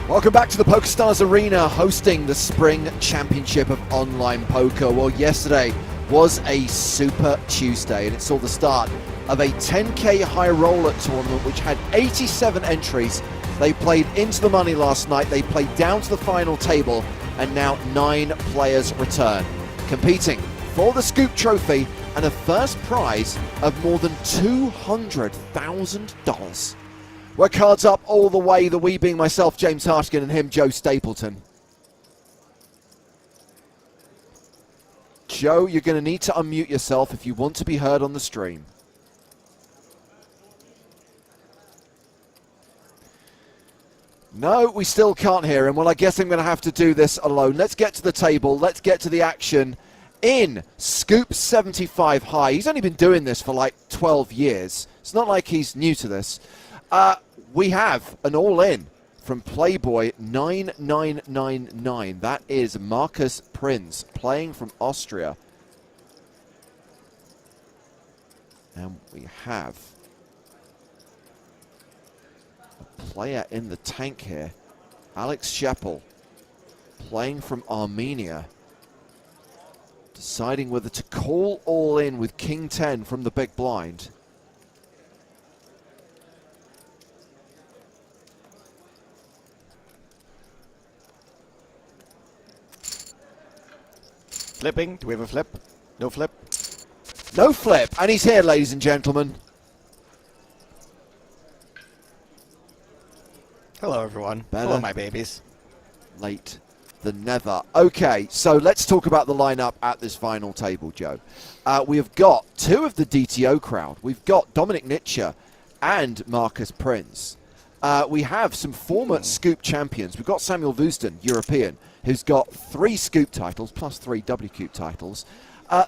Welcome back to the PokerStars Arena, hosting the Spring Championship of Online Poker. Well, yesterday was a Super Tuesday, and it saw the start of a 10K high roller tournament, which had 87 entries. They played into the money last night, they played down to the final table, and now 9 players return, competing for the Scoop Trophy and a first prize of more than $200,000. We're cards up all the way, the we being myself, James Hartigan, and him, Joe Stapleton. Joe, you're going to need to unmute yourself if you want to be heard on the stream. No, we still can't hear him. Well, I guess I'm going to have to do this alone. Let's get to the table. Let's get to the action in Scoop 75 High. He's only been doing this for like 12 years. It's not like he's new to this. We have an all-in from Playboy 9999. That is Marcus Prinz playing from Austria. And we have a player in the tank here, Alex Sheppel, playing from Armenia, deciding whether to call all in with King 10 from the big blind. Flipping. Do we have a flip? No flip? No flip. And he's here, ladies and gentlemen. Hello, everyone. Better Hello, my babies. Late than never. Okay, so let's talk about the lineup at this final table, Joe. We have got 2 of the DTO crowd. We've got Dominic Nitscher and Marcus Prinz. We have some former Scoop champions. We've got Samuel Woosden, European, who's got 3 Scoop titles plus 3 WCOOP titles.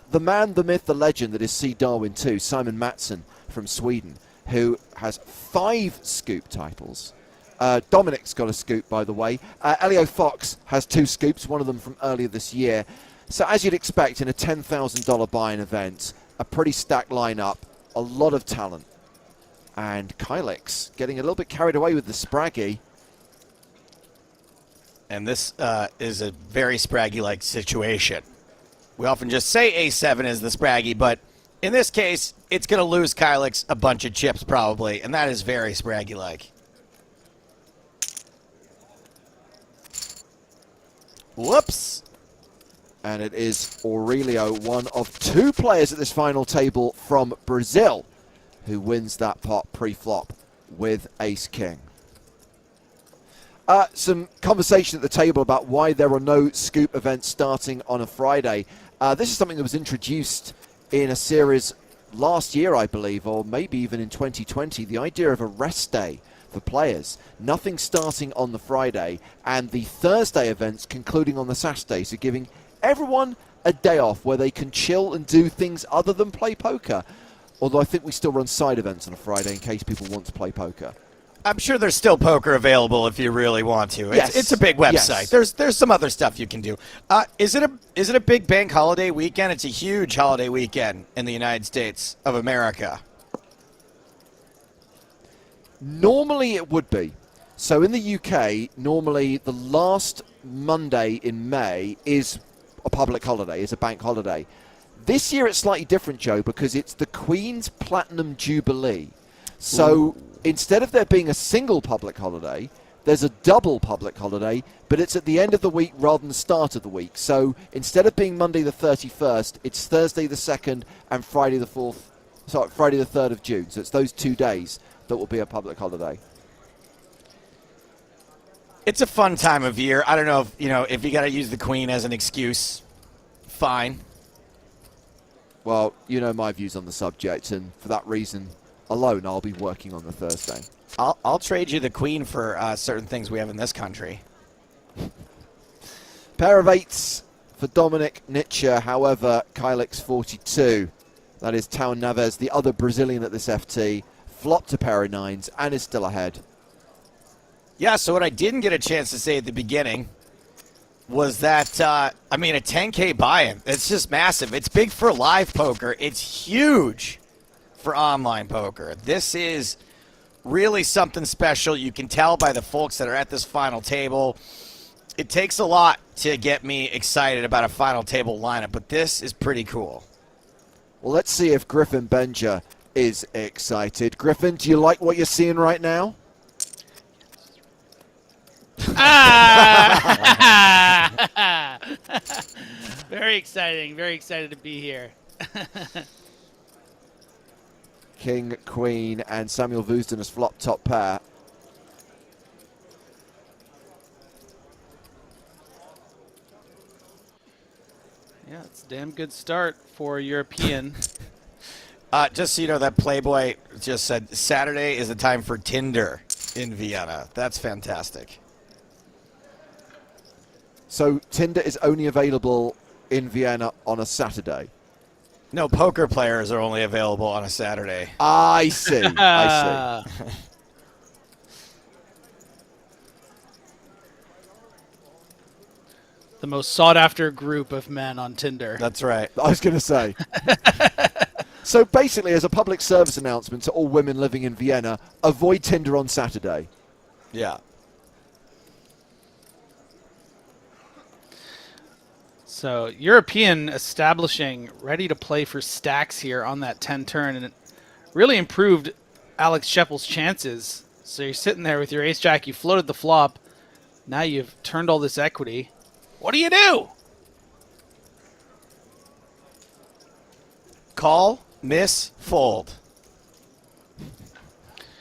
The man, the myth, the legend that is C. Darwin 2, Simon Mattsson from Sweden, who has 5 Scoop titles. Dominic's got a scoop, by the way. Elio Fox has 2 scoops, one of them from earlier this year. So as you'd expect in a $10,000 buy-in event, a pretty stacked lineup, a lot of talent. And Kylix getting a little bit carried away with the Spraggy. And this is a very Spraggy-like situation. We often just say A7 is the Spraggy, but in this case, it's going to lose Kylix a bunch of chips probably, and that is very Spraggy-like. Whoops. And it is Aurelio, one of 2 players at this final table from Brazil, who wins that pot pre-flop with Ace-King. Some conversation at the table about why there are no scoop events starting on a Friday. This is something that was introduced in a series last year, I believe, or maybe even in 2020, the idea of a rest day for players. Nothing starting on the Friday, and the Thursday events concluding on the Saturday, so giving everyone a day off where they can chill and do things other than play poker. Although I think we still run side events on a Friday in case people want to play poker. I'm sure there's still poker available if you really want to. Yes. It's a big website. Yes. There's some other stuff you can do. Is it a big bank holiday weekend? It's a huge holiday weekend in the United States of America. Normally it would be. So in the UK, normally the last Monday in May is a public holiday, is a bank holiday. This year it's slightly different, Joe, because it's the Queen's Platinum Jubilee. So instead of there being a single public holiday, there's a double public holiday, but it's at the end of the week rather than the start of the week. So instead of being Monday the 31st, it's Thursday the 2nd and Friday the 3rd of June. So it's those 2 days that will be a public holiday. It's a fun time of year. I don't know if you got to use the Queen as an excuse. Fine. Well, you know my views on the subject, and for that reason alone, I'll be working on the Thursday. I'll trade you the Queen for certain things we have in this country. Pair of 8s for Dominic Nietzsche, however, Kylix 42. That is Tao Naves, the other Brazilian at this FT, flopped a pair of 9s and is still ahead. Yeah, so what I didn't get a chance to say at the beginning was that, a 10K buy-in. It's just massive. It's big for live poker. It's huge for online poker. This is really something special. You can tell by the folks that are at this final table. It takes a lot to get me excited about a final table lineup, but this is pretty cool. Well, let's see if Griffin Benja is excited. Griffin, do you like what you're seeing right now? Very exciting. Very excited to be here. King, Queen, and Samuel Woosden has flopped top pair. Yeah, it's a damn good start for European. Just so you know, that Playboy just said Saturday is the time for Tinder in Vienna. That's fantastic. So Tinder is only available in Vienna on a Saturday. No, poker players are only available on a Saturday. I see. I see. The most sought-after group of men on Tinder. That's right. I was going to say. So basically, as a public service announcement to all women living in Vienna, avoid Tinder on Saturday. Yeah. So European establishing, ready to play for stacks here on that 10 turn, and it really improved Alex Scheppel's chances. So you're sitting there with your ace-jack, you floated the flop, now you've turned all this equity. What do you do? Call, miss, fold.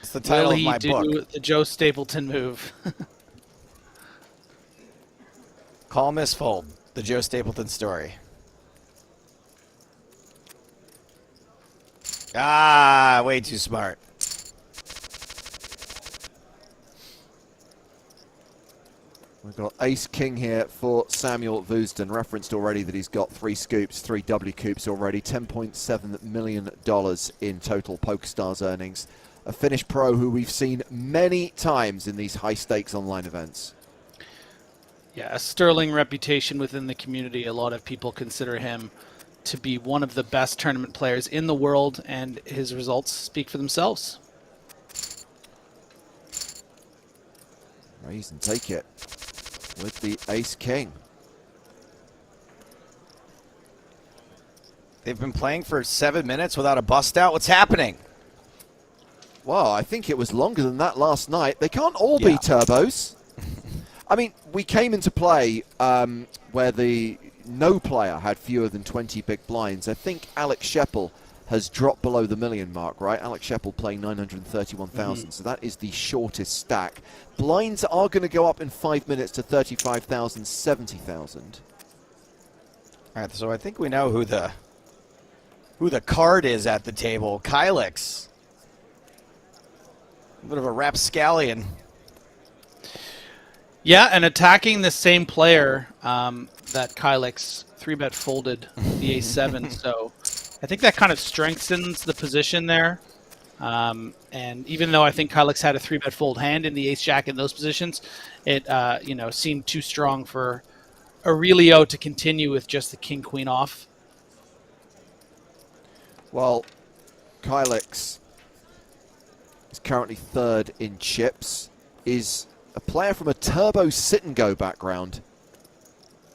It's the title of my book. Do the Joe Stapleton move. Call, miss, fold. The Joe Stapleton story. Ah, way too smart. We've got ace-king here for Samuel Woosden. Referenced already that he's got 3 scoops, 3 W coops already. $10.7 million in total PokerStars earnings. a Finnish pro who we've seen many times in these high-stakes online events. Yeah, a sterling reputation within the community. A lot of people consider him to be one of the best tournament players in the world, and his results speak for themselves. Raise and take it with the ace-king. They've been playing for 7 minutes without a bust out. What's happening? Well, I think it was longer than that last night. They can't all be turbos. I mean, we came into play where the no player had fewer than 20 big blinds. I think Alex Scheppel has dropped below the million mark, right? Alex Scheppel playing 931,000, so that is the shortest stack. Blinds are going to go up in 5 minutes to 35,000, 70,000. All right, so I think we know who the card is at the table. Kylix. A bit of a rapscallion. Yeah, and attacking the same player that Kylix 3-bet folded the ace-7. So I think that kind of strengthens the position there. And even though I think Kylix had a 3-bet fold hand in the ace-jack in those positions, it seemed too strong for Aurelio to continue with just the king-queen off. Well, Kylix is currently third in chips, is a player from a turbo sit-and-go background.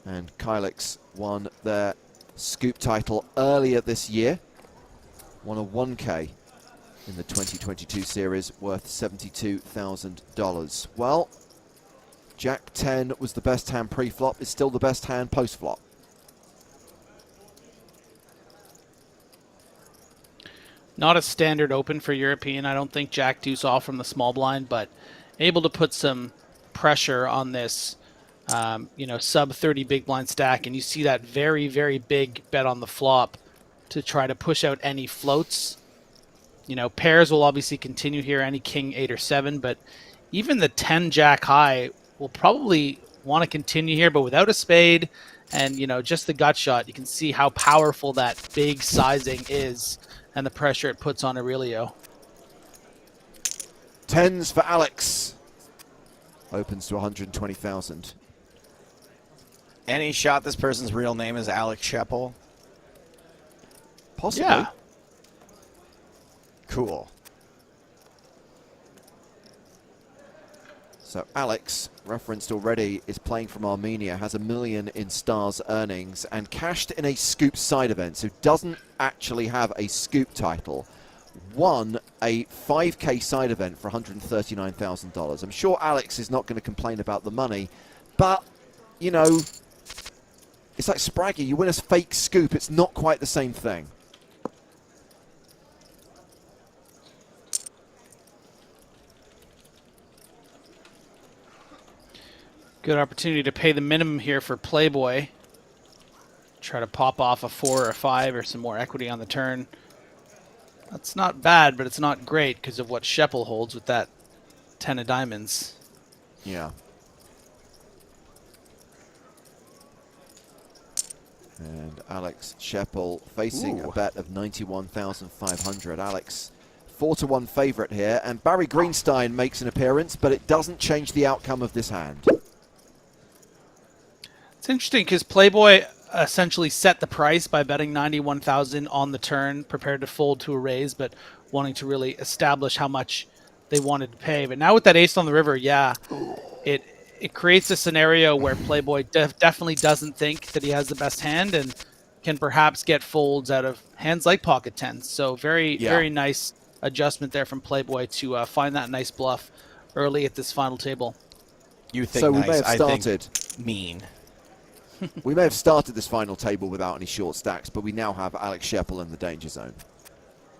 And Kylix won their scoop title earlier this year. Won a 1K in the 2022 series worth $72,000. Well, Jack 10 was the best hand pre-flop, is still the best hand post-flop. Not a standard open for European. I don't think Jack deuce off from the small blind, but able to put some pressure on this, sub 30 big blind stack. And you see that very, very big bet on the flop to try to push out any floats. Pairs will obviously continue here, any king, 8 or 7, but even the 10 jack high will probably want to continue here, but without a spade and, just the gut shot, you can see how powerful that big sizing is and the pressure it puts on Aurelio. Tens for Alex. Opens to 120,000. Any shot this person's real name is Alex Scheppel? Possibly. Yeah. Cool. So Alex, referenced already, is playing from Armenia, has $1 million in stars earnings, and cashed in a scoop side event, so doesn't actually have a scoop title. Won a 5K side event for $139,000. I'm sure Alex is not going to complain about the money, but, it's like Spraggy. You win a fake scoop, it's not quite the same thing. Good opportunity to pay the minimum here for Playboy. Try to pop off a 4 or a 5 or some more equity on the turn. That's not bad, but it's not great because of what Scheppel holds with that 10 of diamonds. Yeah. And Alex Scheppel facing a bet of 91,500. Alex, 4-1 favorite here, and Barry Greenstein makes an appearance, but it doesn't change the outcome of this hand. It's interesting because Playboy essentially set the price by betting 91,000 on the turn, prepared to fold to a raise, but wanting to really establish how much they wanted to pay. But now with that ace on the river, yeah, it creates a scenario where Playboy definitely doesn't think that he has the best hand and can perhaps get folds out of hands like pocket tens. So very nice adjustment there from Playboy to find that nice bluff early at this final table. You think so nice, we may have started. I think mean. We may have started this final table without any short stacks, but we now have Alex Scheppel in the danger zone.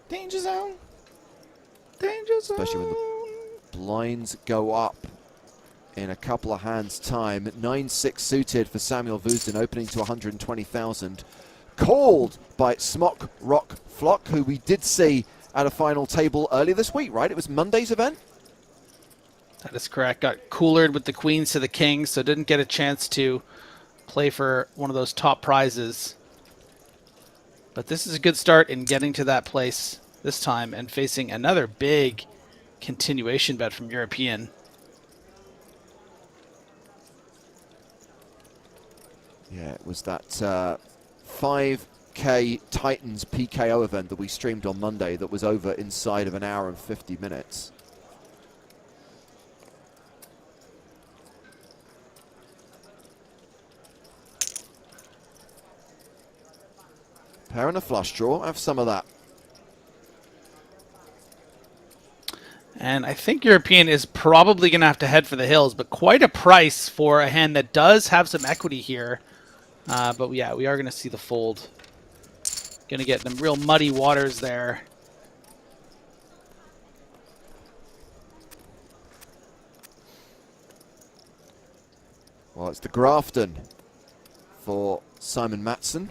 Danger zone. Danger zone. Especially when the blinds go up in a couple of hands' time. 9-6 suited for Samuel Vuzden, opening to 120,000. Called by Smock Rock Flock, who we did see at a final table earlier this week, right? It was Monday's event? That is correct. Got coolered with the queens to the kings, so didn't get a chance to play for one of those top prizes. But this is a good start in getting to that place this time and facing another big continuation bet from European. Yeah, it was that 5K Titans PKO event that we streamed on Monday that was over inside of an hour and 50 minutes. Pair and a flush draw. Have some of that. And I think European is probably going to have to head for the hills, but quite a price for a hand that does have some equity here. But yeah, we are going to see the fold. Going to get them real muddy waters there. Well, it's the Grafton for Simon Matson.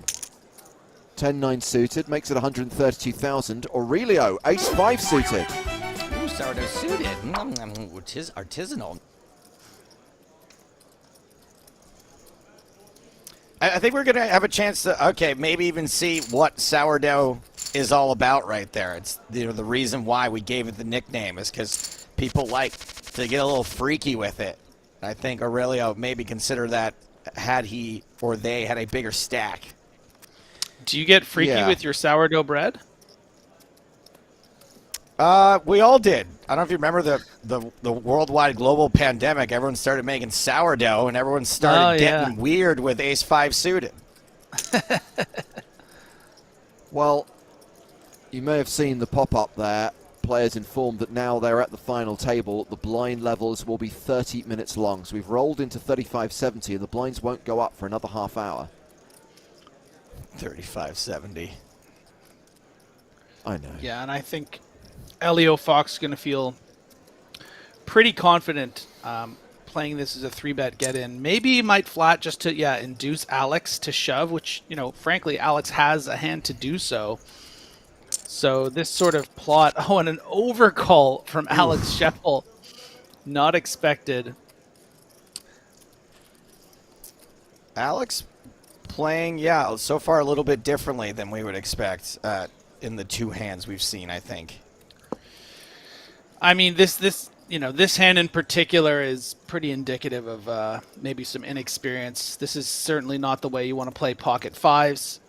10-9 suited, makes it 132,000. Aurelio, ace-5 suited. Ooh, sourdough suited. Which is artisanal. I think we're going to have a chance to, okay, maybe even see what sourdough is all about right there. It's, you know, the reason why we gave it the nickname is because people like to get a little freaky with it. I think Aurelio maybe consider that had he or they had a bigger stack. Do you get freaky with your sourdough bread? We all did. I don't know if you remember the worldwide global pandemic. Everyone started making sourdough, and everyone started getting weird with ace-5 suited. Well, you may have seen the pop-up there. Players informed that now they're at the final table. The blind levels will be 30 minutes long. So we've rolled into 35.70, and the blinds won't go up for another half hour. 35.70. I know. Yeah, and I think Elio Fox is going to feel pretty confident playing this as a 3-bet get-in. Maybe he might flat just to, induce Alex to shove, which, you know, frankly, Alex has a hand to do so. So this sort of plot, and an overcall from Alex Scheppel. Not expected. Alex playing, so far a little bit differently than we would expect in the two hands we've seen, I think. I mean, this hand in particular is pretty indicative of maybe some inexperience. This is certainly not the way you want to play pocket fives.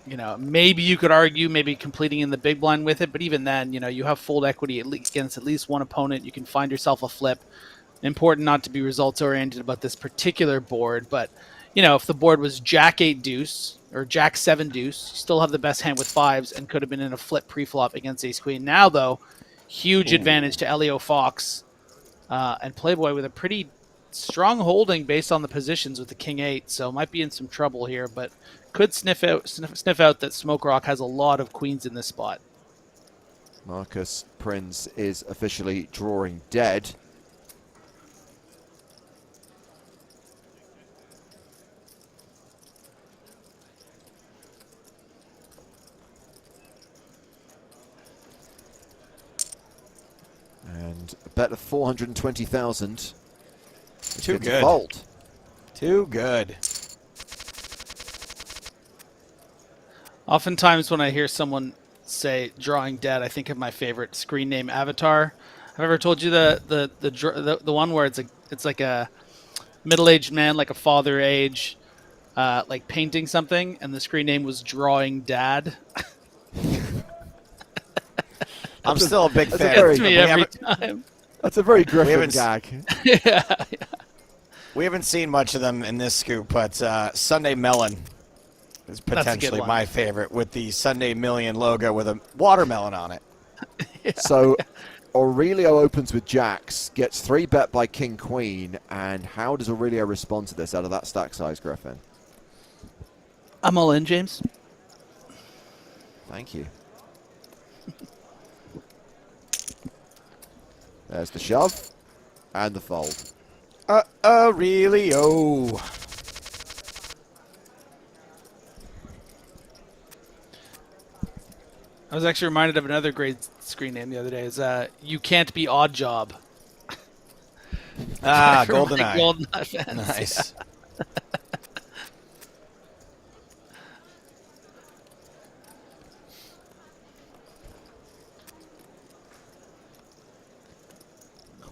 You know, maybe you could argue maybe completing in the big blind with it, but even then, you know, you have fold equity against at least one opponent. You can find yourself a flip. Important not to be results oriented about this particular board, but you know, if the board was Jack 8 deuce or Jack 7 deuce, you still have the best hand with fives and could have been in a flip pre-flop against ace queen. Now though, huge advantage to Elio Fox and Playboy with a pretty strong holding based on the positions with the king 8, so might be in some trouble here, but could sniff out that Smoke Rock has a lot of queens in this spot. Marcus Prinz is officially drawing dead. And a bet of 420,000. Too good. Fold. Too good. Oftentimes when I hear someone say drawing dead, I think of my favorite screen name Avatar. Have I ever told you the one where it's like a middle-aged man, like a father age, like painting something, and the screen name was Drawing Dad? I'm still a big fan. Gets me every time. That's a very Griffin gag. Yeah. We haven't seen much of them in this scoop, but Sunday Melon is potentially my favorite with the Sunday Million logo with a watermelon on it. Yeah. So Aurelio opens with jacks, gets 3-bet by king queen, and how does Aurelio respond to this out of that stack size, Griffin? I'm all in, James. Thank you. There's the shove and the fold. Aurelio. I was actually reminded of another great screen name the other day. Is You Can't Be Odd Job. GoldenEye. GoldenEye fans. Nice. Yeah.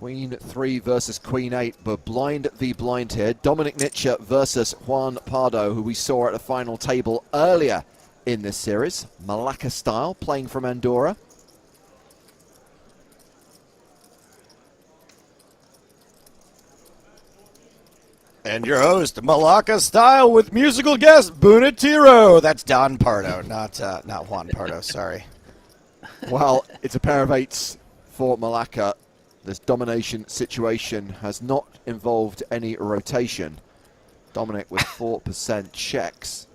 Queen 3 versus Queen 8, but blind v blind here. Dominic Nitsche versus Juan Pardo, who we saw at the final table earlier in this series. Malacca style, playing from Andorra. And your host, Malacca style, with musical guest Bunatiro. That's Don Pardo, not Juan Pardo. Sorry. Well, it's a pair of 8s for Malacca. This domination situation has not involved any rotation. Dominic with 4% checks.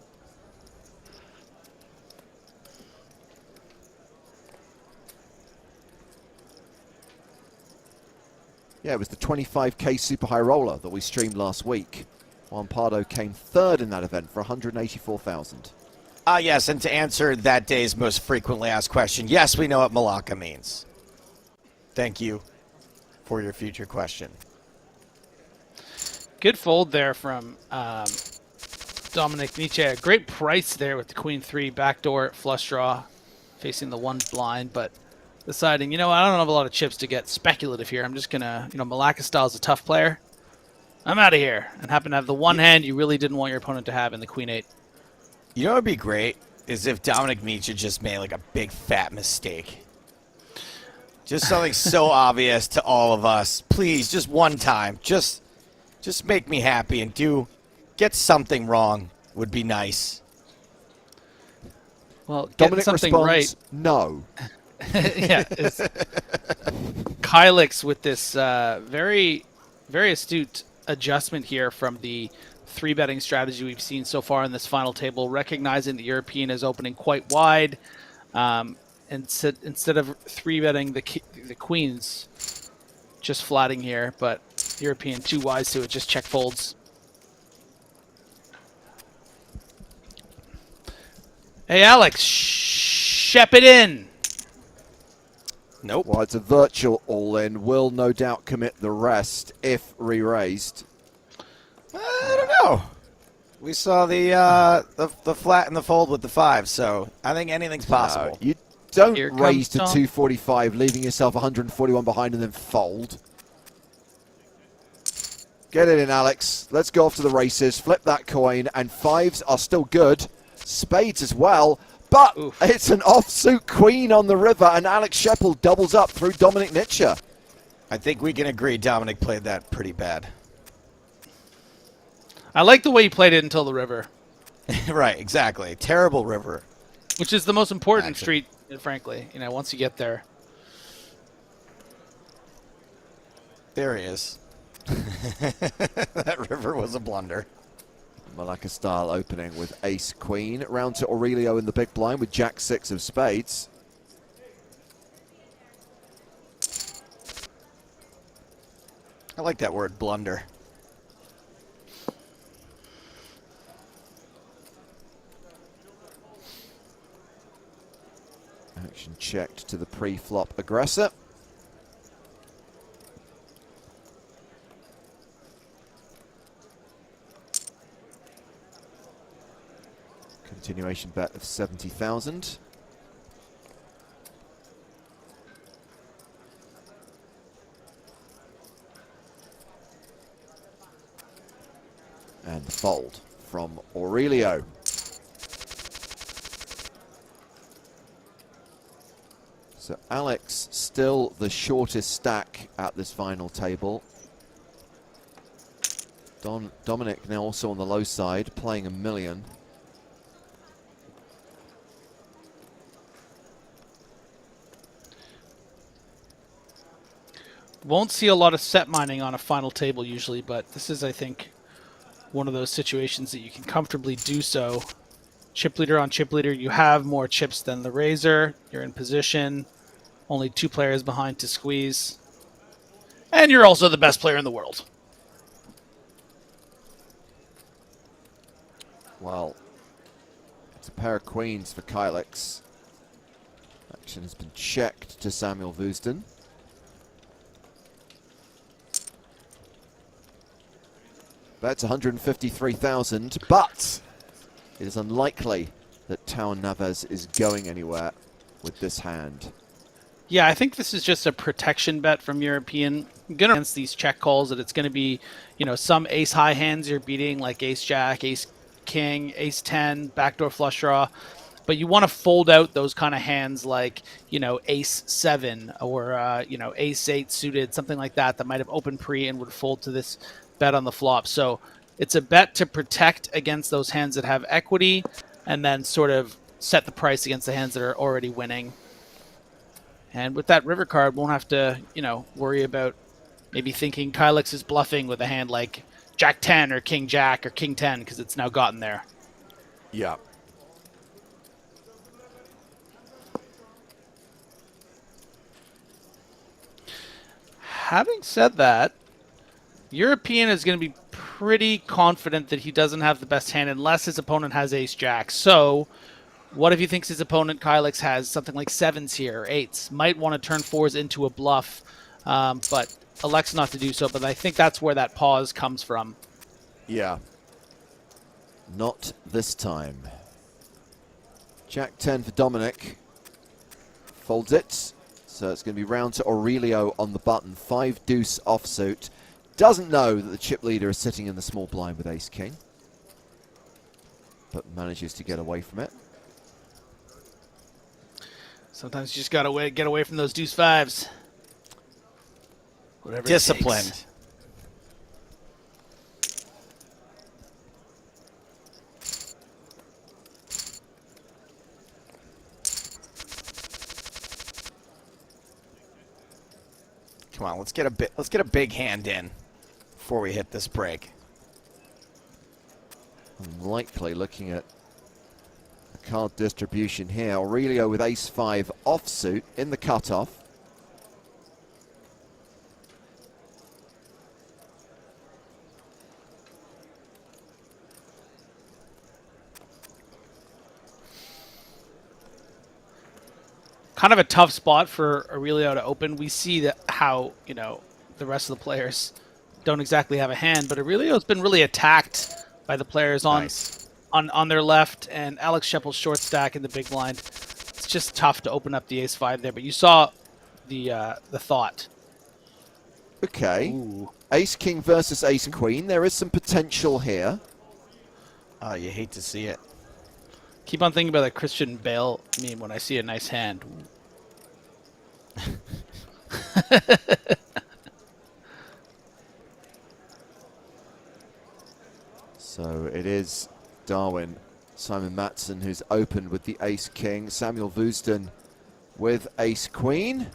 Yeah, it was the 25k super high roller that we streamed last week. Juan Pardo came third in that event for 184,000. Yes, and to answer that day's most frequently asked question, yes, we know what Malacca means. Thank you for your future question. Good fold there from Dominic Nitsche. Great price there with the Queen 3 backdoor flush draw, facing the 1 blind, but deciding, I don't have a lot of chips to get speculative here. I'm just going to, Malacca style is a tough player. I'm out of here. And happen to have the one hand you really didn't want your opponent to have in the Queen 8. You know what would be great is if Dominic Nitsche just made like a big fat mistake. Just something so obvious to all of us. Please, just one time. Just make me happy and get something wrong would be nice. Well, Dominic something responds, right. No. Yeah, it's Kylix with this very, very astute adjustment here from the 3-betting strategy we've seen so far in this final table, recognizing the European is opening quite wide. Instead of 3-betting the queens, just flatting here, but European too wise to it, just check folds. Hey, Alex, shep it in. Nope. Well, it's a virtual all-in. Will no doubt commit the rest if re-raised. I don't know. We saw the flat and the fold with the 5, so I think anything's possible. You don't Here raise to comes Tom. 245, leaving yourself 141 behind and then fold. Get it in, Alex. Let's go off to the races. Flip that coin, and 5s are still good. Spades as well, but Oof. It's an offsuit queen on the river, and Alex Scheppel doubles up through Dominic Nitsche. I think we can agree Dominic played that pretty bad. I like the way he played it until the river, Right, exactly. Terrible river. which is the most important Action. street, frankly, once you get there. There he is. That river was a blunder. Malacca style opening with ace queen. Round to Aurelio in the big blind with jack 6 of spades. I like that word, blunder. Action checked to the pre-flop aggressor. Continuation bet of 70,000. And the fold from Aurelio. So Alex still the shortest stack at this final table. Dominic now also on the low side, playing $1 million. Won't see a lot of set mining on a final table usually, but this is, I think, one of those situations that you can comfortably do so. Chip leader on chip leader, you have more chips than the raiser. You're in position. Only 2 players behind to squeeze. And you're also the best player in the world. Well, it's a pair of queens for Kylix. Action has been checked to Samuel Woosden. That's 153,000, but it is unlikely that Tao Naves is going anywhere with this hand. Yeah, I think this is just a protection bet from European. gonna against these check calls that it's gonna be, some ace high hands you're beating like ace jack, ace king, ace 10, backdoor flush draw. But you want to fold out those kind of hands like, ace 7 or, ace 8 suited, something like that might have opened pre and would fold to this bet on the flop. So it's a bet to protect against those hands that have equity and then sort of set the price against the hands that are already winning. And with that river card, won't have to, worry about maybe thinking Kylix is bluffing with a hand like Jack 10 or King Jack or King 10 because it's now gotten there. Yeah. Having said that, European is going to be pretty confident that he doesn't have the best hand unless his opponent has ace jack. So what if he thinks his opponent Kylix has something like 7s here or 8s? Might want to turn 4s into a bluff, but elects not to do so. But I think that's where that pause comes from. Yeah. Not this time. Jack 10 for Dominic. Folds it. So it's going to be round to Aurelio on the button. 5 deuce offsuit. Doesn't know that the chip leader is sitting in the small blind with ace king, but manages to get away from it. Sometimes you just got to get away from those deuce 5s. Whatever. Disciplined. It takes. Come on, let's get a big hand in before we hit this break. Unlikely looking at the card distribution here. Aurelio with ace 5 offsuit in the cutoff. Kind of a tough spot for Aurelio to open. We see that how, the rest of the players don't exactly have a hand, but Aurelio's been really attacked by the players on their left, and Alex Scheppel's short stack in the big blind. It's just tough to open up the ace 5 there, but you saw the thought. Okay. Ooh. Ace king versus ace queen. There is some potential here. Oh, you hate to see it. Keep on thinking about that Christian Bale meme when I see a nice hand. So it is Darwin, Simon Matson, who's opened with the ace king. Samuel Woosden with ace queen.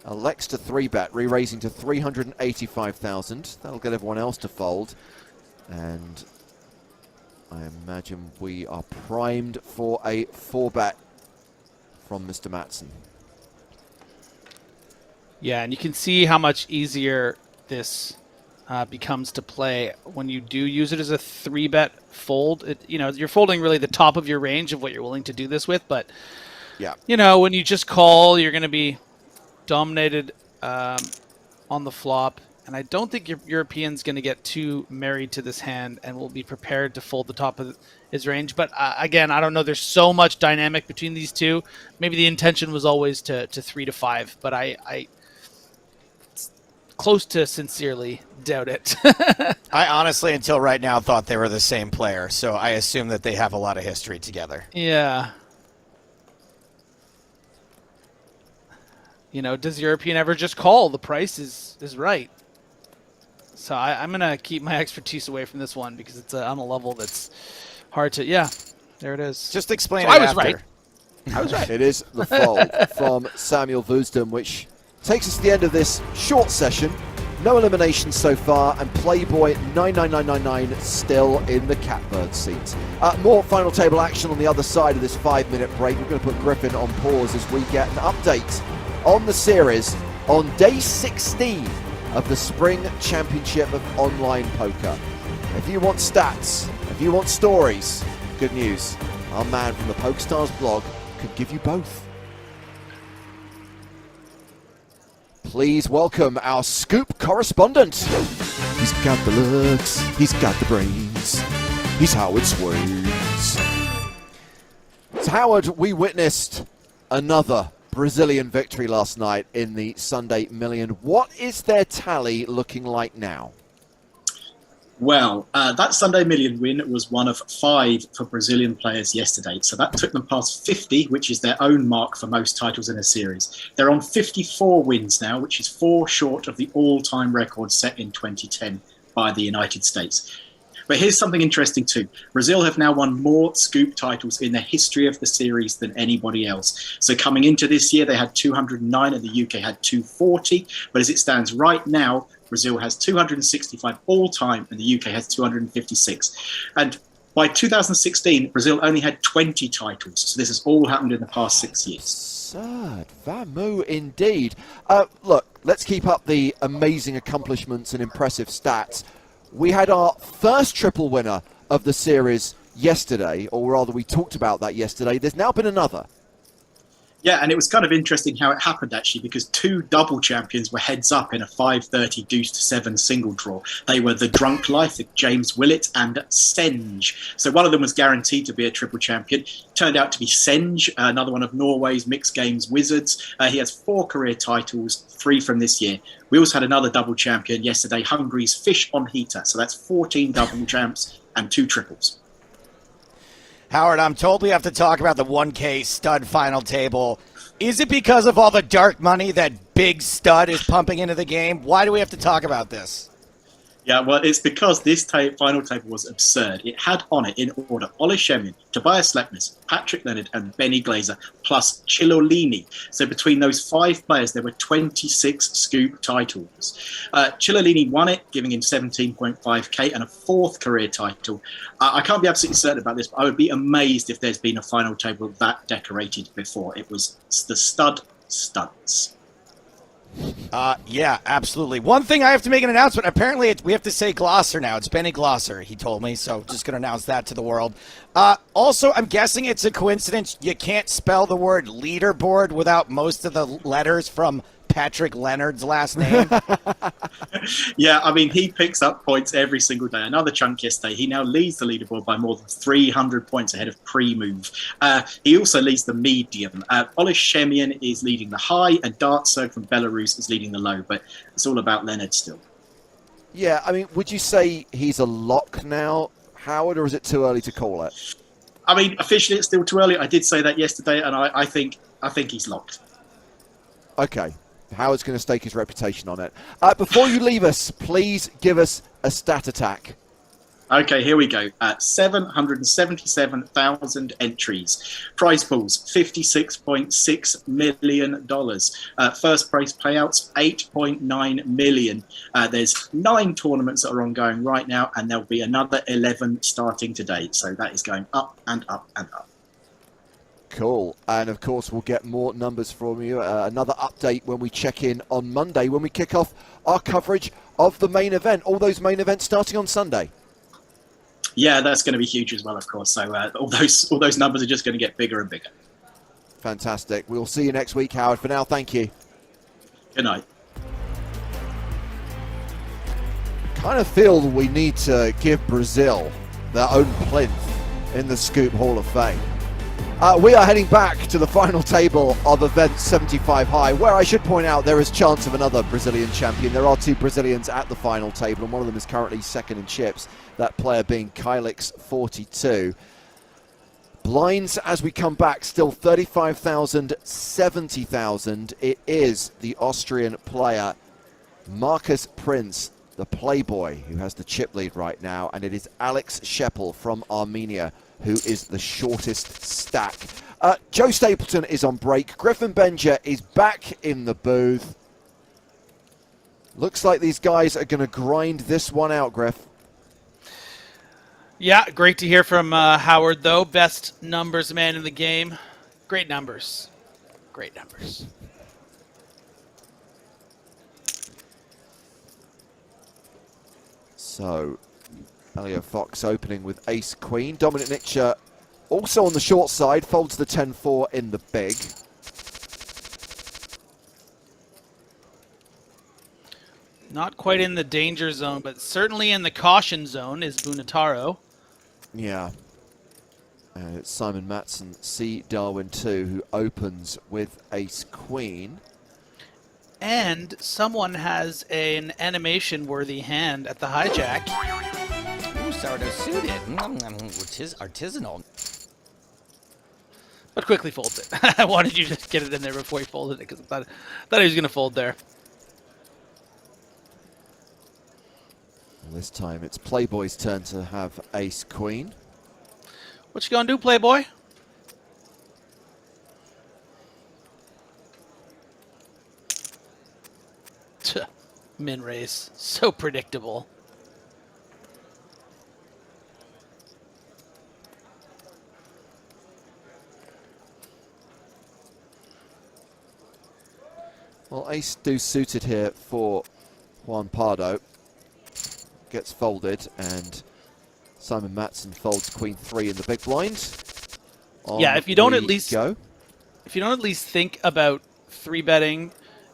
Elects to 3-bet, re-raising to 385,000. That'll get everyone else to fold. And I imagine we are primed for a 4-bet from Mr. Matson. Yeah, and you can see how much easier this becomes to play when you do use it as a 3-bet fold. You're folding really the top of your range of what you're willing to do this with, but yeah, when you just call, you're going to be dominated on the flop. And I don't think European's going to get too married to this hand and will be prepared to fold the top of his range. But again, I don't know. There's so much dynamic between these two. Maybe the intention was always to 3 to 5, but I close to sincerely doubt it. I honestly, until right now, thought they were the same player, so I assume that they have a lot of history together. Yeah. Does European ever just call? The price is right. So I'm going to keep my expertise away from this one because it's on a level that's hard to... Yeah, there it is. Just explain so it I was after. right. I was right. It is the fold from Samuel Woosden, which takes us to the end of this short session. No eliminations so far, and Playboy 99999 still in the catbird seat. More final table action on the other side of this 5-minute break. We're going to put Griffin on pause as we get an update on the series on day 16 of the Spring Championship of Online Poker. If you want stats, if you want stories, good news. Our man from the PokerStars blog could give you both. Please welcome our scoop correspondent. He's got the looks, he's got the brains, he's Howard Swains. So Howard, we witnessed another Brazilian victory last night in the Sunday Million. What is their tally looking like now? Well, that Sunday Million win was one of 5 for Brazilian players yesterday. So that took them past 50, which is their own mark for most titles in a series. They're on 54 wins now, which is 4 short of the all-time record set in 2010 by the United States. But here's something interesting too. Brazil have now won more scoop titles in the history of the series than anybody else. So coming into this year, they had 209 and the UK had 240. But as it stands right now, Brazil has 265 all-time and the UK has 256. And by 2016, Brazil only had 20 titles. So this has all happened in the past 6 years. Absurd. Vamu indeed. Look, let's keep up the amazing accomplishments and impressive stats. We had our first triple winner of the series yesterday, or rather we talked about that yesterday. There's now been another. Yeah, and it was kind of interesting how it happened, actually, because 2 double champions were heads up in a 5-30 deuce to 7 single draw. They were the Drunk Life, James Willett, and Senge. So one of them was guaranteed to be a triple champion. Turned out to be Senge, another one of Norway's Mixed Games Wizards. He has 4 career titles, 3 from this year. We also had another double champion yesterday, Hungary's Fish on Heater. So that's 14 double champs and 2 triples. Howard, I'm told we have to talk about the 1K stud final table. Is it because of all the dark money that Big Stud is pumping into the game? Why do we have to talk about this? Yeah, well, it's because this final table was absurd. It had on it, in order, Ole Shemin, Tobias Lepnis, Patrick Leonard, and Benny Glaser, plus Chilolini. So between those 5 players, there were 26 scoop titles. Chilolini won it, giving him 17.5k and a 4th career title. I can't be absolutely certain about this, but I would be amazed if there's been a final table that decorated before. It was the studs. Yeah, absolutely. One thing I have to make an announcement. Apparently, we have to say Glosser now. It's Benny Glosser, he told me, so just going to announce that to the world. Also, I'm guessing it's a coincidence you can't spell the word leaderboard without most of the letters from Patrick Leonard's last name. Yeah, I mean, he picks up points every single day. Another chunk yesterday. He now leads the leaderboard by more than 300 points ahead of pre-move. He also leads the medium. Ole Shemian is leading the high, and Dartserg from Belarus is leading the low. But it's all about Leonard still. Yeah, I mean, would you say he's a lock now, Howard, or is it too early to call it? I mean, officially, it's still too early. I did say that yesterday, and I think he's locked. Okay. Howard's going to stake his reputation on it. Before you leave us, please give us a stat attack. Okay, here we go. 777,000 entries. Prize pools, $56.6 million. First prize payouts, $8.9 million. There's 9 tournaments that are ongoing right now, and there'll be another 11 starting today. So that is going up and up and up. Cool. And of course, we'll get more numbers from you. Another update when we check in on Monday, when we kick off our coverage of the main event. All those main events starting on Sunday. Yeah, that's going to be huge as well, of course. So all those numbers are just going to get bigger and bigger. Fantastic. We'll see you next week, Howard. For now, thank you. Good night. Kind of feel we need to give Brazil their own plinth in the Scoop Hall of Fame. We are heading back to the final table of event 75 high, where I should point out there is chance of another Brazilian champion. There are 2 Brazilians at the final table, and one of them is currently second in chips, that player being Kylix 42. Blinds as we come back, still 35,000, 70,000. It is the Austrian player Marcus Prince, the Playboy, who has the chip lead right now, and it is Alex Scheppel from Armenia who is the shortest stack. Joe Stapleton is on break. Griffin Benja is back in the booth. Looks like these guys are going to grind this one out, Griff. Yeah, great to hear from Howard, though. Best numbers man in the game. Great numbers. Great numbers. So, Elio Fox opening with ace-queen. Dominic Nitscher also on the short side, folds the 10-4 in the big. Not quite in the danger zone, but certainly in the caution zone is Bunataro. Yeah. And it's Simon Matson, C. Darwin 2, who opens with ace-queen. And someone has an animation-worthy hand at the hijack. Ooh, sourdough suited. Which is artisanal. But quickly folds it. I wanted you to get it in there before he folded it, because I thought he was going to fold there. And this time it's Playboy's turn to have ace-queen. What you gonna do, Playboy? Min raise. So predictable. Well, ace deuce suited here for Juan Pardo. Gets folded, and Simon Matson folds queen 3 in the big blind. Yeah, if you don't at least think about 3-betting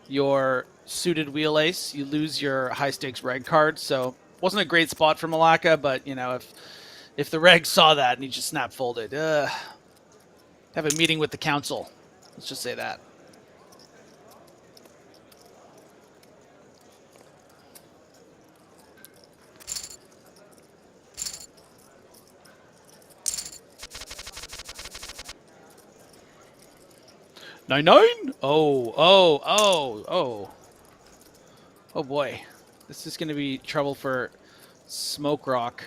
your suited wheel ace, you lose your high stakes reg card. So wasn't a great spot for Malacca, but you know, if the reg saw that and he just snap folded, have a meeting with the council. Let's just say that. Nine. Oh boy. This is going to be trouble for Smoke Rock.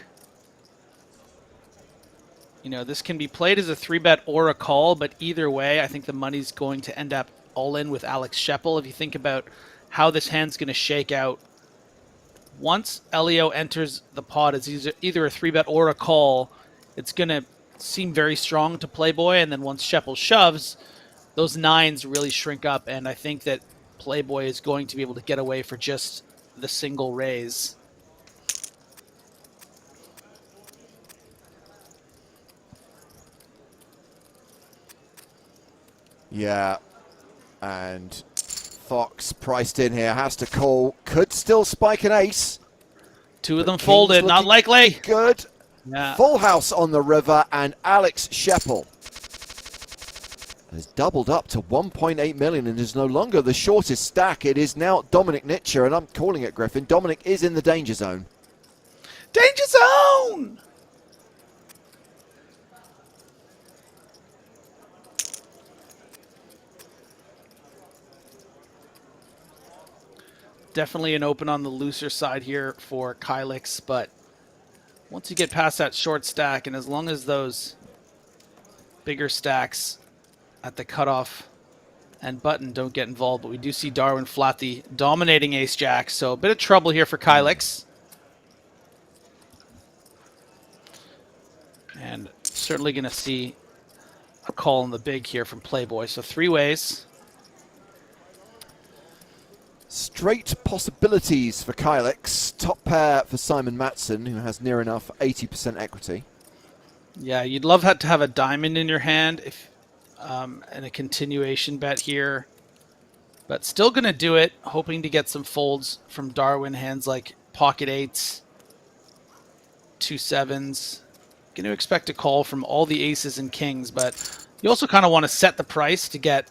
You know, this can be played as a 3-bet or a call, but either way, I think the money's going to end up all in with Alex Scheppel. If you think about how this hand's going to shake out, once Elio enters the pot as either a 3-bet or a call, it's going to seem very strong to Playboy, and then once Scheppel shoves, those 9s really shrink up, and I think that Playboy is going to be able to get away for just the single raise. Yeah, and Fox priced in here, has to call, could still spike an ace. Two of them folded, not likely. Good. Yeah. Full house on the river, and Alex Scheppel has doubled up to 1.8 million and is no longer the shortest stack. It is now Dominic Nitscher, and I'm calling it, Griffin. Dominic is in the danger zone. Danger zone! Definitely an open on the looser side here for Kylix, but once you get past that short stack, and as long as those bigger stacks at the cutoff and button don't get involved, but we do see Darwin flat the dominating ace-jack, so a bit of trouble here for Kylix. And certainly going to see a call in the big here from Playboy, so 3 ways. Straight possibilities for Kylix. Top pair for Simon Matson, who has near enough 80% equity. Yeah, you'd love to have a diamond in your hand if and a continuation bet here. But still going to do it, hoping to get some folds from Darwin. Hands like pocket 8s, 2 7s. Going to expect a call from all the aces and kings, but you also kind of want to set the price to get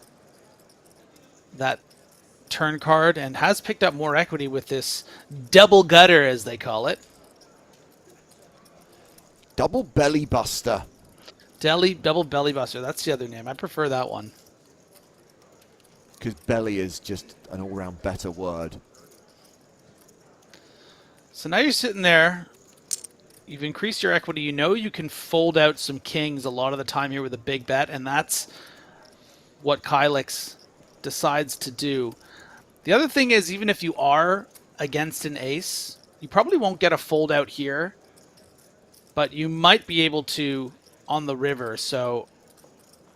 that turn card, and has picked up more equity with this double gutter, as they call it. Double belly buster. Double belly buster. That's the other name. I prefer that one. Because belly is just an all-round better word. So now you're sitting there. You've increased your equity. You know you can fold out some kings a lot of the time here with a big bet, and that's what Kylix decides to do. The other thing is, even if you are against an ace, you probably won't get a fold out here, but you might be able to on the river. So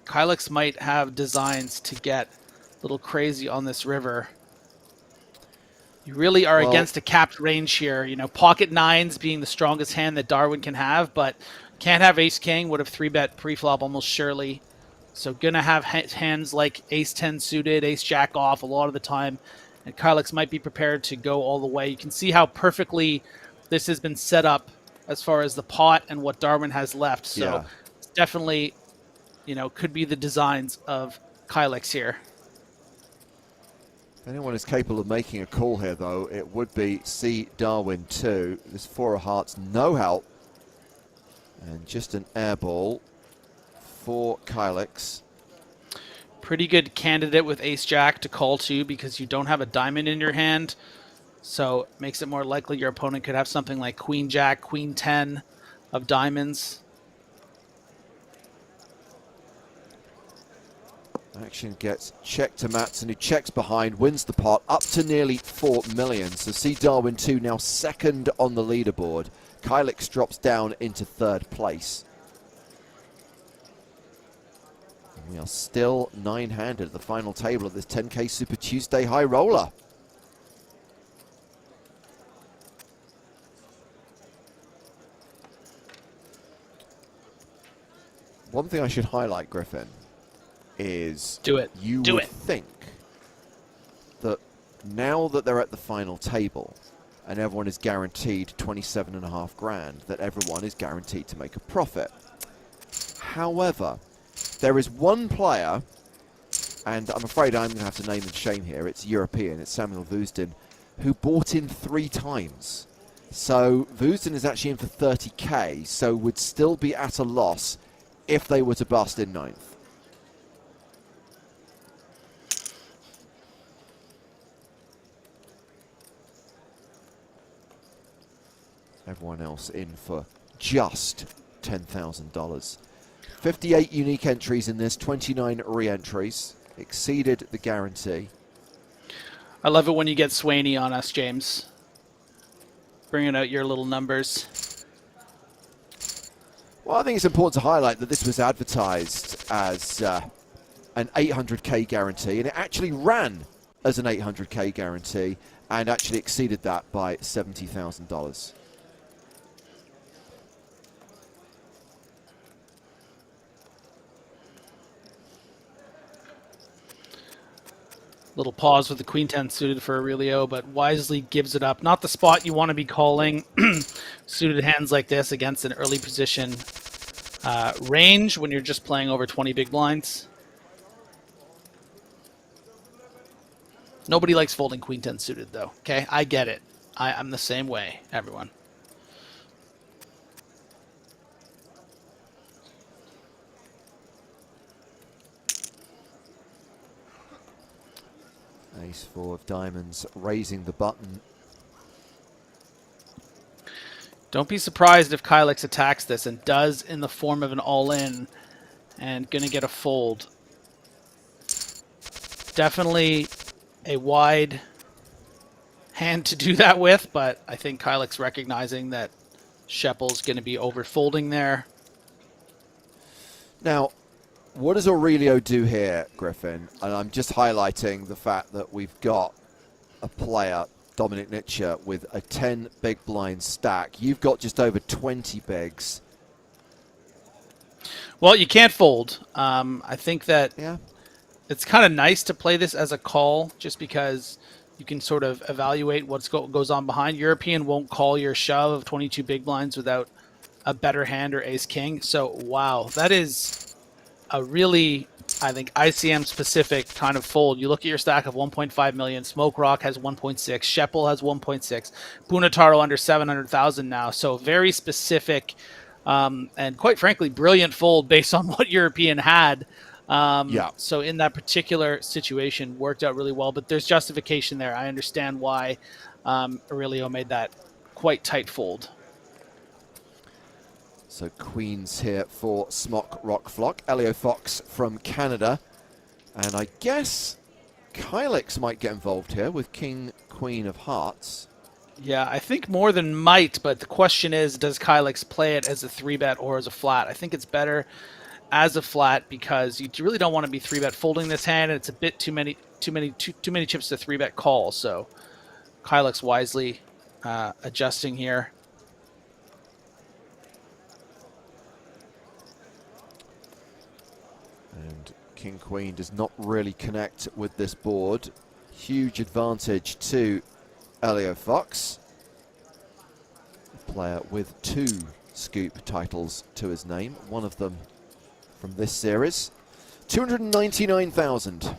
Kylix might have designs to get a little crazy on this river. You really are against a capped range here. You know, pocket 9s being the strongest hand that Darwin can have, but can't have ace-king. Would have 3-bet pre-flop almost surely. So gonna have hands like ace-10 suited, ace-jack off a lot of the time, and Kylix might be prepared to go all the way. You can see how perfectly this has been set up as far as the pot and what Darwin has left. So definitely, could be the designs of Kylix here. If anyone is capable of making a call here, though, it would be C. Darwin 2. This 4 of hearts, no help. And just an air ball for Kylix. Pretty good candidate with ace-jack to call to because you don't have a diamond in your hand. So it makes it more likely your opponent could have something like queen-jack, queen-10 of diamonds. Action gets checked to Matson, who checks behind, wins the pot, up to nearly 4 million. So C. Darwin 2 now second on the leaderboard. Kylix drops down into third place. And we are still 9-handed at the final table of this 10K Super Tuesday High Roller. One thing I should highlight, Griffin, is you would think that now that they're at the final table and everyone is guaranteed 27.5 grand, that everyone is guaranteed to make a profit. However, there is one player, and I'm afraid I'm going to have to name and shame here, it's European, it's Samuel Woosden, who bought in 3 times. So Woosden is actually in for 30k, so would still be at a loss if they were to bust in 9th. Everyone else in for just $10,000. 58 unique entries in this, 29 re-entries. Exceeded the guarantee. I love it when you get Swaney on us, James. Bringing out your little numbers. Well, I think it's important to highlight that this was advertised as an 800k guarantee, and it actually ran as an 800k guarantee and actually exceeded that by $70,000. Little pause with the queen 10 suited for Aurelio, but wisely gives it up. Not the spot you want to be calling suited hands like this against an early position range when you're just playing over 20 big blinds. Nobody likes folding queen 10 suited, though. Okay, I get it. I'm the same way, everyone. Ace 4 of diamonds, raising the button. Don't be surprised if Kylix attacks this and does in the form of an all-in and gonna get a fold. Definitely a wide hand to do that with, but I think Kylix recognizing that Scheppel's gonna be over-folding there. Now, what does Aurelio do here, Griffin? And I'm just highlighting the fact that we've got a player, Dominic Nitscher, with a 10 big blind stack. You've got just over 20 bigs. Well, you can't fold. I think that Yeah. it's kind of nice to play this as a call just because you can sort of evaluate what goes on behind. European won't call your shove of 22 big blinds without a better hand or ace-king. So, wow, that is a really, I think, ICM-specific kind of fold. You look at your stack of 1.5 million. Smoke Rock has 1.6. Scheppel has 1.6. Punataro under 700,000 now. So very specific and, quite frankly, brilliant fold based on what European had. Yeah. So in that particular situation, worked out really well. But there's justification there. I understand why Aurelio made that quite tight fold. So queens here for Smock Rock Flock. Elio Fox from Canada. And I guess Kylix might get involved here with King, Queen of Hearts. Yeah, I think more than might, but the question is, does Kylix play it as a 3-bet or as a flat? I think it's better as a flat because you really don't want to be 3-bet folding this hand, and it's a bit too many chips to 3-bet call. So Kylix wisely adjusting here. And King Queen does not really connect with this board. Huge advantage to Elio Fox, a player with 2 scoop titles to his name. One of them from this series. 299,000.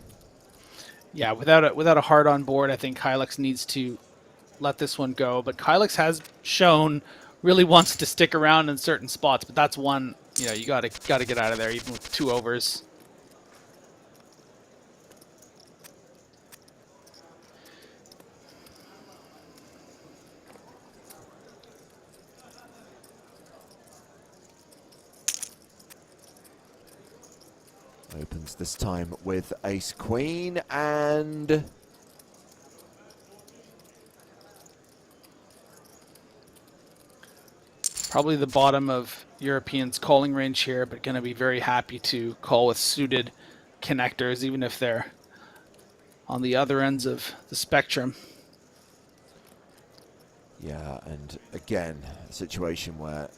Yeah, without a heart on board, I think Kylix needs to let this one go. But Kylix has shown really wants to stick around in certain spots, but that's one, you gotta get out of there even with 2 overs. Opens this time with ace queen and Probably the bottom of Europeans' calling range here, but going to be very happy to call with suited connectors, even if they're on the other ends of the spectrum. yeah, and again, a situation where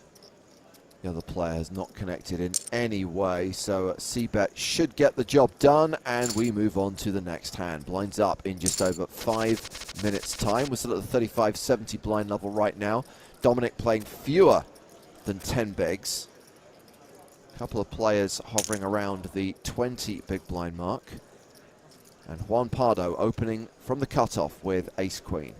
the other player has not connected in any way, so C-Bet should get the job done, and we move on to the next hand. Blinds up in just over 5 minutes' time. We're still at the 35-70 blind level right now. Dominic playing fewer than 10 bigs. A couple of players hovering around the 20 big blind mark. And Juan Pardo opening from the cutoff with ace-queen.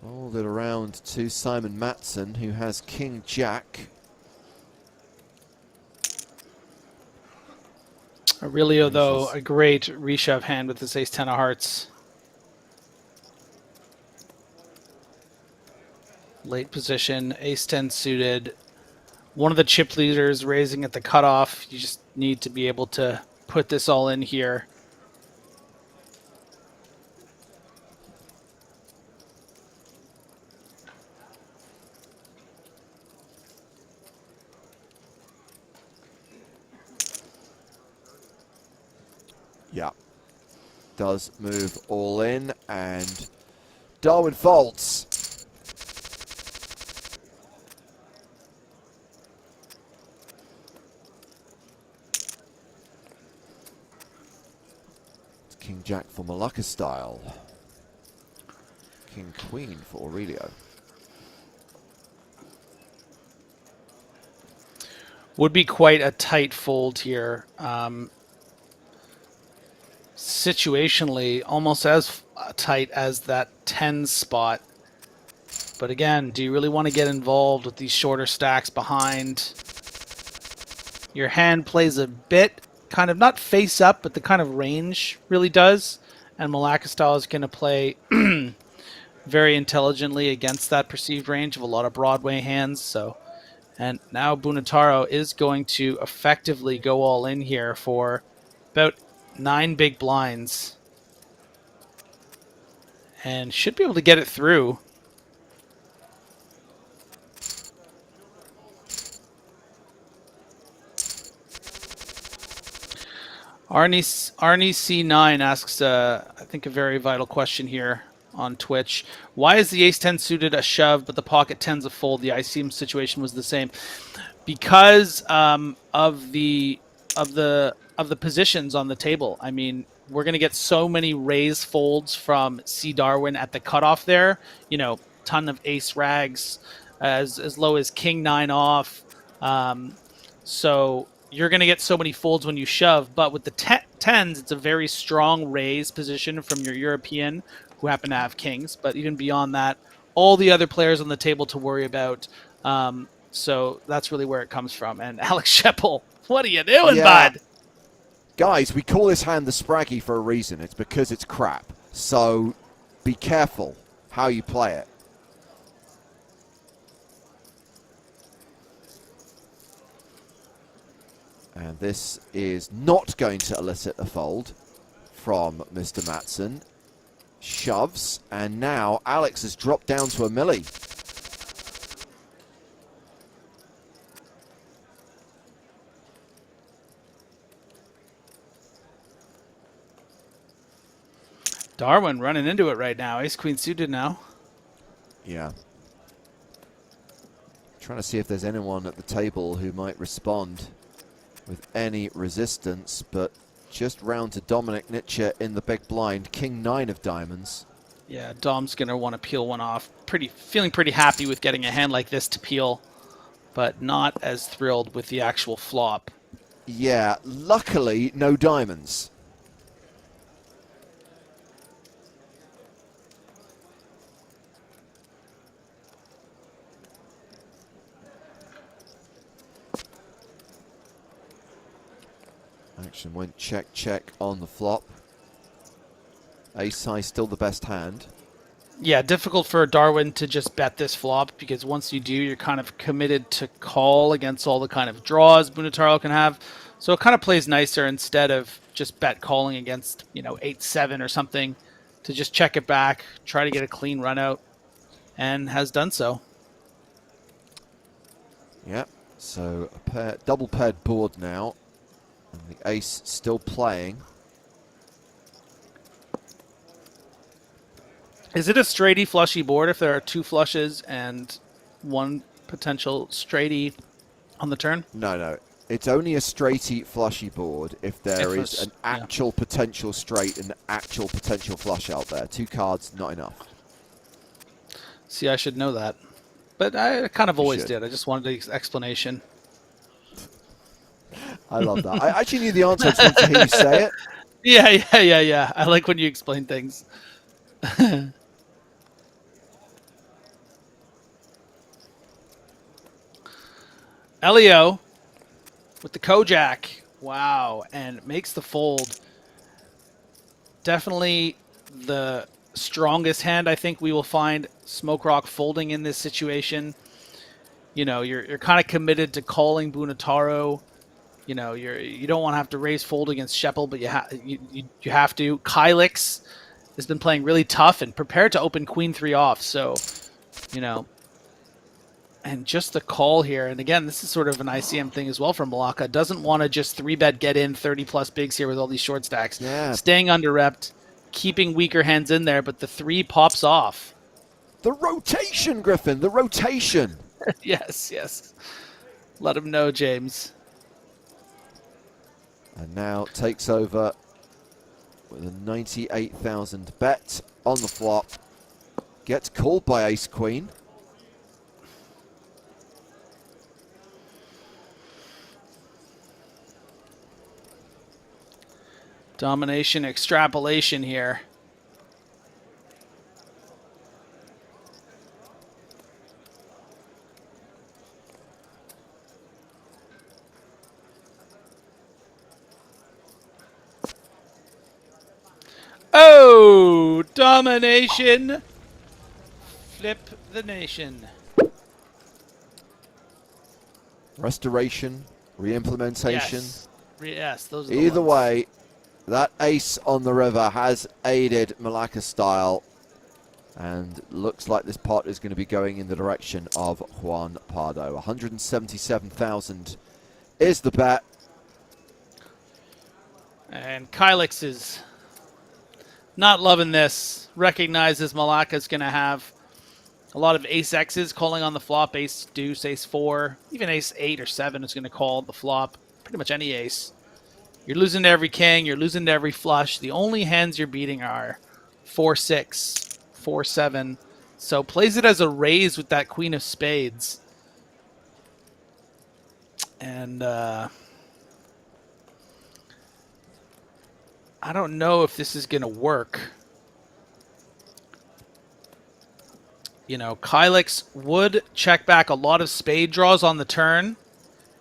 Folded around to Simon Matson, who has King Jack. Aurelio, though, a great reshove hand with this ace-10 of hearts. Late position, ace-10 suited. One of the chip leaders raising at the cutoff. You just need to be able to put this all in here. Yeah, does move all in, and Darwin folds. It's King Jack for Malacca style. King Queen for Aurelio. Would be quite a tight fold here. Situationally, almost as tight as that 10 spot. But again, do you really want to get involved with these shorter stacks behind? Your hand plays a bit, kind of not face up, but the kind of range really does. And Malacca style is going to play very intelligently against that perceived range of a lot of Broadway hands. So, and now Bunataro is going to effectively go all in here for about 9 big blinds and should be able to get it through. Arnie C9 asks, I think, a very vital question here on Twitch. Why is the ace-10 suited a shove, but the pocket 10's a fold? The ICM situation was the same. Because of the positions on the table. I mean, we're going to get so many raise folds from C. Darwin at the cutoff there. Ton of ace rags as low as king 9 off. So you're going to get so many folds when you shove. But with the 10s, it's a very strong raise position from your European who happen to have kings. But even beyond that, all the other players on the table to worry about. So that's really where it comes from. And Alex Sheppel, what are you doing, bud? Guys, we call this hand the Spraggy for a reason. It's because it's crap. So be careful how you play it. And this is not going to elicit a fold from Mr. Matson. Shoves, and now Alex has dropped down to a milli. Darwin running into it right now. Ace queen suited now. Yeah. Trying to see if there's anyone at the table who might respond with any resistance, but just round to Dominic Nitsche in the big blind. King 9 of diamonds. Yeah, Dom's going to want to peel one off. Feeling pretty happy with getting a hand like this to peel, but not as thrilled with the actual flop. Yeah, luckily no diamonds. Action went check, check on the flop. Ace high still the best hand. Yeah, difficult for Darwin to just bet this flop, because once you do, you're kind of committed to call against all the kind of draws Bunataro can have. So it kind of plays nicer instead of just bet calling against, 8-7 or something, to just check it back, try to get a clean run out, and has done so. Yep, so a double paired board now. And the ace still playing. Is it a straighty flushy board if there are two flushes and one potential straighty on the turn? No. It's only a straighty flushy board if there is an actual potential straight and actual potential flush out there. Two cards, not enough. See, I should know that. But I kind of always should. did. I just wanted the explanation. I love that. I actually knew the answer. I just wanted to hear you say it. Yeah. I like when you explain things. Elio with the Kojak. Wow. And makes the fold. Definitely the strongest hand I think we will find Smoke Rock folding in this situation. You're kind of committed to calling Bunataro. You don't want to have to raise fold against Sheppel, but you have to. Kylix has been playing really tough and prepared to open Queen 3 off. So, and just the call here. And again, this is sort of an ICM thing as well from Malacca. Doesn't want to just 3-bet get in 30-plus bigs here with all these short stacks. Yeah. Staying under-repped, keeping weaker hands in there, but the 3 pops off. The rotation, Griffin, the rotation. Yes. Let him know, James. And now takes over with a 98,000 bet on the flop. Gets called by Ace Queen. Domination extrapolation here. Oh, domination. Flip the nation. Restoration, re-implementation. Yes, those are the Either ones. way, that ace on the river has aided Malacca style. And looks like this pot is going to be going in the direction of Juan Pardo. 177,000 is the bet. And Kylix is not loving this. Recognizes Malacca's going to have a lot of ace X's calling on the flop. Ace deuce, ace 4, even ace 8 or 7 is going to call the flop. Pretty much any ace. You're losing to every king. You're losing to every flush. The only hands you're beating are 4-6, 4-7. So plays it as a raise with that queen of spades. And I don't know if this is going to work. Kylix would check back a lot of spade draws on the turn,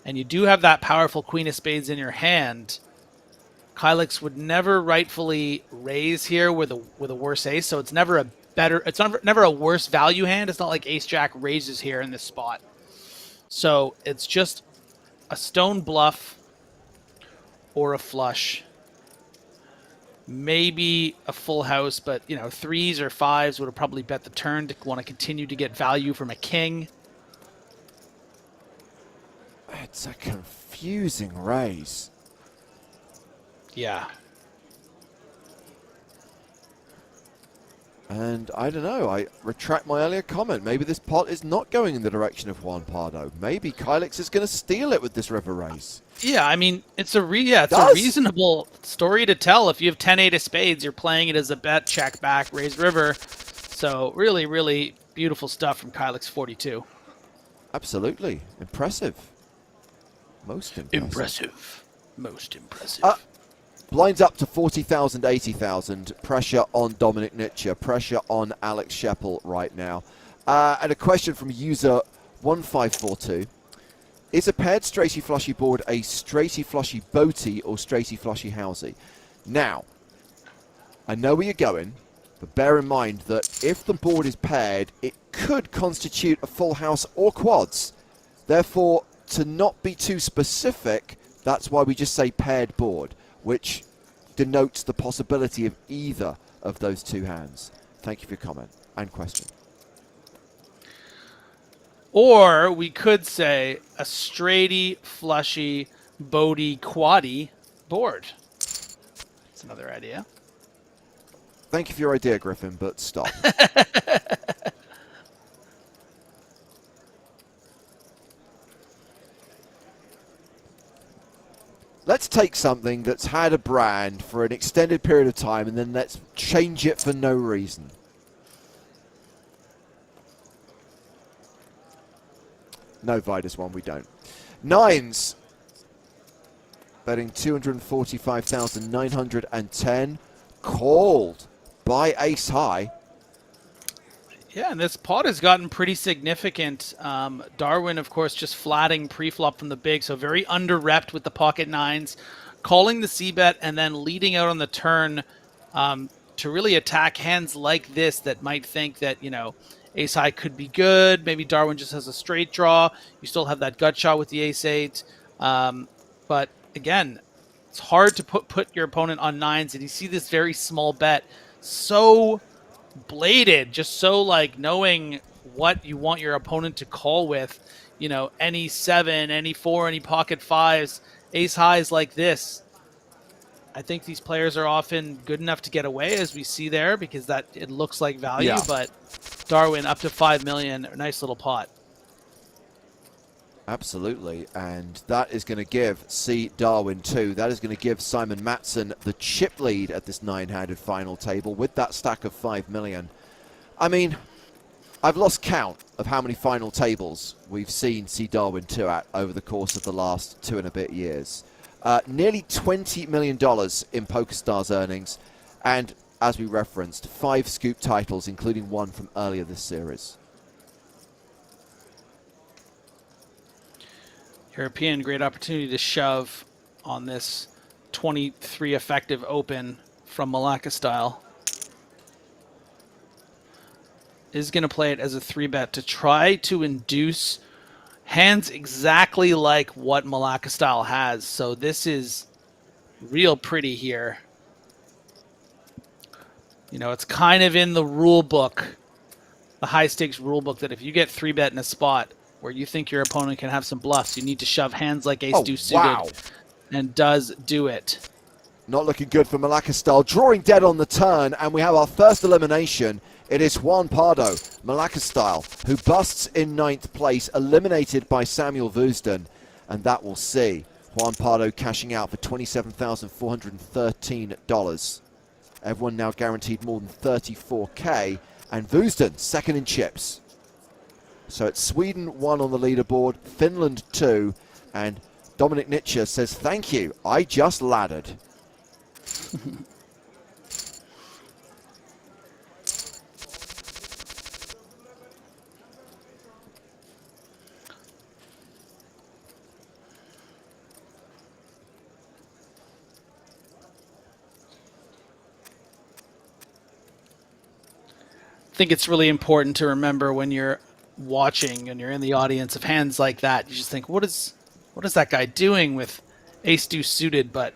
and you do have that powerful queen of spades in your hand. Kylix would never rightfully raise here with a worse ace, so it's never never a worse value hand. It's not like ace jack raises here in this spot. So it's just a stone bluff or a flush. Maybe a full house, but 3s or 5s would have probably bet the turn to want to continue to get value from a king. It's a confusing raise. Yeah. And I don't know, I retract my earlier comment. Maybe this pot is not going in the direction of Juan Pardo. Maybe Kylix is going to steal it with this river raise. Yeah, I mean, it's a reasonable story to tell. If you have 10-8 of spades, you're playing it as a bet, check back, raise river. So really, really beautiful stuff from Kylix 42. Absolutely. Impressive. Most impressive. Most impressive. Blinds up to 40,000, 80,000. Pressure on Dominic Nitscher. Pressure on Alex Scheppel right now. And a question from user 1542. Is a paired straighty flushy board a straighty flushy boaty or straighty flushy housey? Now, I know where you're going, but bear in mind that if the board is paired, it could constitute a full house or quads. Therefore, to not be too specific, that's why we just say paired board, which denotes the possibility of either of those two hands. Thank you for your comment and question. Or we could say a straighty, flushy, boaty, quaddy board. That's another idea. Thank you for your idea, Griffin, but stop. Let's take something that's had a brand for an extended period of time and then let's change it for no reason. No Vidas one, we don't. Nines. Betting 245,910. Called by ace high. Yeah, and this pot has gotten pretty significant. Darwin, of course, just flatting pre-flop from the big, so very under-repped with the pocket nines, calling the c-bet and then leading out on the turn to really attack hands like this that might think that, you know, ace high could be good. Maybe Darwin just has a straight draw. You still have that gut shot with the ace eight. But again, it's hard to put your opponent on nines, and you see this very small bet so bladed, just so like knowing what you want your opponent to call with, you know, any seven, any four, any pocket fives, ace highs like this. I think these players are often good enough to get away, as we see there, because that it looks like value. Yeah. But Darwin up to 5 million, a nice little pot. Absolutely, and that is going to give Darwin 2. That is going to give Simon Matson the chip lead at this nine-handed final table with that stack of 5 million. I mean, I've lost count of how many final tables we've seen Darwin 2 at over the course of the last 2 and a bit years. Nearly $20 million in PokerStars earnings, and as we referenced, 5 scoop titles, including one from earlier this series. European, great opportunity to shove on this 23 effective open from Malacca style. Is going to play it as a 3-bet to try to induce hands exactly like what Malacca style has. So this is real pretty here. You know, it's kind of in the rule book, the high stakes rule book, that if you get 3-bet in a spot where you think your opponent can have some bluffs, you need to shove hands like ace-deuce suited, and does do it. Not looking good for Malacca style. Drawing dead on the turn, and we have our first elimination. It is Juan Pardo, Malacca style, who busts in 9th place, eliminated by Samuel Woosden, and that will see Juan Pardo cashing out for $27,413. Everyone now guaranteed more than 34K, and Woosden second in chips. So it's Sweden 1 on the leaderboard, Finland 2, and Dominic Nitscher says, thank you, I just laddered. I think it's really important to remember when you're watching and you're in the audience of hands like that, you just think, what is that guy doing with ace-deuce suited? But,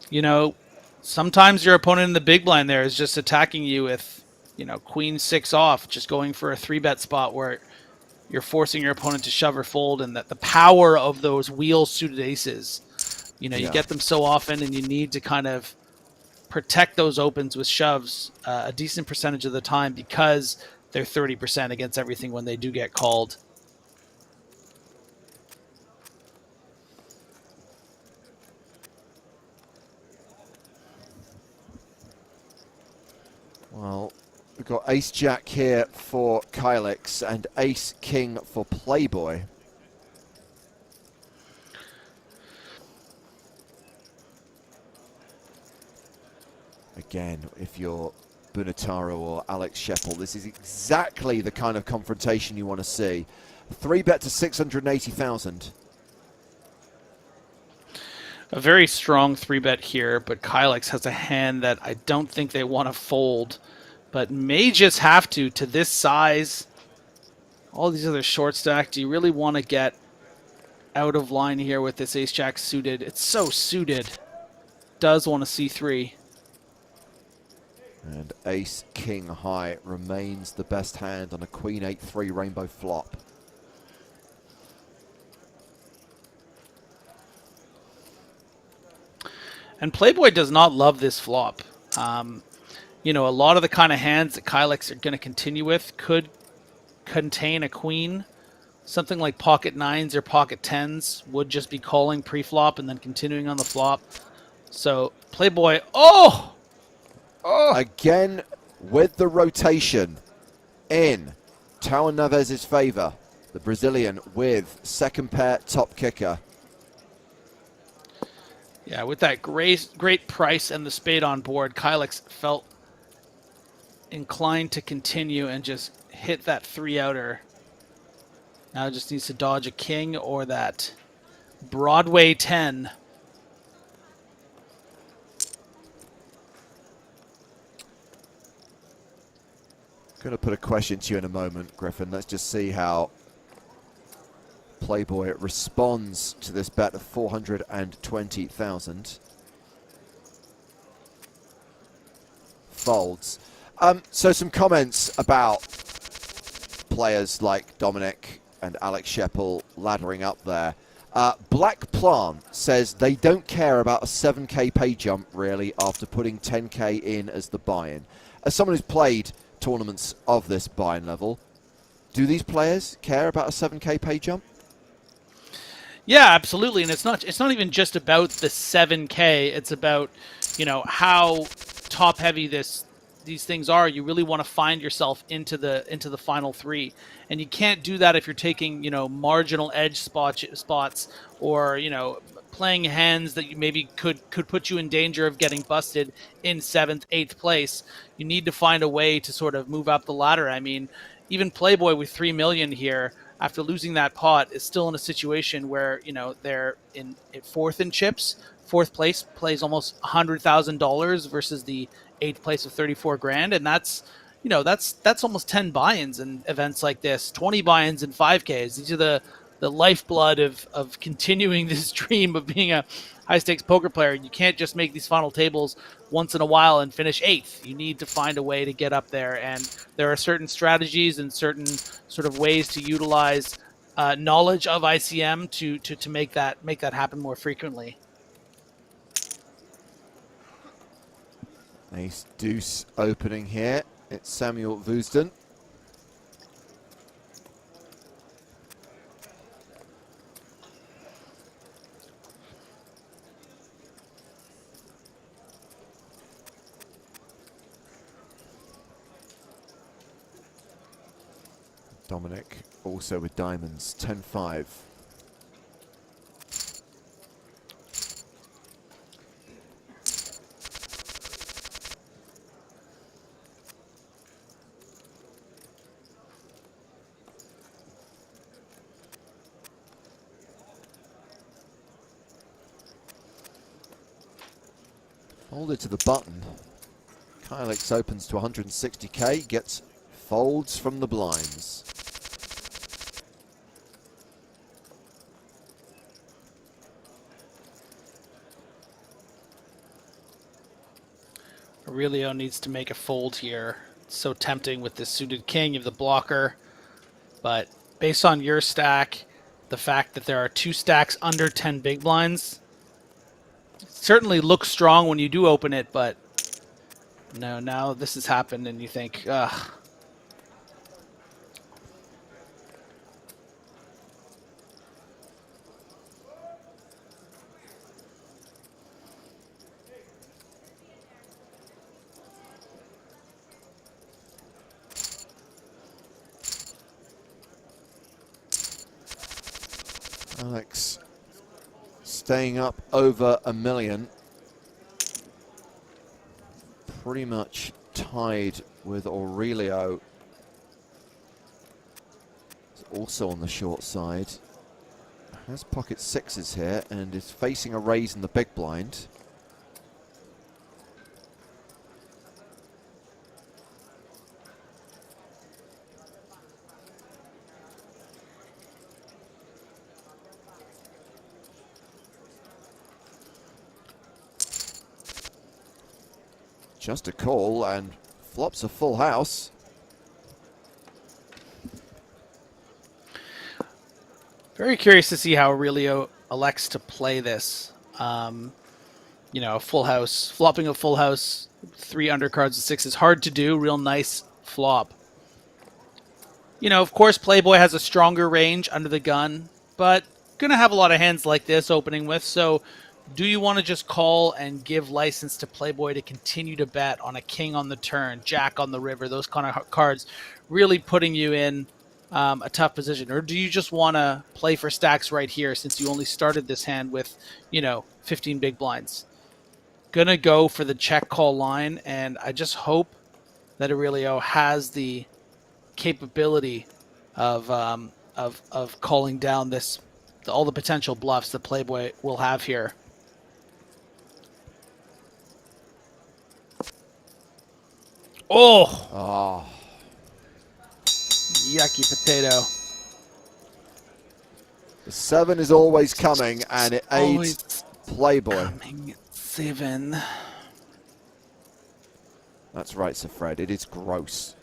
you know, sometimes your opponent in the big blind there is just attacking you with, you know, queen 6 off, just going for a 3-bet spot where you're forcing your opponent to shove or fold, and that the power of those wheel suited aces, you know, you get them so often and you need to kind of protect those opens with shoves a decent percentage of the time because they're 30% against everything when they do get called. Well, we've got ace-jack here for Kylix and ace-king for Playboy. Again, if you're Bunataro or Alex Sheppel, this is exactly the kind of confrontation you want to see. 3-bet to 680,000. A very strong 3-bet here, but Kylix has a hand that I don't think they want to fold, but may just have to this size. All these other short stack, do you really want to get out of line here with this ace-jack suited? It's so suited. Does want to C3. And ace-king high remains the best hand on a queen 8-3 rainbow flop. And Playboy does not love this flop. You know, a lot of the kind of hands that Kylix are going to continue with could contain a queen. Something like pocket 9s or pocket 10s would just be calling pre-flop and then continuing on the flop. So Playboy, oh! Again with the rotation in Tao Navez's favor. The Brazilian with second pair top kicker. Yeah, with that great price and the spade on board, Kylix felt inclined to continue and just hit that 3-outer. Now just needs to dodge a king or that Broadway 10. Going to put a question to you in a moment, Griffin. Let's just see how Playboy responds to this bet of 420,000. Folds. So some comments about players like Dominic and Alex Sheppel laddering up there. Black Plant says they don't care about a 7k pay jump really after putting 10k in as the buy-in. As someone who's played tournaments of this buy-in level, do these players care about a 7k pay jump? Yeah, absolutely, and it's not even just about the 7k. It's about, you know, how top heavy these things are. You really want to find yourself into the final 3, and you can't do that if you're taking, you know, marginal edge spots or, you know, playing hands that you maybe could put you in danger of getting busted in 7th, 8th place. You need to find a way to sort of move up the ladder. I mean, even Playboy with 3 million here after losing that pot is still in a situation where, you know, they're in 4th in chips. 4th place plays almost $100,000 versus the 8th place of 34 grand, and that's, you know, that's almost 10 buy-ins in events like this, 20 buy-ins in 5Ks. These are the lifeblood of continuing this dream of being a high-stakes poker player. You can't just make these final tables once in a while and finish 8th. You need to find a way to get up there, and there are certain strategies and certain sort of ways to utilize knowledge of ICM to make that happen more frequently. Ace deuce opening here. It's Samuel Woosden. Dominic also with diamonds, 10-5. Folded to the button. Kylix opens to 160k, gets folds from the blinds. Aurelio needs to make a fold here. It's so tempting with this suited king. You have the blocker, but based on your stack, the fact that there are 2 stacks under 10 big blinds, it certainly looks strong when you do open it, but No, now this has happened, and you think, ugh. Alex staying up over $1 million. Pretty much tied with Aurelio. He's also on the short side. Has pocket sixes here and is facing a raise in the big blind. Just a call and flops a full house. Very curious to see how Aurelio elects to play this. You know, a full house, flopping a full house, 3 undercards and 6 hard to do. Real nice flop. You know, of course, Playboy has a stronger range under the gun, but gonna have a lot of hands like this opening with. So, do you want to just call and give license to Playboy to continue to bet on a king on the turn, jack on the river, those kind of cards, really putting you in a tough position? Or do you just want to play for stacks right here since you only started this hand with, you know, 15 big blinds? Gonna go for the check call line, and I just hope that Aurelio has the capability of calling down all the potential bluffs that Playboy will have here. Oh, yucky potato. The 7 is always coming, and it aids Playboy. Coming 7. That's right, Sir Fred. It is gross.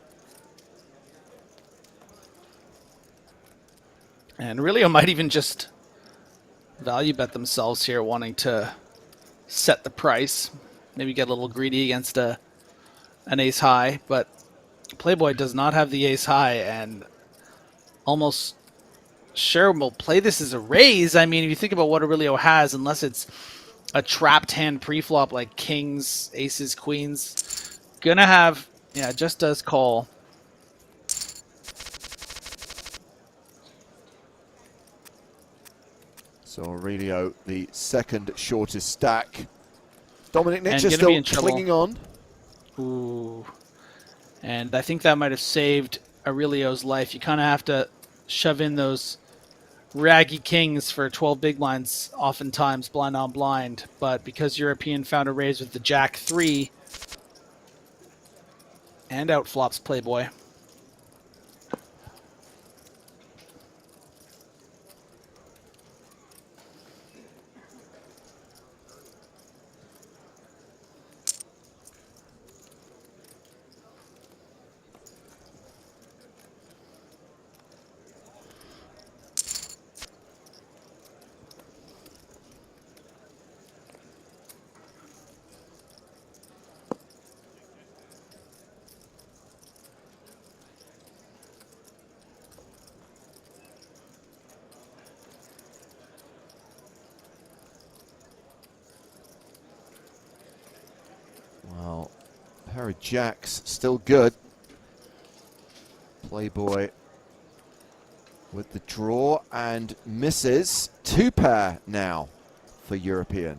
And Aurelio might even just value bet themselves here, wanting to set the price. Maybe get a little greedy against an ace high, but Playboy does not have the ace high, and almost sure will play this as a raise. I mean, if you think about what Aurelio has, unless it's a trapped hand pre-flop like kings, aces, queens, gonna have, yeah, just does call. So Aurelio, the second shortest stack. Dominic And Nitcher gonna be still in trouble. clinging on. Ooh. And I think that might have saved Aurelio's life. You kind of have to shove in those raggy kings for 12 big blinds, oftentimes blind on blind. But because European found a raise with the jack 3 and outflops Playboy. Well, pair of jacks still good. Playboy with the draw and misses. 2 pair now for European.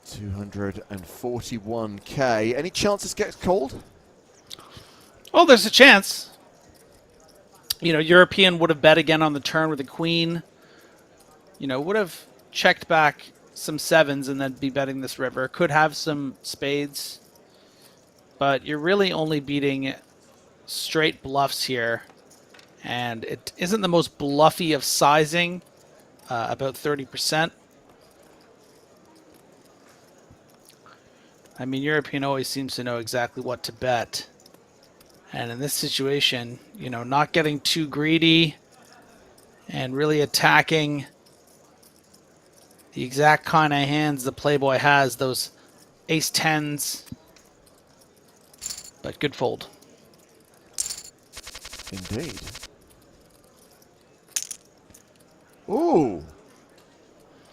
$241K. Any chance this gets called? Oh, there's a chance. You know, European would have bet again on the turn with a queen. You know, would have checked back some sevens and then be betting this river. Could have some spades. But you're really only beating straight bluffs here. And it isn't the most bluffy of sizing, about 30%. I mean, European always seems to know exactly what to bet. And in this situation, you know, not getting too greedy and really attacking the exact kind of hands the Playboy has, those ace tens. But good fold. Indeed. Ooh.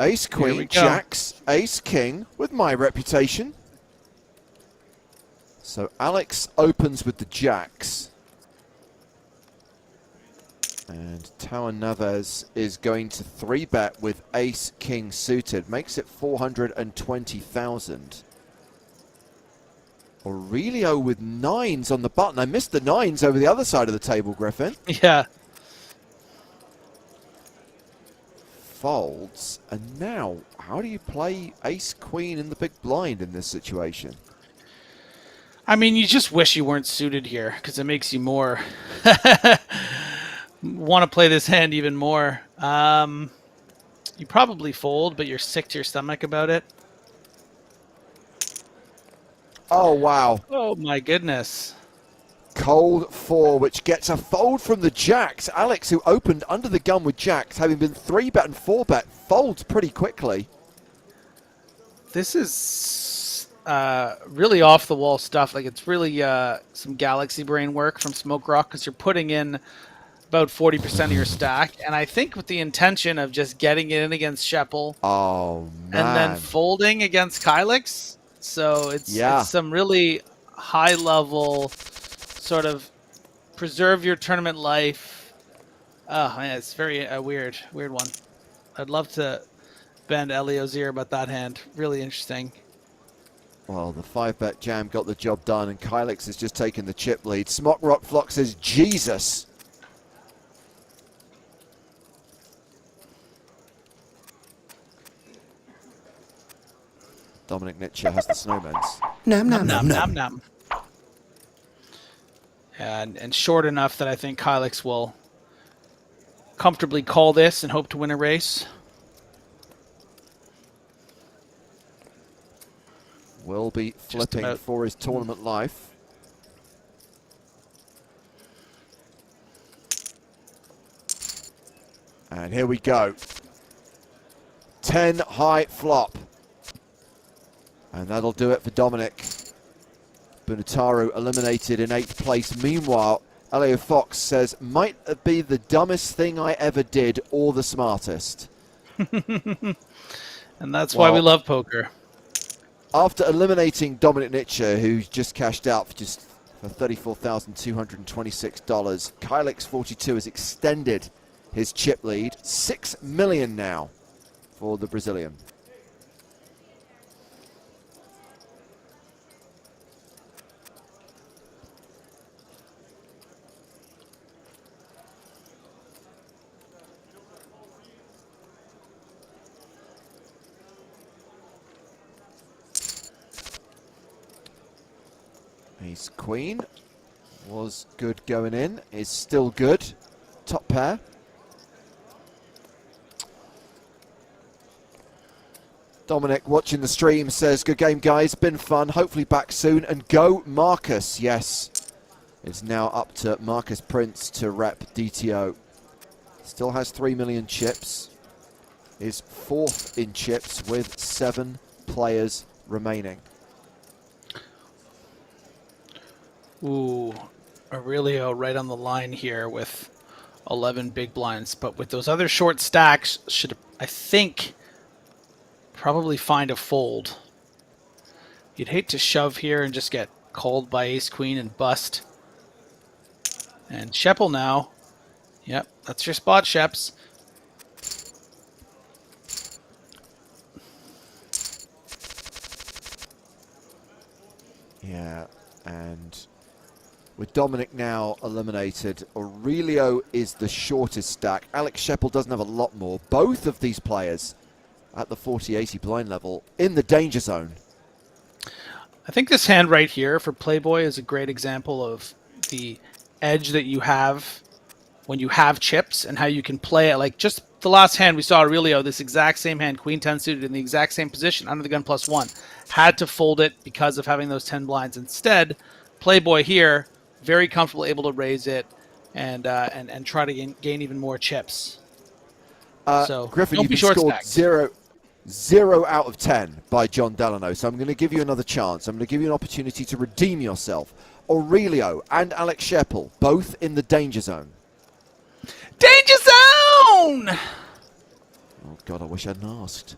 Ace, queen, jacks, ace, king, with my reputation. So Alex opens with the jacks. And Tower Naves is going to 3-bet with ace, king suited. Makes it 420,000. Aurelio with nines on the button. I missed the nines over the other side of the table, Griffin. Yeah. Folds. And now, how do you play ace, queen in the big blind in this situation? I mean, you just wish you weren't suited here because it makes you more want to play this hand even more. You probably fold, but you're sick to your stomach about it. Oh, wow. Oh, my goodness. Cold 4, which gets a fold from the jacks. Alex, who opened under the gun with jacks, having been 3-bet and 4-bet, folds pretty quickly. This is really off-the-wall stuff. Like, it's really some galaxy brain work from Smoke Rock because you're putting in about 40% of your stack. And I think with the intention of just getting it in against Sheppel. Oh, man. And then folding against Kylix. So it's some really high-level sort of preserve your tournament life. Oh, man, it's very weird one. I'd love to bend Elio's ear about that hand. Really interesting. Well, the 5-bet jam got the job done, and Kylix has just taken the chip lead. Smock Rock Flock says, Jesus. Dominic Nitscher has the snowmans. Nom, nom, nom, nom. Nom. And short enough that I think Kylix will comfortably call this and hope to win a race. Will be flipping for his tournament life. And here we go. 10 high flop. And that'll do it for Dominic. Bunutaru eliminated in 8th place. Meanwhile, Elio Fox says, might be the dumbest thing I ever did or the smartest. And that's why we love poker. After eliminating Dominic Nitscher, who's just cashed out for $34,226, Kylix 42 has extended his chip lead. $6 million now for the Brazilian. Ace Queen was good going in, is still good. Top pair. Dominic watching the stream says, good game guys, been fun, hopefully back soon, and go Marcus. Yes, it's now up to Marcus Prince to rep DTO. Still has 3 million chips, is 4th in chips with 7 players remaining. Ooh, Aurelio right on the line here with 11 big blinds. But with those other short stacks, should, I think, probably find a fold. You'd hate to shove here and just get called by ace-queen and bust. And Sheppel now. Yep, that's your spot, Sheps. Yeah, and With Dominic now eliminated, Aurelio is the shortest stack. Alex Sheppel doesn't have a lot more. Both of these players at the 40-80 blind level in the danger zone. I think this hand right here for Playboy is a great example of the edge that you have when you have chips and how you can play it. Like just the last hand we saw Aurelio, this exact same hand, Queen 10 suited in the exact same position under the gun +1. Had to fold it because of having those 10 blinds. Instead, Playboy here, very comfortable, able to raise it and try to gain even more chips. So Griffin, don't you've be been short scored stacked. 0 out of 10 by John Delano, so I'm going to give you another chance. I'm going to give you an opportunity to redeem yourself. Aurelio and Alex Sheppel, both in the danger zone. Danger zone! Oh, God, I wish I hadn't asked.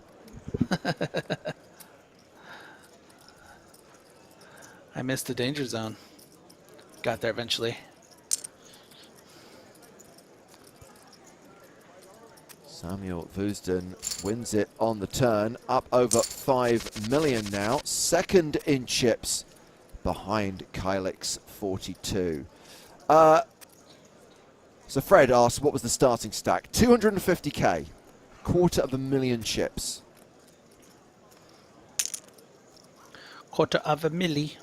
I missed the danger zone. Got there eventually. Samuel Woosden wins it on the turn, up over 5 million now. Second in chips behind Kylix 42. So Fred asks, what was the starting stack? 250k, 250,000 chips. 250,000.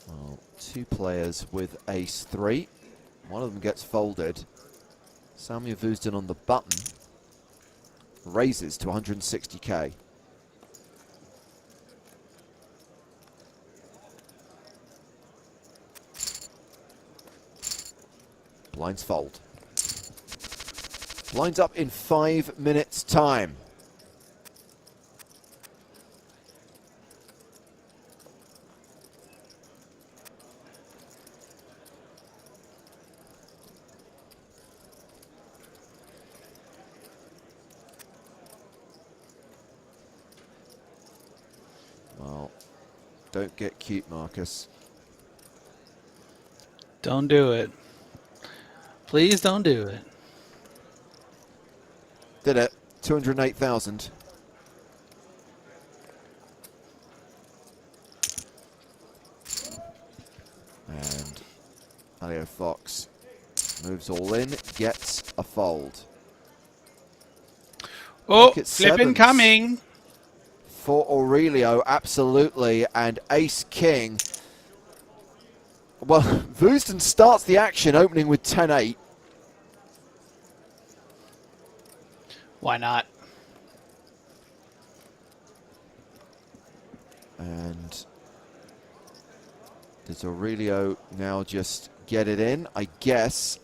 Well, two players with ace-3. One of them gets folded. Samuel Woosden on the button raises to 160k. Blinds fold. Blinds up in 5 minutes' time. Well, don't get cute, Marcus. Don't do it. Please don't do it. Did it. 208,000. And Elio Fox moves all in, gets a fold. Oh, Pocket flipping sevens coming. for Aurelio, absolutely, and ace-king. Well, Woosden starts the action opening with 10-8. Why not? And does Aurelio now just get it in? I guess.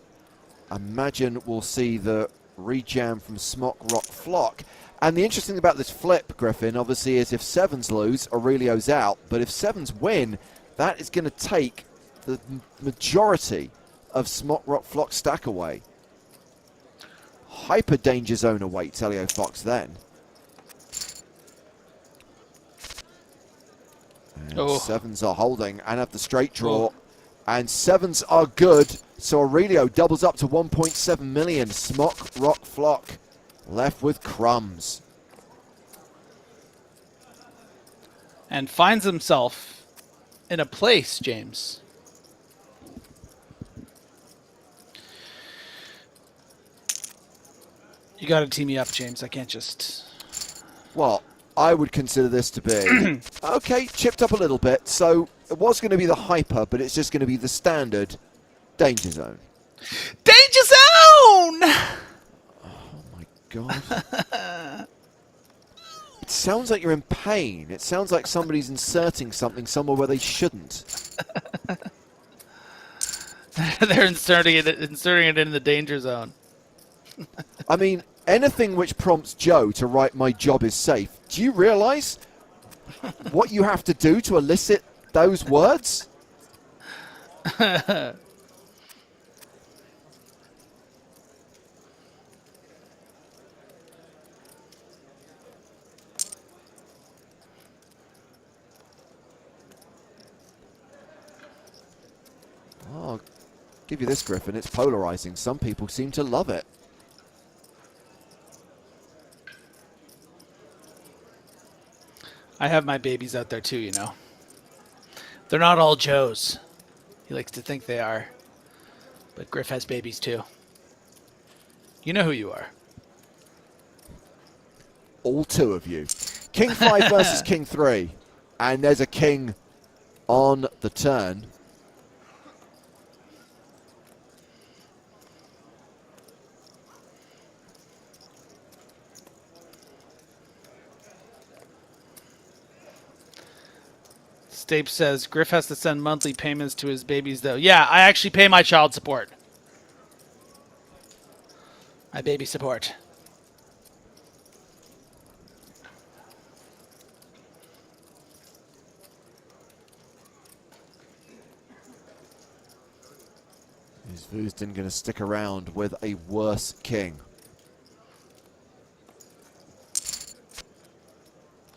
Imagine we'll see the rejam from Smock Rock Flock. And the interesting thing about this flip, Griffin, obviously, is if sevens lose, Aurelio's out. But if sevens win, that is going to take the majority of Smock Rock Flock stack away. Hyper danger zone awaits Elio Fox then. And sevens are holding and have the straight draw. And sevens are good. So Aurelio doubles up to 1.7 million. Smock Rock Flock left with crumbs. And finds himself in a place, James. You got to tee me up, James. I can't just... Well, I would consider this to be, okay, chipped up a little bit. So it was going to be the hyper, but it's just going to be the standard danger zone. Danger zone! Oh, my God. It sounds like you're in pain. It sounds like somebody's inserting something somewhere where they shouldn't. They're inserting it in the danger zone. I mean, anything which prompts Joe to write "my job is safe." Do you realize what you have to do to elicit those words? Give you this, Griffin. It's polarizing. Some people seem to love it. I have my babies out there too, you know. They're not all Joes. He likes to think they are. But Griff has babies too. You know who you are. All two of you. King 5 versus King 3. And there's a king on the turn. Stape says Griff has to send monthly payments to his babies, though. Yeah, I actually pay my child support. My baby support. Is Woosden going to stick around with a worse king?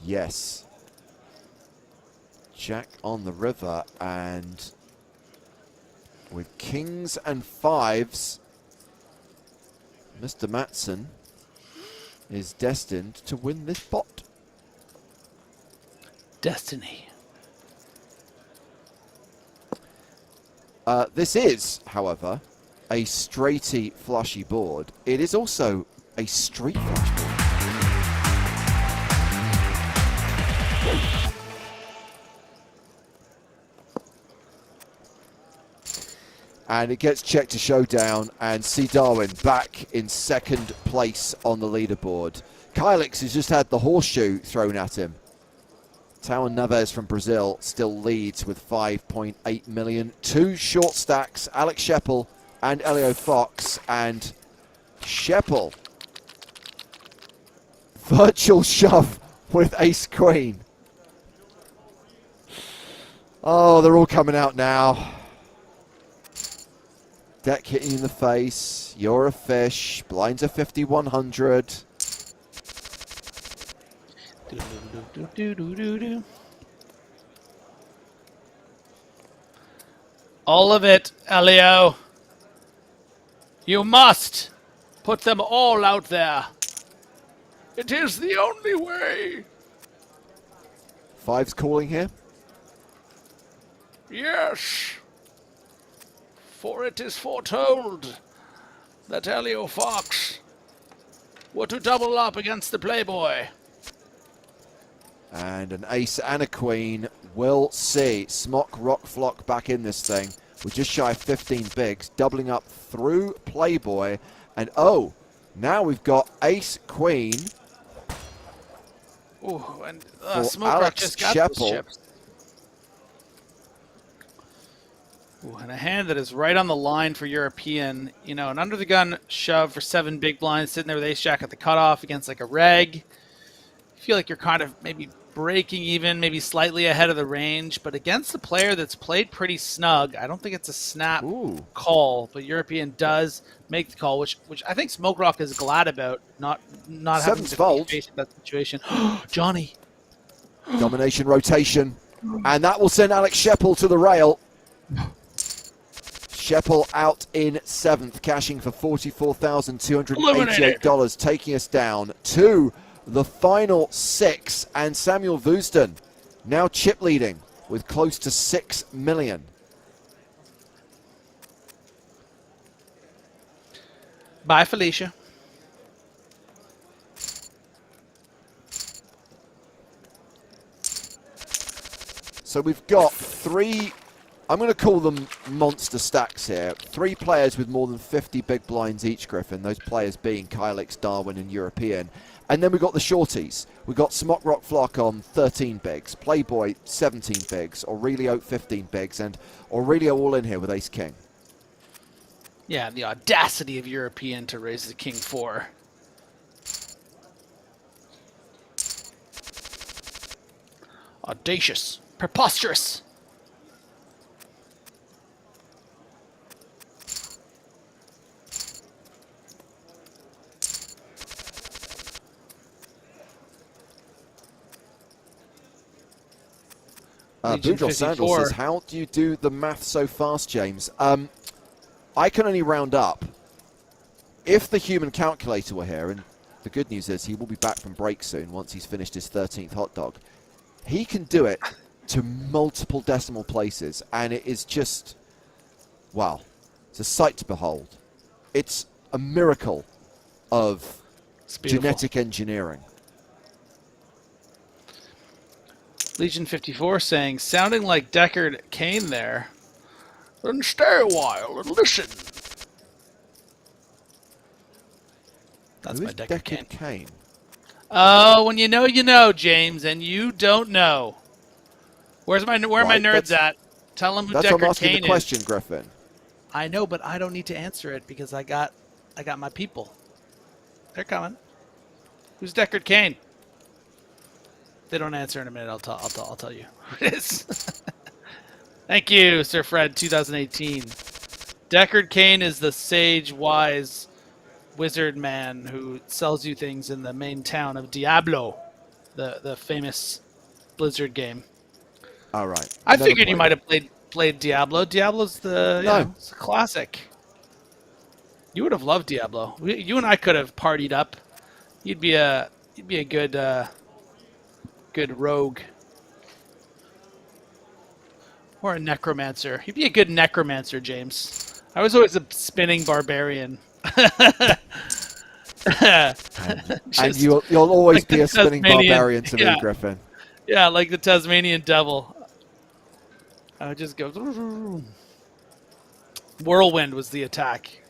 Yes. Jack on the river, and with kings and 5s, Mr. Matson is destined to win this pot. Destiny. This is, however, a straighty flushy board. It is also a street flush board. And it gets checked to showdown, and C. Darwin back in second place on the leaderboard. Kylix has just had the horseshoe thrown at him. Tawan Neves from Brazil still leads with 5.8 million. Two short stacks, Alex Scheppel and Elio Fox. And Scheppel, virtual shove with ace queen. Oh, they're all coming out now. Deck hitting you in the face. You're a fish. Blinds are 5,100. All of it, Elio. You must put them all out there. It is the only way. 5's calling here. Yes. For it is foretold that Elio Fox were to double up against the Playboy. And an ace and a queen. We'll see. Smock Rock Flock back in this thing. We're just shy of 15 bigs. Doubling up through Playboy. And oh, now we've got ace queen. Ooh, and For Smoke Rock Alex just got Scheppel. those chips. Ooh, and a hand that is right on the line for European. You know, an under the gun shove for 7 big blinds, sitting there with ace jack at the cutoff against like a reg. You feel like you're kind of maybe breaking even, maybe slightly ahead of the range, but against a player that's played pretty snug, I don't think it's a snap call, but European does make the call, which I think Smoke Rock is glad about, not having to fold. face that situation. Johnny. Domination rotation. And that will send Alex Scheppel to the rail. Scheppel out in 7th, cashing for $44,288, taking us down to the final 6. And Samuel Woosden now chip leading with close to 6 million. Bye, Felicia. So we've got 3, I'm going to call them monster stacks here. 3 players with more than 50 big blinds each, Griffin. Those players being Kylix, Darwin and European. And then we've got the shorties. We've got Smock Rock Flock on 13 bigs, Playboy 17 bigs, Aurelio 15 bigs, and Aurelio all in here with ace king. Yeah, the audacity of European to raise the king 4. Audacious. Preposterous. Boodle Sandals says, how do you do the math so fast, James? I can only round up. If the human calculator were here, and the good news is he will be back from break soon once he's finished his 13th hot dog, he can do it to multiple decimal places, and it is just, wow, it's a sight to behold. It's a miracle of genetic engineering. Legion 54 saying, sounding like Deckard Cain there. Then stay a while and listen. That's Who my is Deckard Cain. Oh, when you know, James, and you don't know. Where are my nerds at? Tell them who That's what I'm Deckard asking Cain the question, Griffin. I know, but I don't need to answer it because I got my people. They're coming. Who's Deckard Cain? They don't answer in a minute. I'll tell you who it is. Thank you, Sir Fred, 2018. Deckard Cain is the sage, wise wizard man who sells you things in the main town of Diablo, the famous Blizzard game. All right. I figured you might have played Diablo. Diablo's it's a classic. You would have loved Diablo. You and I could have partied up. You'd be a good rogue. Or a necromancer. You'd be a good necromancer, James. I was always a spinning barbarian. and you'll always like be a spinning barbarian to me, Griffin. Yeah, like the Tasmanian devil. I would just go. Whirlwind was the attack.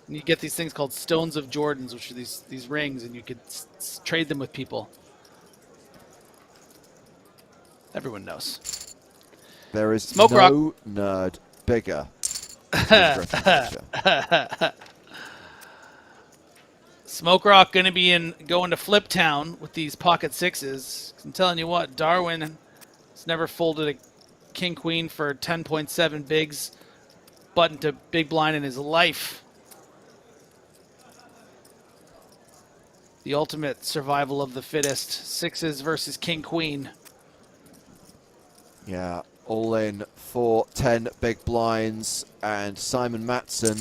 And you get these things called Stones of Jordans, which are these rings, and you could trade them with people. Everyone knows. There is Smoke no rock. nerd bigger than Griffin Archer. Smoke Rock going to be going to Flip Town with these pocket sixes. I'm telling you what, Darwin has never folded a king queen for 10.7 bigs button to big blind in his life. The ultimate survival of the fittest. Sixes versus king queen. Yeah, all in for 10 big blinds, and Simon Matson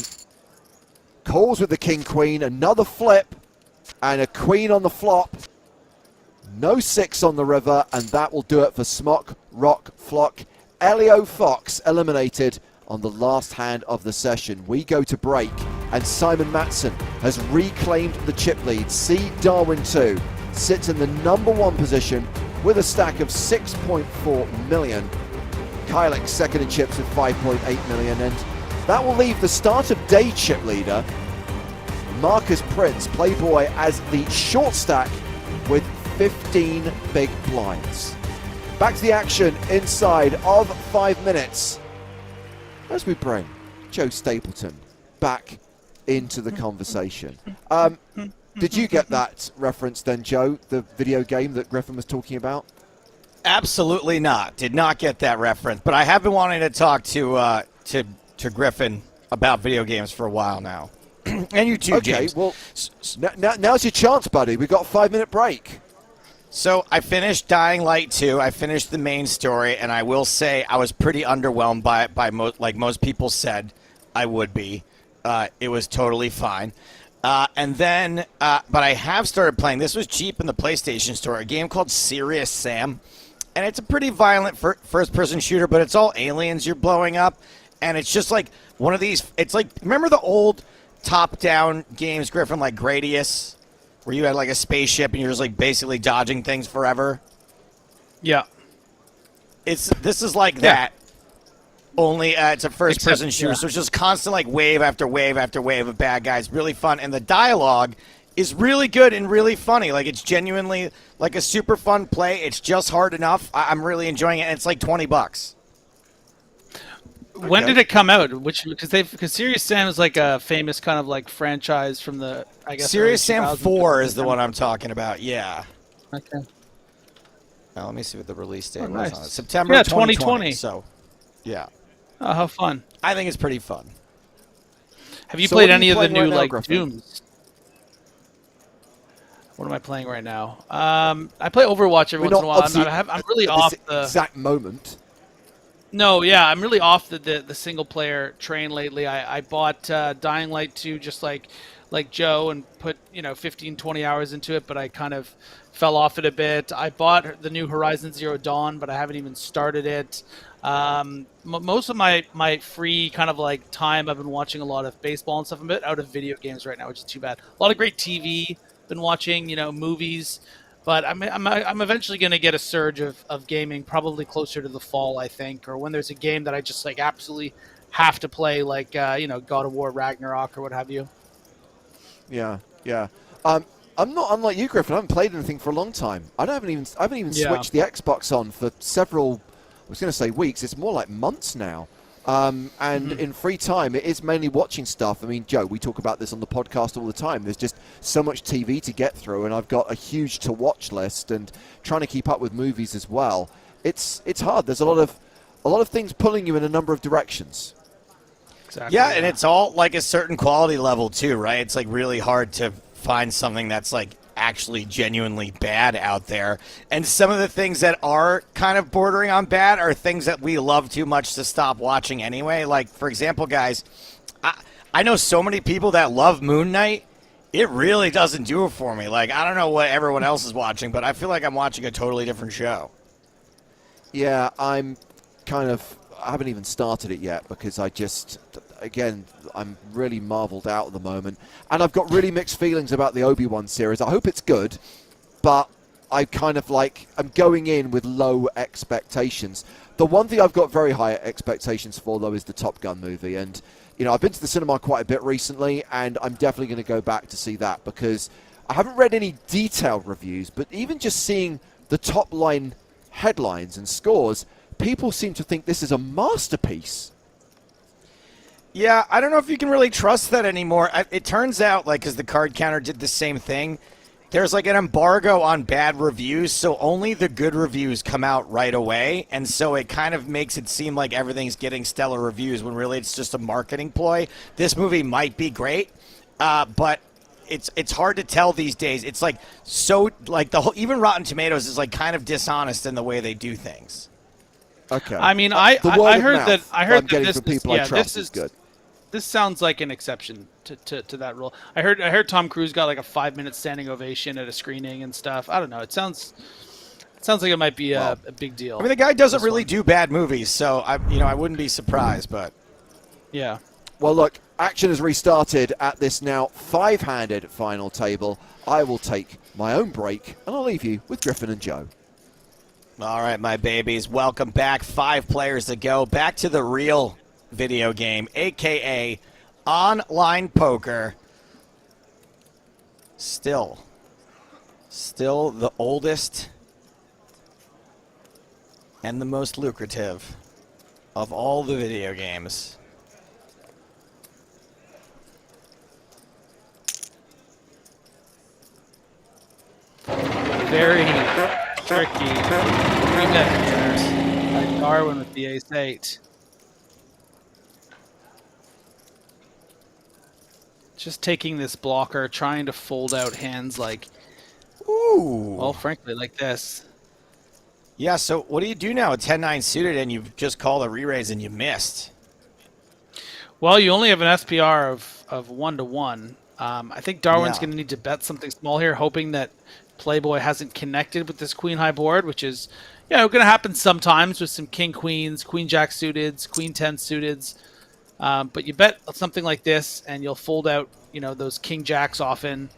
calls with the king queen, another flip, and a queen on the flop. No six on the river, and that will do it for Smoke Rock Flock. Elio Fox eliminated on the last hand of the session. We go to break, and Simon Matson has reclaimed the chip lead. C. Darwin 2 sits in the #1 position with a stack of 6.4 million. Kylek second in chips with 5.8 million, and that will leave the start of day chip leader Marcus Prince, Playboy, as the short stack with 15 big blinds. Back to the action inside of 5 minutes as we bring Joe Stapleton back into the conversation. Did you get that reference then, Joe, the video game that Griffin was talking about? Absolutely not. Did not get that reference. But I have been wanting to talk to Griffin about video games for a while now. And you too, James. Okay, well, now's your chance, buddy. We've got a 5-minute break. So I finished Dying Light 2. I finished the main story, and I will say I was pretty underwhelmed by it, like most people said I would be. It was totally fine. But I have started playing. This was cheap in the PlayStation Store. A game called Serious Sam. And it's a pretty violent first-person shooter, but it's all aliens you're blowing up. And it's just like one of these. It's like, remember the old top-down games, Griffin, like Gradius, where you had like a spaceship and you're just like basically dodging things forever? Yeah. This is like that. Only it's a first-person shooter, so it's just constant like wave after wave after wave of bad guys. Really fun, and the dialogue is really good and really funny. Like, it's genuinely like a super fun play. It's just hard enough. I'm really enjoying it, and it's like $20. When did it come out? Because Serious Sam is like a famous kind of like franchise from the, I guess. Serious Sam 4 is the one I'm talking about. Yeah. Okay. Now let me see what the release date was nice. on it. September 2020. So, yeah. Oh, how fun! I think it's pretty fun. Have you played any of the playing new right now, like Griffin? Dooms? What am I playing right now? I play Overwatch every once in a while. I'm really off the exact moment. No, yeah, I'm really off the single player train lately. I bought Dying Light 2 just like Joe and put 15, 20 hours into it, but I kind of fell off it a bit. I bought the new Horizon Zero Dawn, but I haven't even started it. Most of my free kind of like time, I've been watching a lot of baseball and stuff. I'm a bit out of video games right now, which is too bad. A lot of great TV. Been watching movies. But I'm eventually going to get a surge of gaming, probably closer to the fall, I think, or when there's a game that I just like absolutely have to play, like God of War Ragnarok or what have you. Yeah, yeah. I'm not unlike you, Griffin. I haven't played anything for a long time. I haven't even switched the Xbox on for several. I was going to say weeks. It's more like months now. And in free time, it is mainly watching stuff. I mean, Joe, we talk about this on the podcast all the time. There's just so much TV to get through, and I've got a huge to-watch list, and trying to keep up with movies as well. It's hard. There's a lot of things pulling you in a number of directions. Exactly. Yeah, and it's all like a certain quality level too, right? It's like really hard to find something that's like actually genuinely bad out there. And some of the things that are kind of bordering on bad are things that we love too much to stop watching anyway. Like, for example, guys, I know so many people that love Moon Knight. It really doesn't do it for me. Like, I don't know what everyone else is watching, but I feel like I'm watching a totally different show. Yeah, I haven't even started it yet because I'm really marveled out at the moment. And I've got really mixed feelings about the Obi-Wan series. I hope it's good, but I'm going in with low expectations. The one thing I've got very high expectations for, though, is the Top Gun movie. And, I've been to the cinema quite a bit recently, and I'm definitely going to go back to see that because I haven't read any detailed reviews, but even just seeing the top line headlines and scores, people seem to think this is a masterpiece. Yeah, I don't know if you can really trust that anymore. It turns out, like, because the card counter did the same thing, there's like an embargo on bad reviews, so only the good reviews come out right away, and so it kind of makes it seem like everything's getting stellar reviews when really it's just a marketing ploy. This movie might be great, but it's hard to tell these days. It's like so like even Rotten Tomatoes is like kind of dishonest in the way they do things. Okay. I mean, I heard that this people I trust is good. This sounds like an exception to that rule. I heard Tom Cruise got like a 5-minute standing ovation at a screening and stuff. I don't know. It sounds like it might be a big deal. I mean, the guy doesn't really do bad movies, so I wouldn't be surprised. But yeah. Well, look, action has restarted at this now 5-handed final table. I will take my own break, and I'll leave you with Griffin and Joe. All right, my babies, welcome back. 5 players to go. Back to the real video game, a.k.a. online poker. Still the oldest and the most lucrative of all the video games. Very tricky. 3-bet winners by Darwin with the ace-8. Just taking this blocker, trying to fold out hands like, well, frankly, like this. Yeah, so what do you do now? A 10-9 suited, and you've just called a re-raise and you missed. Well, you only have an SPR of 1-1. I think Darwin's going to need to bet something small here, hoping that Playboy hasn't connected with this queen-high board, which is, going to happen sometimes with some king-queens, queen-jack suiteds, queen-10 suiteds. But you bet something like this, and you'll fold out, those king-jacks often,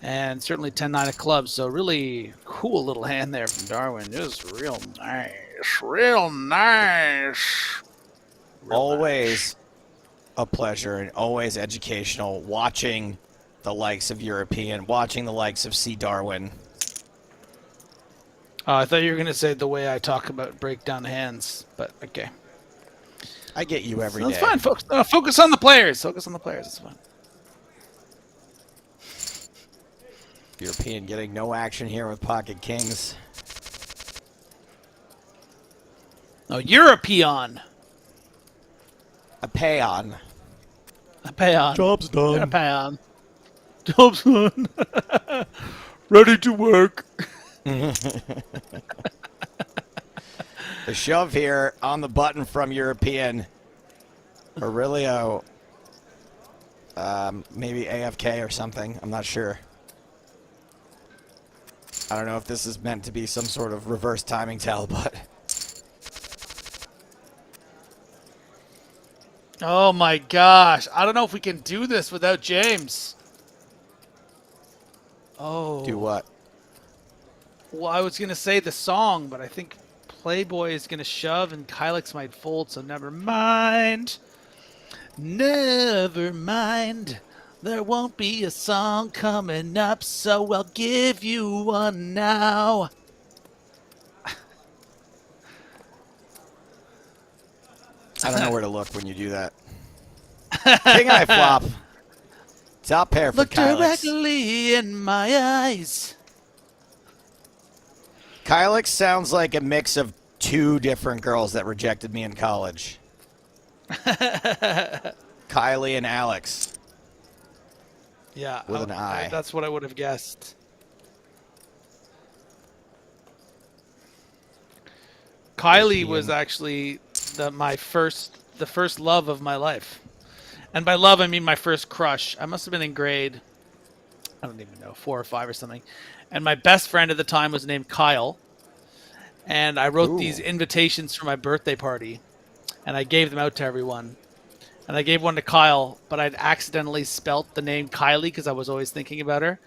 and certainly 10-9 of clubs. So really cool little hand there from Darwin. Just real nice. Real nice. Always a pleasure and always educational watching the likes of European, watching the likes of C. Darwin. I thought you were going to say the way I talk about break down hands, but okay. I get you every day. That's fine, folks. Focus on the players. Focus on the players. It's fine. European getting no action here with pocket kings. No, European. A payon. A payon. Job's done. A payon. Job's done. Ready to work. The shove here on the button from European. Aurelio, maybe AFK or something. I'm not sure. I don't know if this is meant to be some sort of reverse timing tell, but... Oh my gosh. I don't know if we can do this without James. Oh. Do what? Well, I was going to say the song, but I think Playboy is going to shove and Kylix might fold, so never mind. Never mind. There won't be a song coming up, so I'll give you one now. I don't know where to look when you do that. King eye flop. Top pair for Look Kylix. directly in my eyes. Kylix sounds like a mix of two different girls that rejected me in college. Kylie and Alex. Yeah. With an I. That's what I would have guessed. Kylie was actually the first love of my life. And by love, I mean my first crush. I must have been in grade, I don't even know, 4 or 5 or something. And my best friend at the time was named Kyle. And I wrote these invitations for my birthday party. And I gave them out to everyone. And I gave one to Kyle, but I'd accidentally spelt the name Kylie because I was always thinking about her.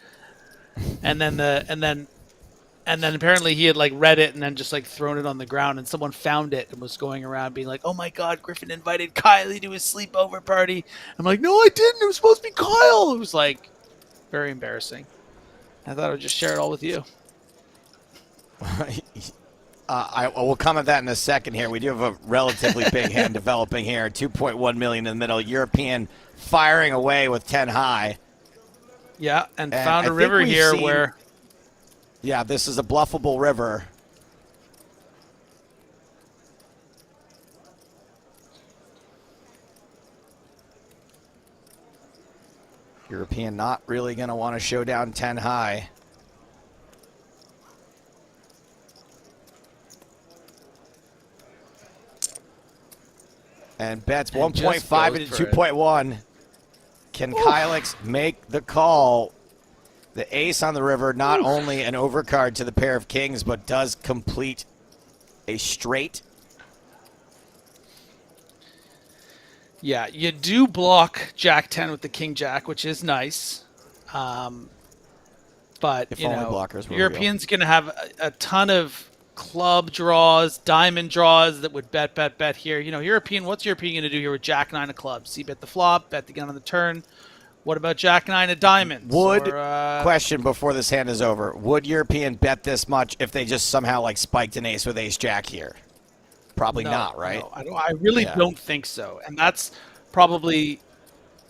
And then apparently he had like read it and then just like thrown it on the ground, and someone found it and was going around being like, "Oh my God, Griffin invited Kylie to his sleepover party." I'm like, "No, I didn't. It was supposed to be Kyle." It was like very embarrassing. I thought I would just share it all with you. I will comment that in a second here. We do have a relatively big hand developing here. 2.1 million in the middle. European firing away with 10 high. Yeah, and found a river here where... Yeah, this is a bluffable river. European not really going to want to show down 10 high. And bets 1.5 into 2.1. Can Kylix make the call? The ace on the river, not only an overcard to the pair of kings, but does complete a straight. Yeah, you do block Jack 10 with the King Jack, which is nice. But, If you only know, blockers were European's going to have a ton of club draws, diamond draws that would bet here. You know, European, what's European going to do here with Jack 9 of clubs? See, bet the flop, bet the gun on the turn. What about Jack 9 of diamonds? Question before this hand is over. Would European bet this much if they just somehow like spiked an ace with ace jack here? Probably not, right? No, I really don't think so. And that's probably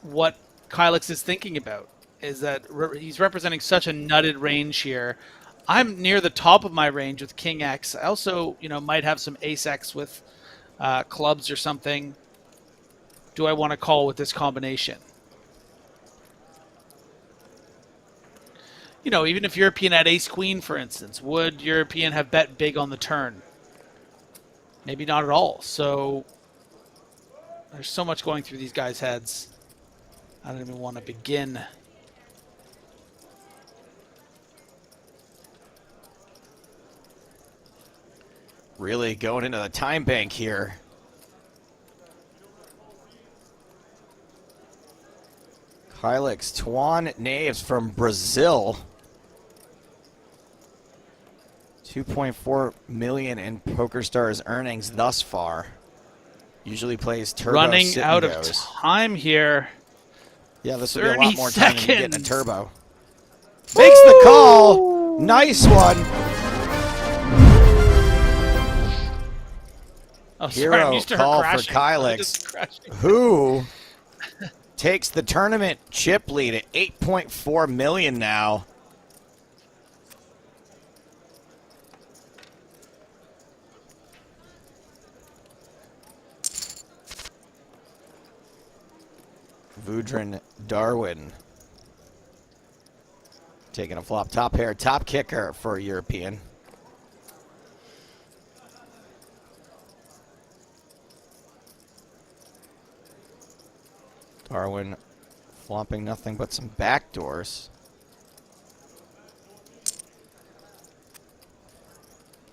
what Kylix is thinking about, is that he's representing such a nutted range here. I'm near the top of my range with King X. I also, you know, might have some ace X with clubs or something. Do I want to call with this combination? You know, even if European had ace-queen, for instance, would European have bet big on the turn? Maybe not at all. So there's so much going through these guys' heads. I don't even want to begin. Really going into the time bank here. Kylix, Tuan Naves from Brazil. 2.4 million in PokerStars earnings thus far. Usually plays turbo. Running out of time here. Yeah, this will be a lot more time than you get in a turbo. Woo! Makes the call. Nice one. Oh, Hero sorry, I'm used to her call for crashing. Kylix, who takes the tournament chip lead at 8.4 million now. Vudrin Darwin taking a flop. Top pair, top kicker for European. Darwin flopping nothing but some backdoors.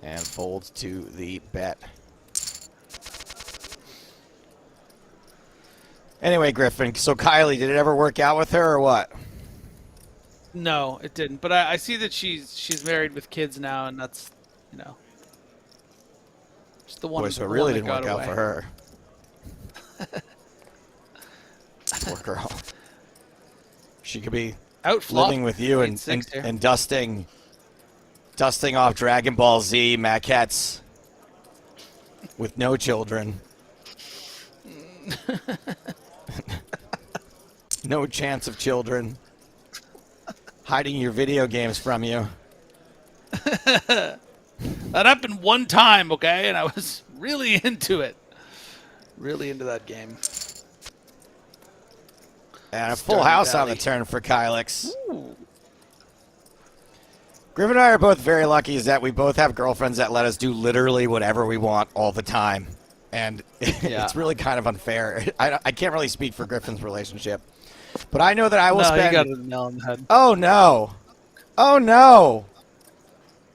And folds to the bet. Anyway, Griffin, so Kylie, did it ever work out with her or what? No, it didn't. But I see that she's married with kids now, and that's, just the one. Boy, so it the really one that didn't work got out away. for her. Poor girl. She could be Out living with you and dusting off Dragon Ball Z maquettes with no children. No chance of children. Hiding your video games from you. That happened one time, okay, and I was really into it. Really into that game. And a full Stardew house on Valley. the turn for Kylix. Ooh. Griffin and I are both very lucky is that we both have girlfriends that let us do literally whatever we want all the time. And it's really kind of unfair. I can't really speak for Griffin's relationship. But I know that I will spend... you got a nail on the head. Oh, no. Oh, no.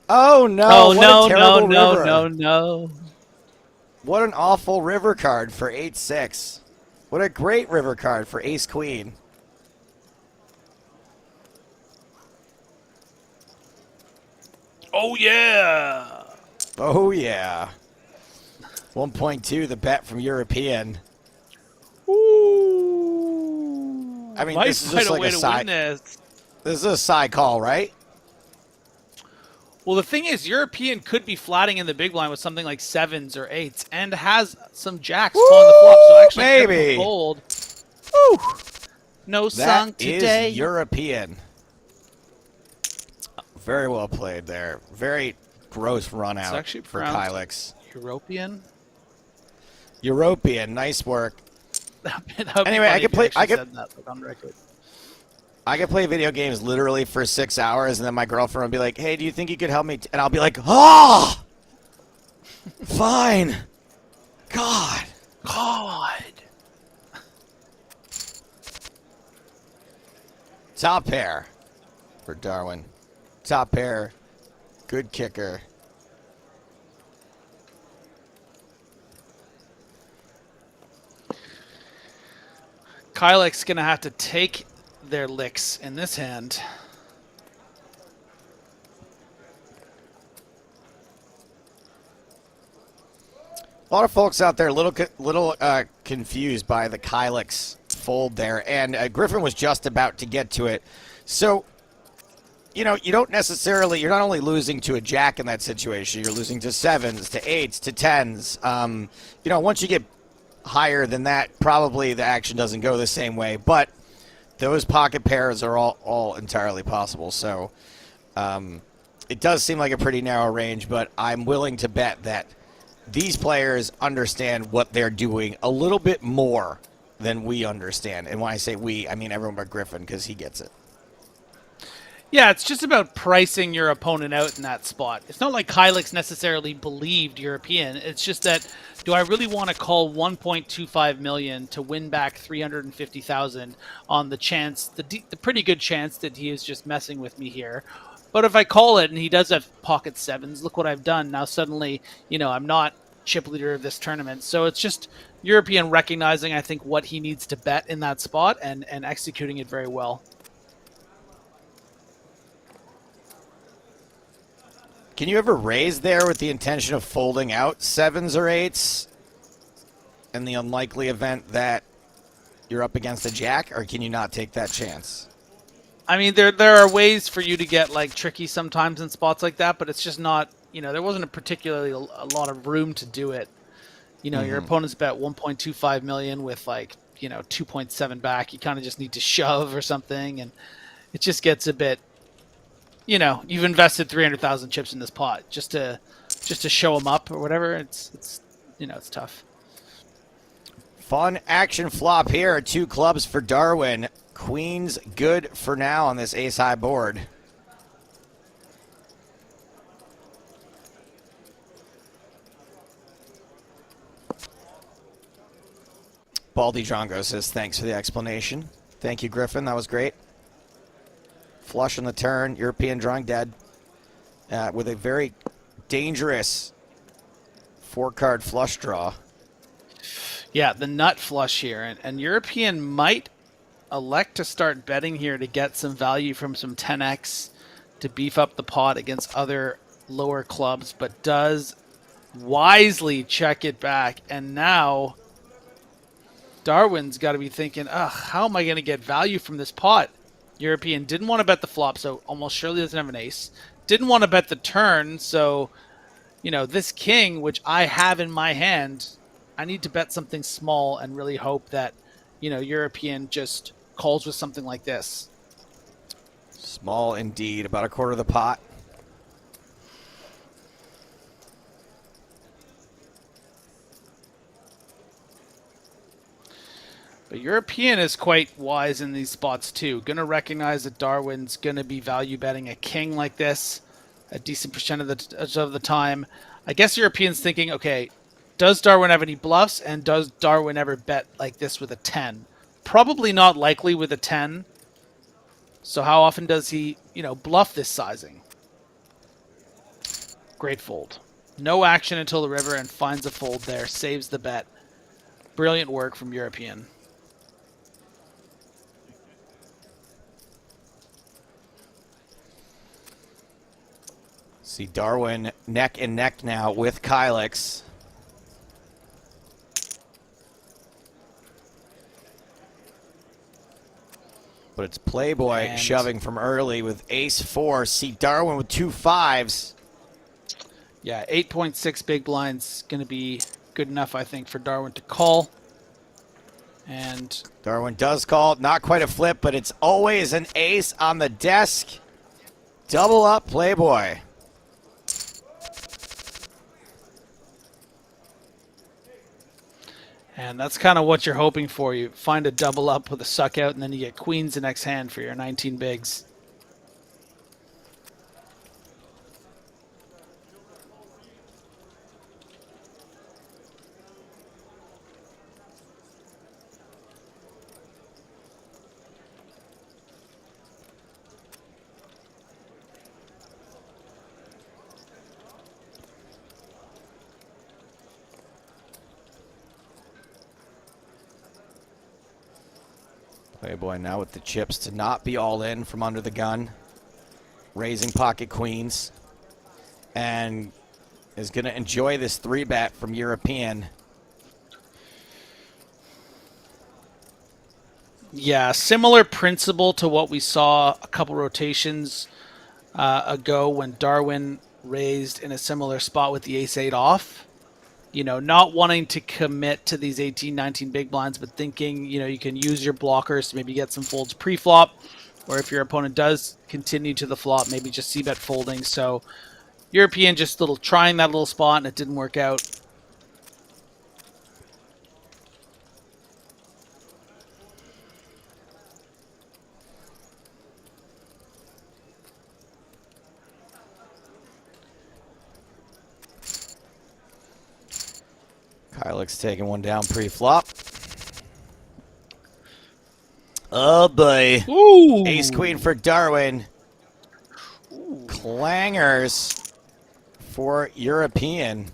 Oh, no. Oh, What no, a terrible no, river. no, no. What an awful river card for 8-6. What a great river card for ace-queen. Oh, yeah. Oh, yeah. 1.2, the bet from European. Ooh. I mean, Might this is find just like way a to side. win this. This is a side call, right? Well, the thing is, European could be flatting in the big blind with something like 7s or 8s and has some jacks calling the flop, so actually baby. fold. Woo. No song That today. is European. Very well played there. Very gross run out actually for pronounced Kylix. European. European, nice work. Anyway, I could play. I could. said that, like, on record. I could play video games literally for 6 hours, and then my girlfriend would be like, "Hey, do you think you could help me?" And I'll be like, "Oh, fine. God." Top pair for Darwin. Top pair. Good kicker. Kylix gonna have to take their licks in this hand. A lot of folks out there a little confused by the Kylix fold there, and Griffin was just about to get to it. So, you know, you're not only losing to a jack in that situation, you're losing to 7s, to 8s, to 10s. You know, once you get higher than that, probably the action doesn't go the same way, but those pocket pairs are all entirely possible. So it does seem like a pretty narrow range, but I'm willing to bet that these players understand what they're doing a little bit more than we understand. And when I say we, I mean everyone but Griffin, because he gets it. Yeah, it's just about pricing your opponent out in that spot. It's not like Kylix necessarily believed European. It's just that, do I really want to call 1.25 million to win back 350,000 on the chance, the pretty good chance that he is just messing with me here? But if I call it and he does have pocket 7s, look what I've done. Now suddenly, you know, I'm not chip leader of this tournament. So it's just European recognizing, I think, what he needs to bet in that spot and executing it very well. Can you ever raise there with the intention of folding out 7s or 8s in the unlikely event that you're up against a jack, or can you not take that chance? I mean, there are ways for you to get like tricky sometimes in spots like that, but it's just not, you know, there wasn't a particularly a lot of room to do it. You know, your opponent's bet 1.25 million with like, you know, 2.7 back. You kind of just need to shove or something, and it just gets a bit, you know, you've invested 300,000 chips in this pot just to show them up or whatever. It's you know, it's tough. Fun action flop here. 2 clubs for Darwin. Queen's good for now on this ace-high board. Baldy Drongo says, thanks for the explanation. Thank you, Griffin. That was great. Flush on the turn. European drawing dead with a very dangerous 4-card flush draw. Yeah, the nut flush here. And European might elect to start betting here to get some value from some 10x to beef up the pot against other lower clubs, but does wisely check it back. And now Darwin's got to be thinking, ugh, how am I going to get value from this pot? European didn't want to bet the flop, so almost surely doesn't have an ace. Didn't want to bet the turn, so, you know, this king, which I have in my hand, I need to bet something small and really hope that, you know, European just calls with something like this. Small indeed, about a quarter of the pot. But European is quite wise in these spots too. Going to recognize that Darwin's going to be value betting a king like this a decent percent of the time. I guess European's thinking, okay, does Darwin have any bluffs, and does Darwin ever bet like this with a 10? Probably not likely with a 10. So how often does he, you know, bluff this sizing? Great fold. No action until the river and finds a fold there. Saves the bet. Brilliant work from European. See Darwin neck and neck now with Kylix. But it's Playboy And shoving from early with ace-4. See Darwin with 2 5s. Yeah, 8.6 big blinds going to be good enough, I think, for Darwin to call. And Darwin does call. Not quite a flip, but it's always an ace on the desk. Double up Playboy. And that's kind of what you're hoping for. You find a double up with a suck out, and then you get queens the next hand for your 19 bigs. Playboy now with the chips to not be all in from under the gun. Raising pocket queens. And is going to enjoy this 3-bet from European. Yeah, similar principle to what we saw a couple rotations ago when Darwin raised in a similar spot with the ace-8 off. You know, not wanting to commit to these 18, 19 big blinds, but thinking, you know, you can use your blockers to maybe get some folds pre-flop, or if your opponent does continue to the flop, maybe just c-bet folding. So European just trying that little spot, and it didn't work out. Kylix taking one down pre-flop. Oh boy. Ooh. Ace queen for Darwin. Ooh. Clangers for European.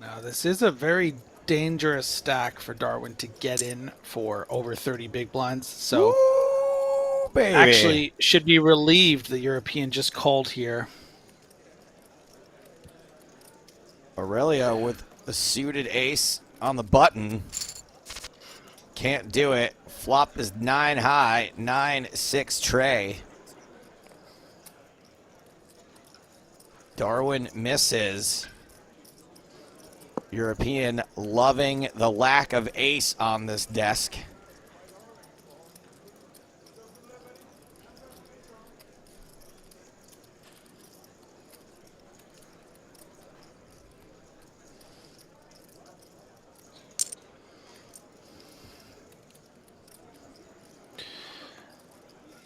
Now this is a very dangerous stack for Darwin to get in for over 30 big blinds. So Ooh, baby. Actually should be relieved the European just called here. Aurelia with the suited ace on the button. Can't do it. Flop is 9 high, 9-6 tray. Darwin misses. European loving the lack of ace on this desk.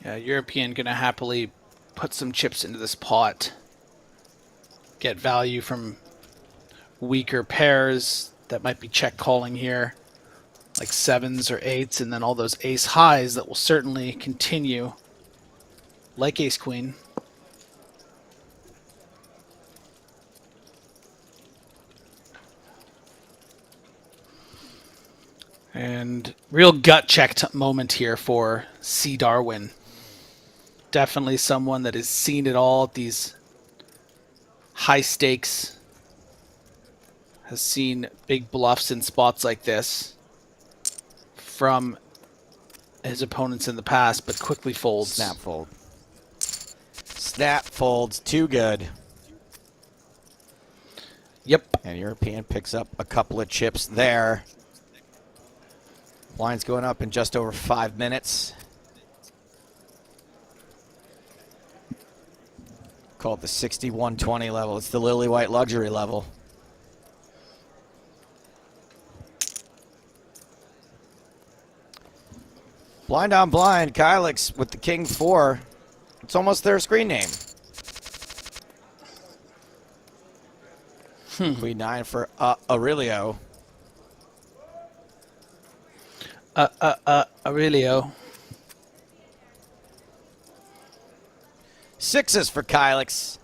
Yeah, European gonna happily put some chips into this pot. Get value from weaker pairs that might be check calling here, like 7s or 8s, and then all those ace highs that will certainly continue, like ace queen. And real gut check moment here for C. Darwin. Definitely someone that has seen it all at these high stakes, has seen big bluffs in spots like this from his opponents in the past, but quickly folds. Snap fold. Snap folds, too good. Yep. And European picks up a couple of chips there. Line's going up in just over 5 minutes. Call it the 61-20 level. It's the Lily White luxury level. Blind on blind, Kylix with the king 4. It's almost their screen name. Queen 9 for Aurelio. Aurelio. 6s for Kylix.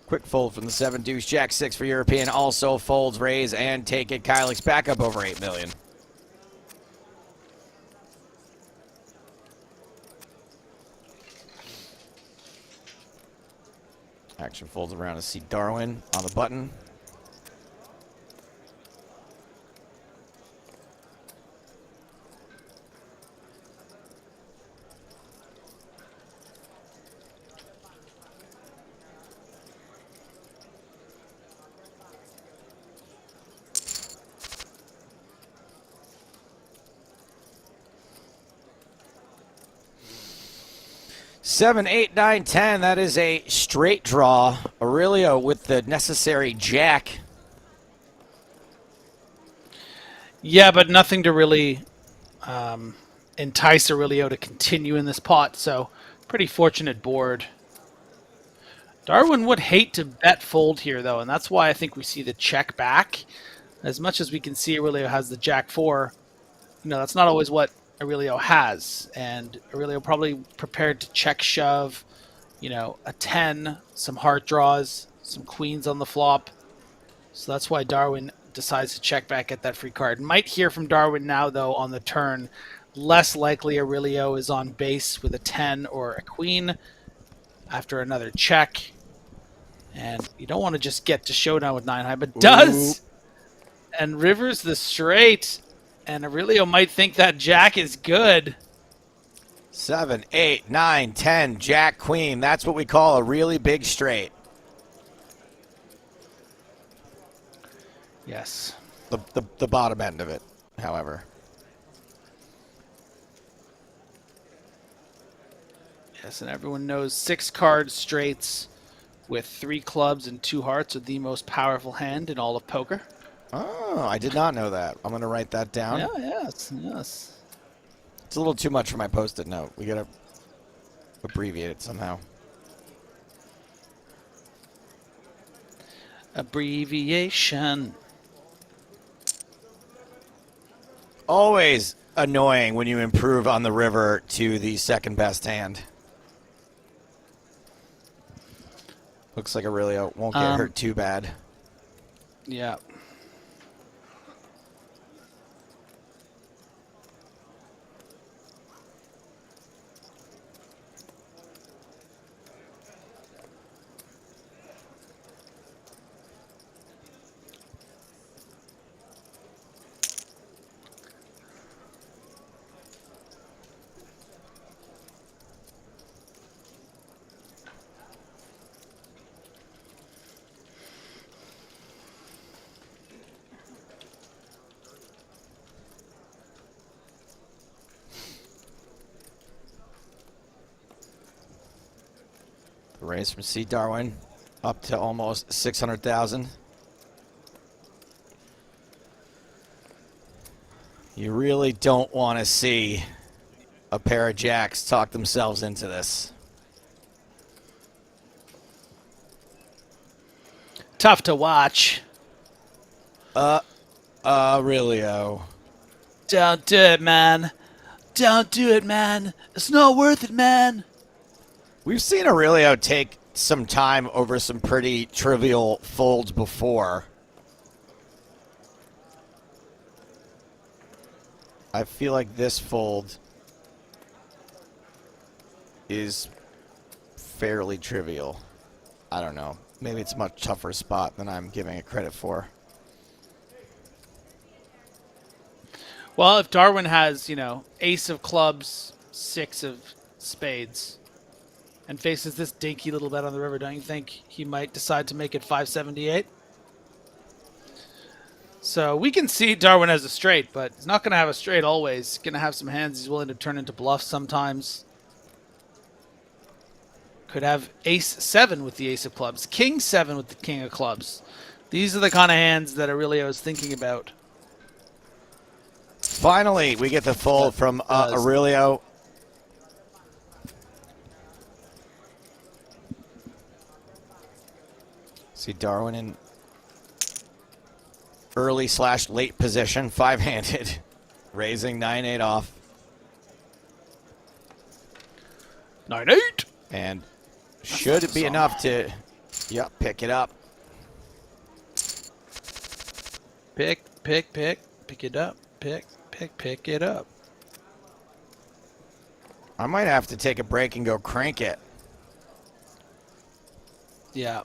Quick fold from the 7 deuce, jack 6 for European. Also folds, raise, and take it. Kylix back up over 8 million. Action folds around to see Darwin on the button. Seven, 8, 9, 10. That is a straight draw. Aurelio with the necessary jack. Yeah, but nothing to really entice Aurelio to continue in this pot, so pretty fortunate board. Darwin would hate to bet fold here, though, and that's why I think we see the check back. As much as we can see Aurelio has the jack 4, that's not always what Aurelio has, and Aurelio probably prepared to check shove, a 10, some heart draws, some queens on the flop. So that's why Darwin decides to check back at that free card. Might hear from Darwin now, though, on the turn. Less likely Aurelio is on base with a 10 or a queen after another check. And you don't want to just get to showdown with 9 high, but does! And rivers the straight. And Aurelio might think that jack is good. 7, 8, 9, 10, jack, queen. That's what we call a really big straight. Yes. The bottom end of it, however. Yes, and everyone knows 6 card straights with 3 clubs and 2 hearts are the most powerful hand in all of poker. Oh, I did not know that. I'm going to write that down. Yeah, yes. It's a little too much for my post-it note. We got to abbreviate it somehow. Abbreviation. Always annoying when you improve on the river to the second best hand. Looks like Aurelio won't get hurt too bad. Yeah. The raise from C. Darwin up to almost 600,000. You really don't want to see a pair of jacks talk themselves into this. Tough to watch. Aurelio. Don't do it, man. Don't do it, man. It's not worth it, man. We've seen Aurelio take some time over some pretty trivial folds before. I feel like this fold is fairly trivial. I don't know. Maybe it's a much tougher spot than I'm giving it credit for. Well, if Darwin has, you know, ace of clubs, 6 of spades, and faces this dinky little bet on the river, don't you think he might decide to make it 578? So we can see Darwin has a straight, but he's not going to have a straight always. He's going to have some hands he's willing to turn into bluffs sometimes. Could have ace 7 with the ace of clubs, king 7 with the king of clubs. These are the kind of hands that Aurelio is thinking about. Finally, we get the fold from Aurelio. See Darwin in early/late position, 5-handed, raising 9-8 off. 9-8. And should be enough to, pick it up. Pick it up. Pick it up. I might have to take a break and go crank it. Yeah.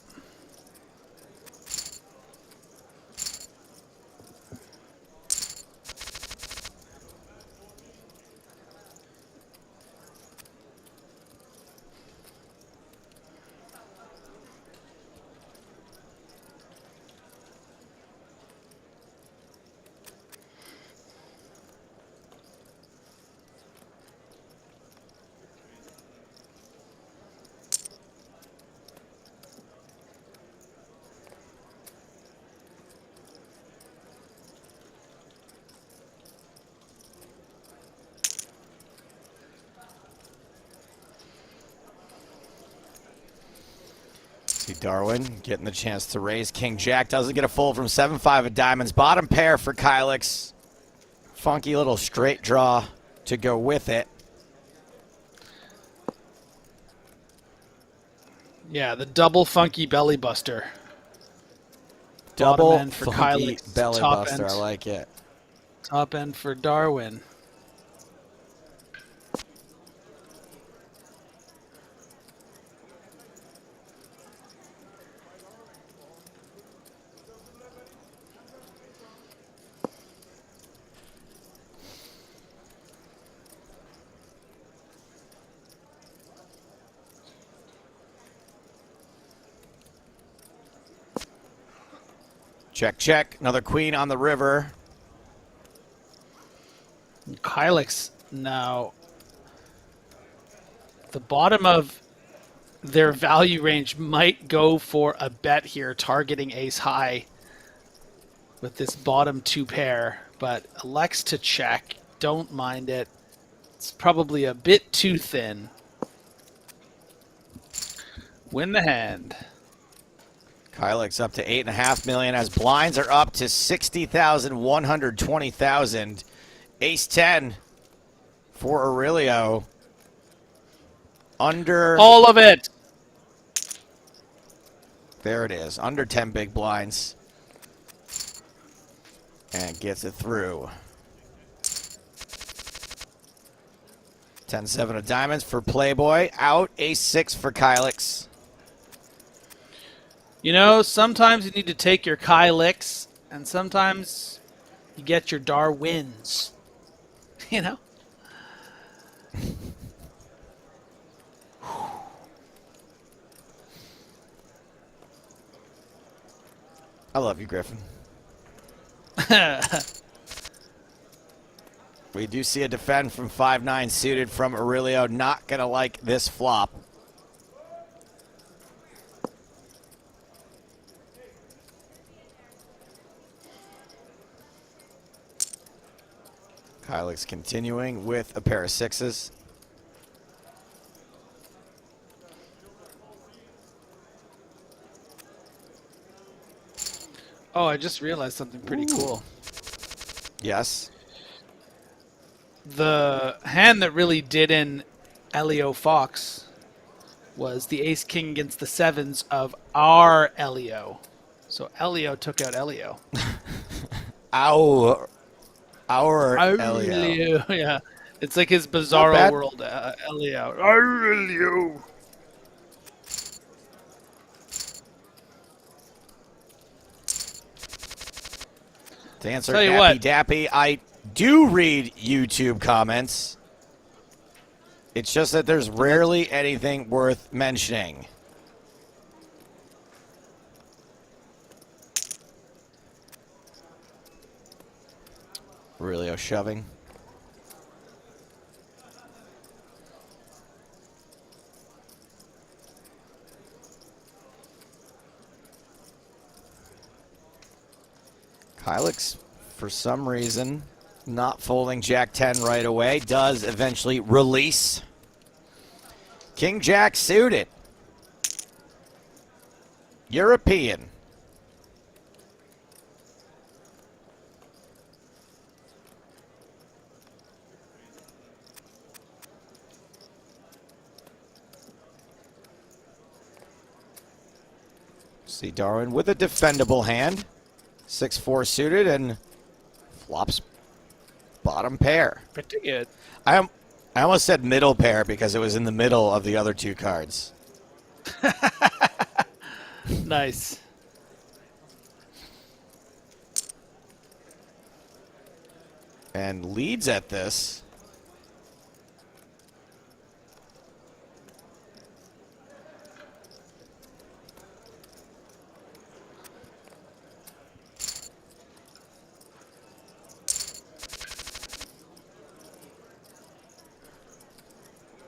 See Darwin getting the chance to raise King Jack. Doesn't get a fold from 7-5 of diamonds. Bottom pair for Kylix. Funky little straight draw to go with it. Yeah, the double funky belly buster. Double Bottom end for funky Kylix. belly Top buster. end. I like it. Top end for Darwin. Check, check. Another queen on the river. Kylix now. The bottom of their value range might go for a bet here, targeting ace high with this bottom 2 pair, but elects to check. Don't mind it. It's probably a bit too thin. Win the hand. Kylix up to 8.5 million as blinds are up to 60,000, 120,000. Ace 10 for Aurelio. Under. All of it. There it is. Under 10 big blinds. And gets it through. 10-7 of diamonds for Playboy. Out. Ace 6 for Kylix. You know, sometimes you need to take your Kylix, and sometimes you get your Darwins. You know? I love you, Griffin. We do see a defend from 5-9 suited from Aurelio. Not going to like this flop. Kylix continuing with a pair of sixes. Oh, I just realized something pretty cool. Yes. The hand that really did in Elio Fox was the ace-king against the sevens of our Elio. So Elio took out Elio. Our Elio. Yeah. It's like his Not bizarro bad. world, Elio. Our Elio. To answer Tell you Dappy what. Dappy, I do read YouTube comments. It's just that there's rarely anything worth mentioning. Really shoving. Kylix, for some reason, not folding Jack 10 right away, does eventually release. King Jack suited. European. See Darwin with a defendable hand. 6-4 suited and flops bottom pair. Pretty good. I almost said middle pair because it was in the middle of the other two cards. Nice. And leads at this.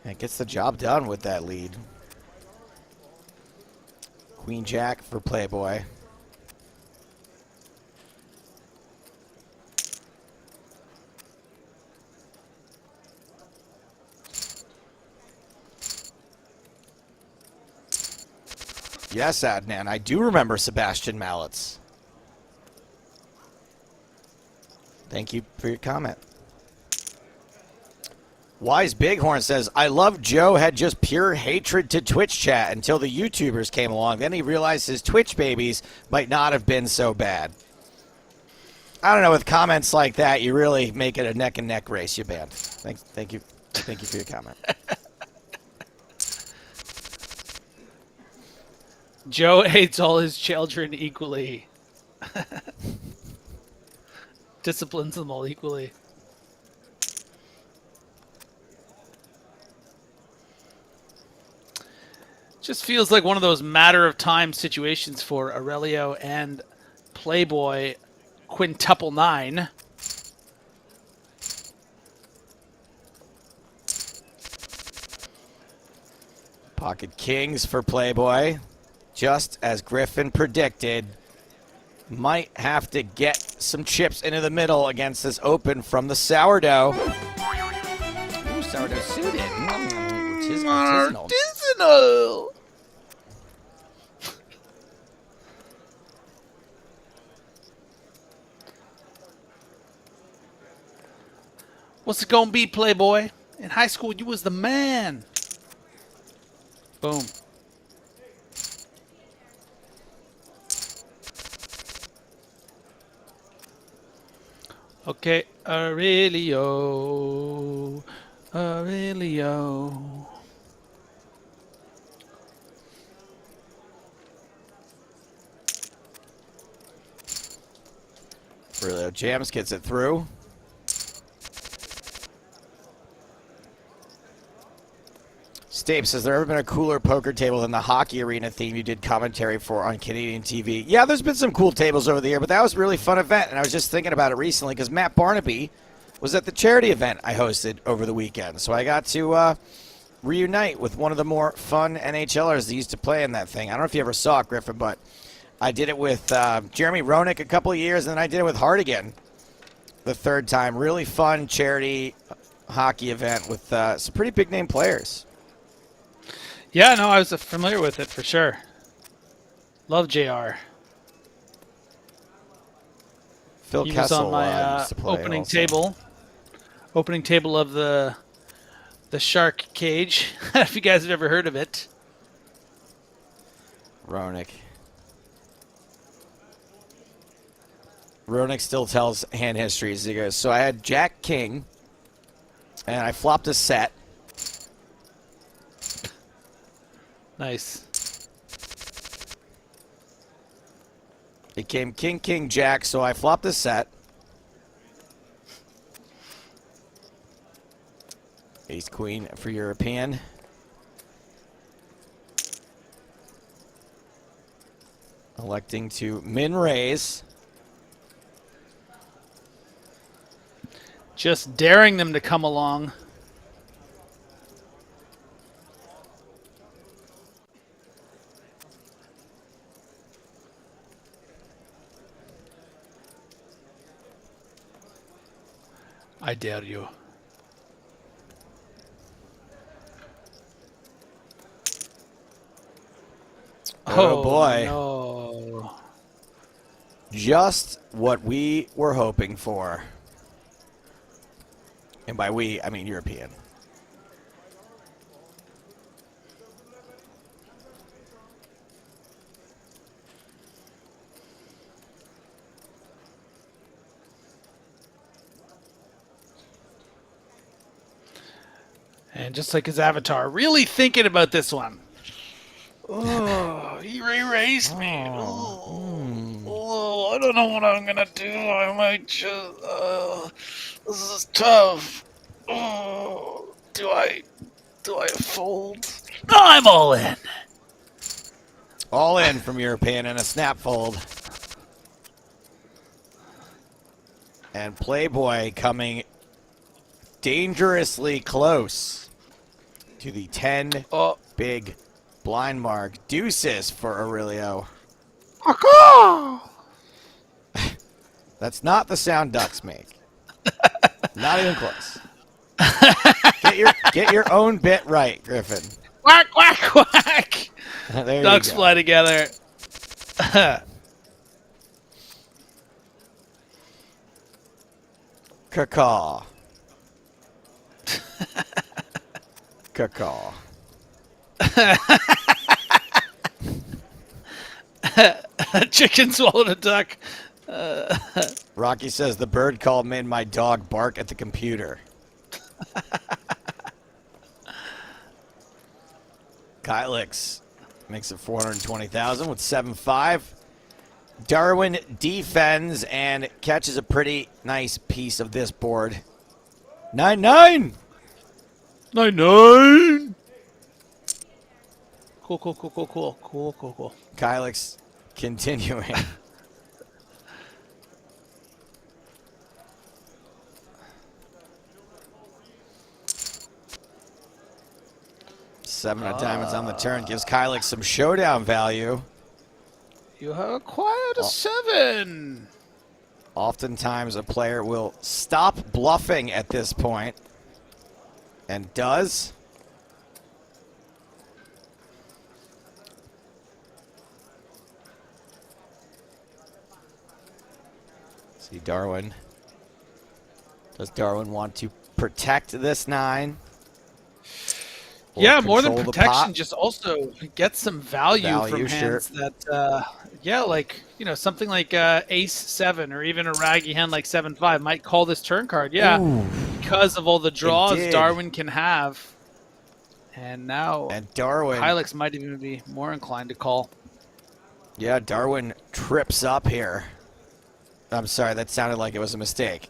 And gets the job done with that lead. Queen Jack for Playboy. Yes, Adnan, I do remember Sebastian Mallets. Thank you for your comment. Wise Bighorn says, I love Joe had just pure hatred to Twitch chat until the YouTubers came along. Then he realized his Twitch babies might not have been so bad. I don't know, with comments like that, you really make it a neck and neck race, you band. Thank you for your comment. Joe hates all his children equally. Disciplines them all equally. Just feels like one of those matter of time situations for Aurelio and Playboy quintuple 9. Pocket kings for Playboy. Just as Griffin predicted, might have to get some chips into the middle against this open from the sourdough. Ooh, sourdough suited. Artisanal. Artisanal! What's it gonna be, Playboy? In high school, you was the man. Boom. Okay, Aurelio. Aurelio. Aurelio jams, gets it through. Stapes, has there ever been a cooler poker table than the hockey arena theme you did commentary for on Canadian TV? Yeah, there's been some cool tables over the year, but that was a really fun event, and I was just thinking about it recently because Matt Barnaby was at the charity event I hosted over the weekend, so I got to reunite with one of the more fun NHLers that used to play in that thing. I don't know if you ever saw it, Griffin, but I did it with Jeremy Roenick a couple of years, and then I did it with Hardigan the third time. Really fun charity hockey event with some pretty big name players. Yeah, no, I was familiar with it for sure. Love JR. Phil He was Kessel on my used to play opening also. table. Opening table of the Shark Cage. If you guys have ever heard of it. Roenick still tells hand histories. He goes, so I had Jack King, and I flopped a set. Nice. It came King, King, Jack, so I flopped a set. Ace, Queen for European. Electing to min raise. Just daring them to come along. I dare you. Oh, boy. No. Just what we were hoping for. And by we, I mean European. And just like his avatar, really thinking about this one. Oh, he erased me. Oh, I don't know what I'm gonna do. I might just. This is tough. Oh, do I fold? No, I'm all in. All in from European and a snap fold. And Playboy coming dangerously close to the 10 big blind mark. Deuces for Aurelio. That's not the sound ducks make. Not even close. Get your own bit right, Griffin. Quack, quack, quack. There Ducks you go. fly together. Cacaw. Cacaw. Chicken swallowed a duck. Rocky says the bird call made my dog bark at the computer. Kylix makes it 420,000 with 7-5. Darwin defends and catches a pretty nice piece of this board. 9-9. 9-9. Cool. Kylix continuing. Seven of diamonds on the turn gives Kylix some showdown value. You have acquired a 7. Oftentimes a player will stop bluffing at this point, and does. See Darwin. Does Darwin want to protect this 9? Yeah, more than control the protection, pot? just also get some value from hands that, like, something like Ace 7 or even a raggy hand like 7-5 might call this turn card. Yeah, Ooh, because of all the draws did. Darwin can have. And now and Darwin. Kylix might even be more inclined to call. Yeah, Darwin trips up here. I'm sorry, that sounded like it was a mistake.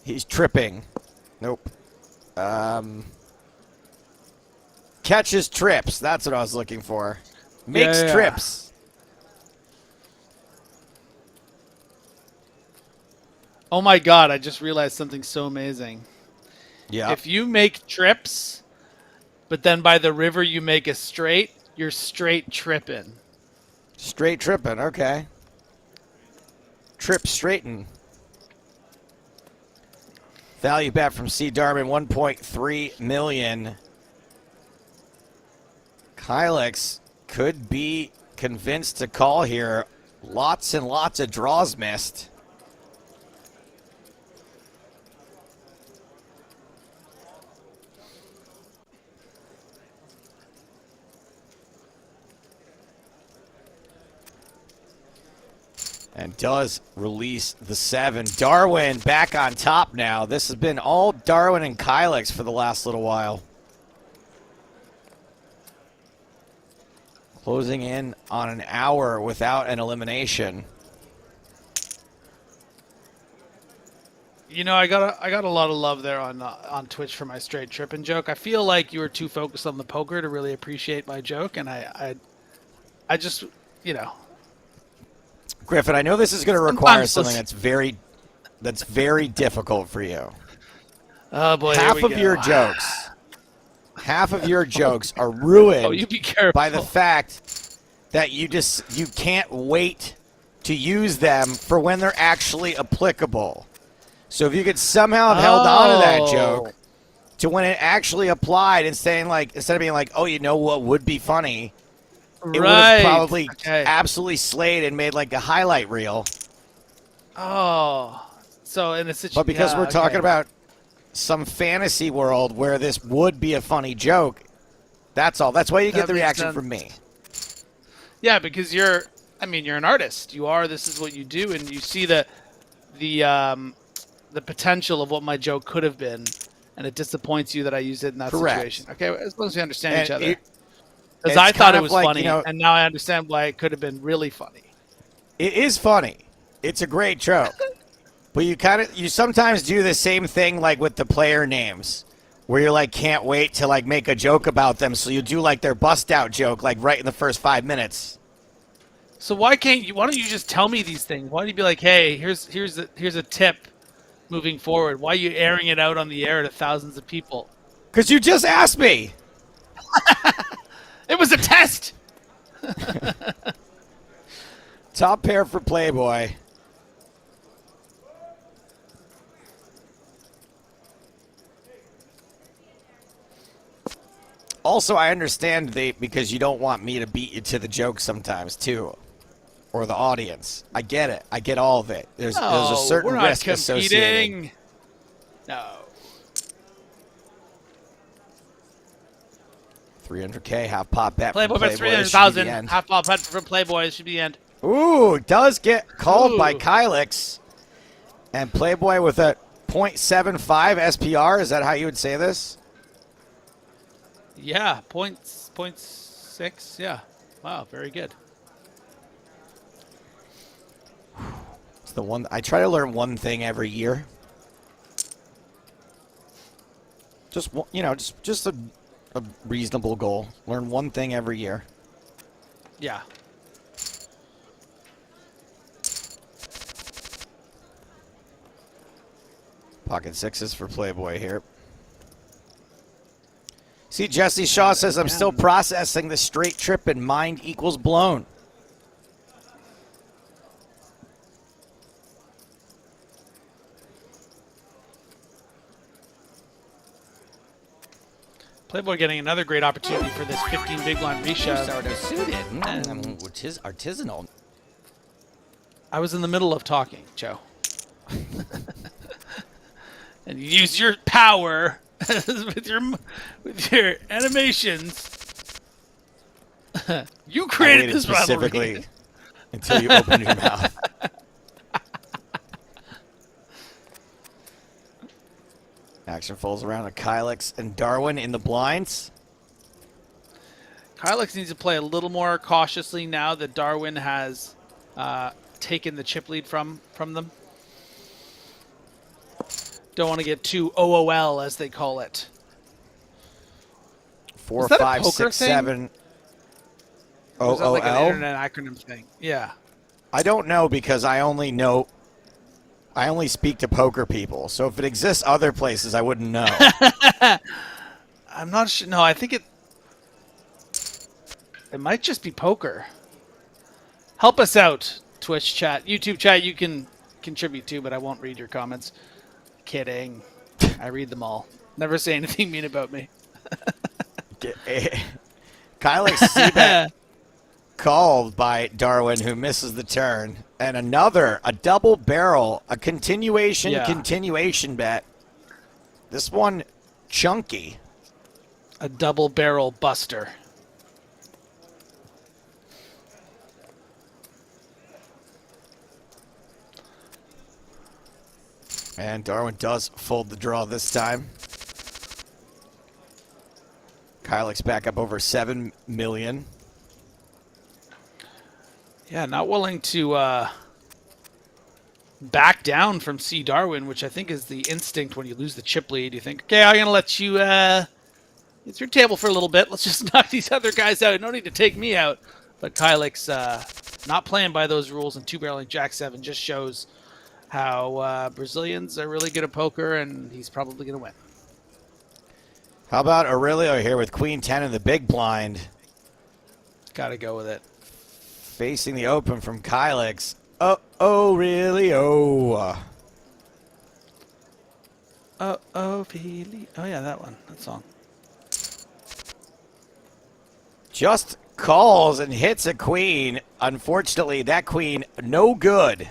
He's tripping. Nope. Catches trips. That's what I was looking for. Makes trips. Oh my god, I just realized something so amazing. Yeah. If you make trips, but then by the river you make a straight, you're straight tripping. Straight tripping. Okay. Trip straighten. Value bet from C. Darman, 1.3 million. Kylix could be convinced to call here. Lots and lots of draws missed. And does release the 7. Darwin back on top now. This has been all Darwin and Kylix for the last little while. Closing in on an hour without an elimination. You know, I got a lot of love there on Twitch for my straight tripping joke. I feel like you were too focused on the poker to really appreciate my joke, and I just, you know. Griffin, I know this is going to require something that's very difficult for you. Oh boy, half of your jokes are ruined oh, you be careful. by the fact that you can't wait to use them for when they're actually applicable. So if you could somehow have held on to that joke to when it actually applied, instead of being like, oh, you know what would be funny, it would have probably absolutely slayed and made like a highlight reel. Oh, so in a situation, but because we're talking about some fantasy world where this would be a funny joke, that's all. That's why you get the reaction from me. Yeah, because you're an artist. This is what you do, and you see the potential of what my joke could have been, and it disappoints you that I used it in that situation. Okay, as long as we understand each other. Because I thought it was funny, and now I understand why it could have been really funny. It is funny. It's a great joke. But you sometimes do the same thing like with the player names, where you're like can't wait to like make a joke about them, so you do like their bust out joke like right in the first 5 minutes. So why don't you just tell me these things? Why don't you be like, hey, here's a tip moving forward? Why are you airing it out on the air to thousands of people? Because you just asked me. It was a test. Top pair for Playboy. Also, I understand because you don't want me to beat you to the joke sometimes too, or the audience. I get it. I get all of it. There's a certain risk associated. No. 300K half pot bet. Playboy bets 300,000. Half pot bet for Playboy. This should be the end. Ooh, does get called by Kylix. And Playboy with a 0.75 SPR. Is that how you would say this? Yeah, 0.6. Yeah. Wow, very good. It's the one I try to learn one thing every year. Just a reasonable goal. Learn one thing every year. Yeah. Pocket sixes for Playboy here. See, Jesse Shaw says, I'm still processing the straight trip and mind equals blown. Playboy getting another great opportunity for this 15 big blind reshove. Which is artisanal. I was in the middle of talking, Joe. And you use your power with your animations. You created this specifically rivalry until you opened your mouth. Action falls around to Kylix and Darwin in the blinds. Kylix needs to play a little more cautiously now that Darwin has taken the chip lead from them. Don't want to get too OOL, as they call it. 4, 5, 6, 7. OOL? Is that like an internet acronym thing? Yeah. I don't know because I only speak to poker people. So if it exists other places, I wouldn't know. I'm not sure. No, I think it might just be poker. Help us out, Twitch chat. YouTube chat, you can contribute too, but I won't read your comments. Kidding. I read them all. Never say anything mean about me. Kylix c-bet called by Darwin, who misses the turn. And a double barrel, a continuation bet. This one chunky. A double barrel buster. And Darwin does fold the draw this time. Kylix back up over 7 million. Yeah, not willing to back down from C. Darwin, which I think is the instinct when you lose the chip lead. You think, okay, I'm going to let you it's your table for a little bit. Let's just knock these other guys out. No need to take me out. But Kylix not playing by those rules and two-barreling Jack-7 just shows how Brazilians are really good at poker, and he's probably going to win. How about Aurelio here with Queen 10 in the big blind? Got to go with it. Facing the open from Kylix. Aurelio. Really? Oh, yeah, that one. That song. Just calls and hits a queen. Unfortunately, that queen, no good.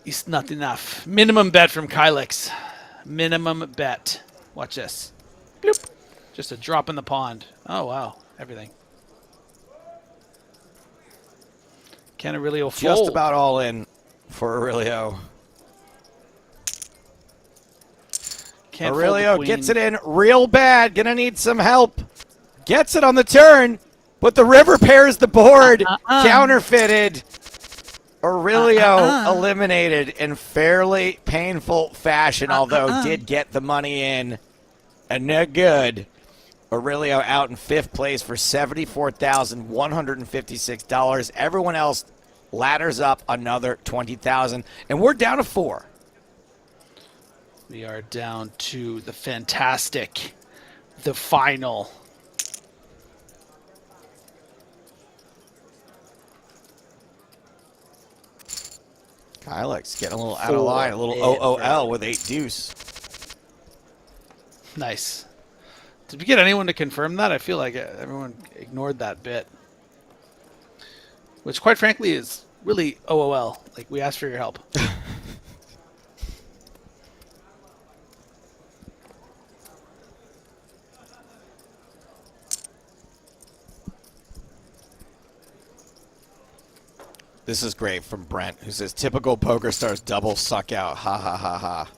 It's not enough. Minimum bet from Kylix. Minimum bet. Watch this. Bloop. Just a drop in the pond. Oh, wow. Everything. Can Aurelio fold? Just about all in for Aurelio. Can't Aurelio fold the gets queen. it in real bad. Gonna need some help. Gets it on the turn, but the river pairs the board. Counterfeited. Aurelio eliminated in fairly painful fashion, although did get the money in. And no good. Aurelio out in 5th place for $74,156. Everyone else ladders up another $20,000. And we're down to 4. We are down to the fantastic, the final. Kylix getting a little out of line, a little OOL with 8 deuce. Nice. Did we get anyone to confirm that? I feel like everyone ignored that bit. Which, quite frankly, is really OOL. Like, we asked for your help. This is great from Brent, who says, typical PokerStars double suck out. Ha ha ha ha.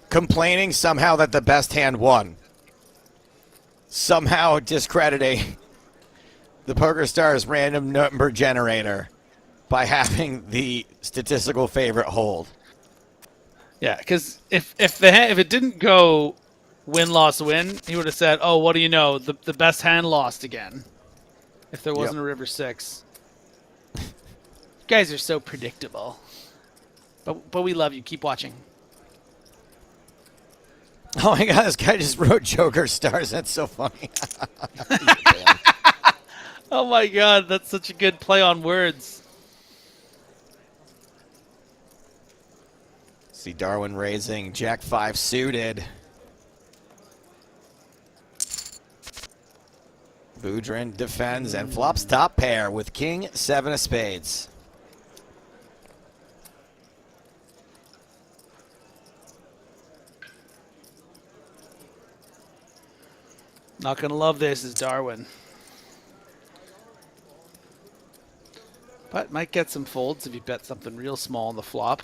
Complaining somehow that the best hand won. Somehow discrediting the PokerStars random number generator by having the statistical favorite hold. Yeah, because if it didn't go win, loss, win, he would have said, oh, what do you know? The best hand lost again. If there wasn't a river 6. You guys are so predictable. But we love you. Keep watching. Oh my god, this guy just wrote Joker stars. That's so funny. Oh my god, that's such a good play on words. See Darwin raising Jack 5 suited. Boudrin defends and flops top pair with King 7 of spades. Not going to love this is Darwin. But might get some folds if you bet something real small on the flop.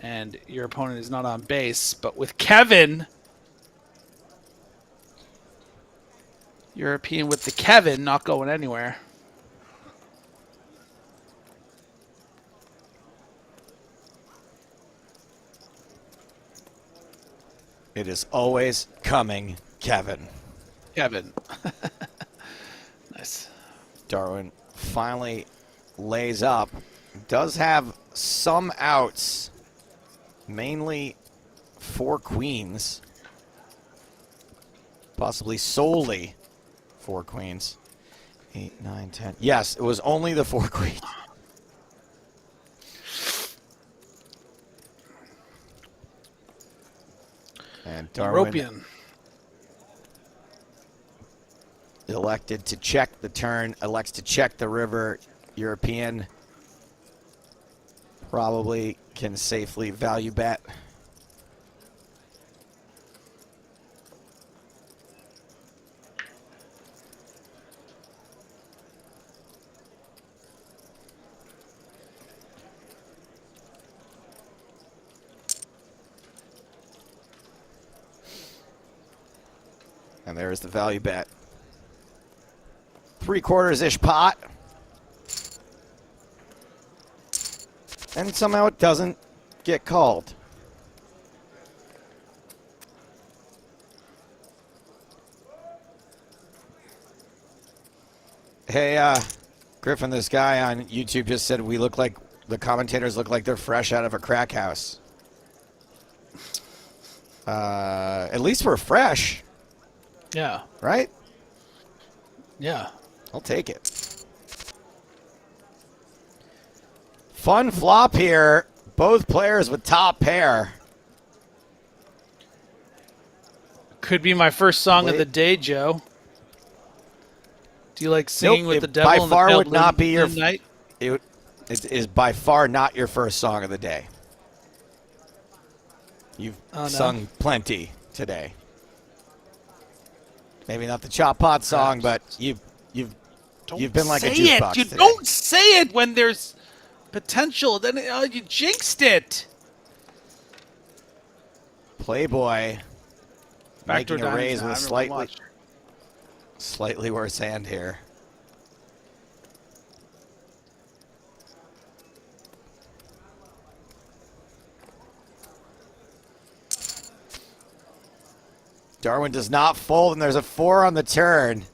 And your opponent is not on base. But with Kevin, European with the Kevin not going anywhere. It is always coming, Kevin. Kevin. Nice. Darwin finally lays up. Does have some outs, mainly 4 queens. Possibly solely 4 queens. 8, 9, 10. Yes, it was only the 4 queens. Darwin European. elected to check the turn, elects to check the river. European probably can safely value bet. And there's the value bet. 3/4-ish pot. And somehow it doesn't get called. Hey, Griffin, this guy on YouTube just said the commentators look like they're fresh out of a crack house. At least we're fresh, Yeah. right? Yeah. I'll take it. Fun flop here. Both players with top pair. Could be my first song of Wait. the day, Joe. Do you like singing Nope, with it the devil by in the far pale would not be your night? It is by far not your first song of the day. You've Oh, no. sung plenty today. Maybe not the chop pot song, but you've been like a Say jukebox it. You today. don't say it when there's potential. Then you jinxed it. Playboy Backdoor making a raise with diamonds. slightly worse hand here. Darwin does not fold, and there's a 4 on the turn.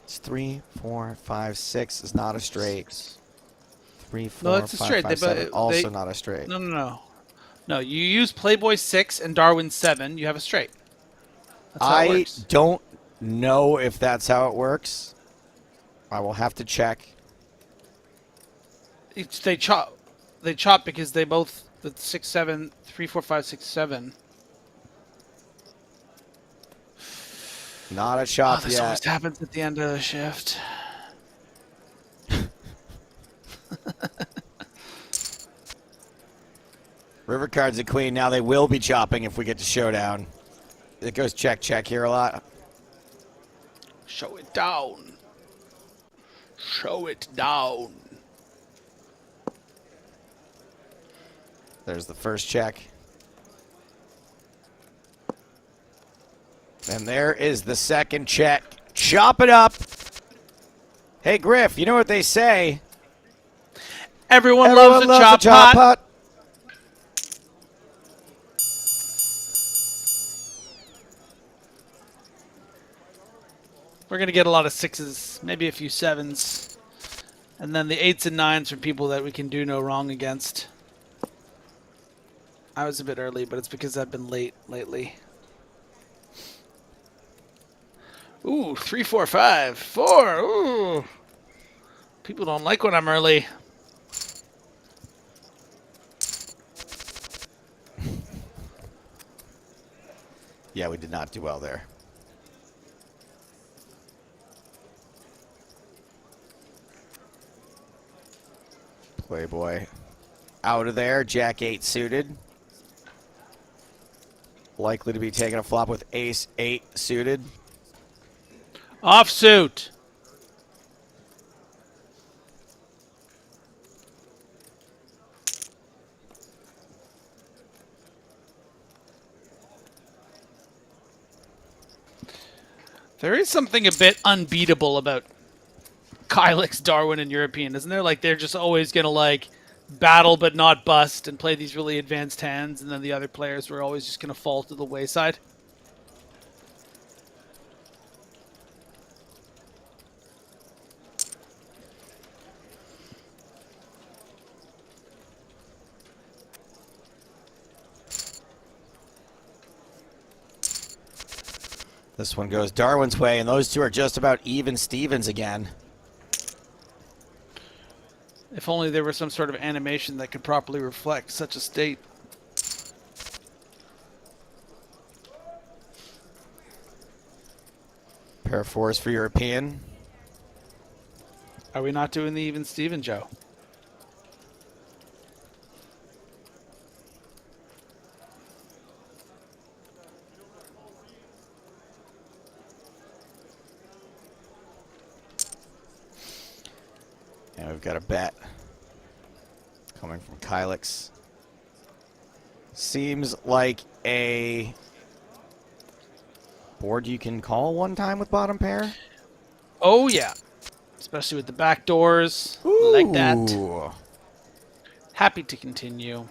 It's 3, 4, 5, 6 is not a straight. 3, 4, No, it's a 5, straight. 5, They- 7, also they- not a straight. No. No, you use Playboy 6 and Darwin 7. You have a straight. That's how it I works. don't know if that's how it works. I will have to check. They chop. They chop because they both the 6, 7, 3, 4, 5, 6, 7. Not a Oh, chop this yet. always happens at the end of the shift. River card's a queen. Now they will be chopping if we get to showdown. It goes check, check here a lot. Show it down. Show it down. There's the first check. And there is the second check. Chop it up. Hey, Griff, you know what they say? Everyone loves a chop pot. We're going to get a lot of 6s, maybe a few 7s. And then the 8s and 9s for people that we can do no wrong against. I was a bit early, but it's because I've been late lately. Ooh, 3, 4, 5, 4. Ooh. People don't like when I'm early. Yeah, we did not do well there. Playboy out of there. Jack 8 suited. Likely to be taking a flop with Ace 8 suited. Offsuit. There is something a bit unbeatable about Kylix, Darwin, and European, isn't there? Like, they're just always going to, like, battle but not bust and play these really advanced hands, and then the other players were always just going to fall to the wayside. This one goes Darwin's way, and those two are just about even Stevens again. If only there was some sort of animation that could properly reflect such a state. Pair of fours for European. Are we not doing the even Steven, Joe? And we've got a bet coming from Kylix. Seems like a board you can call one time with bottom pair. Oh, yeah. Especially with the back doors. Like that. Ooh. Happy to continue.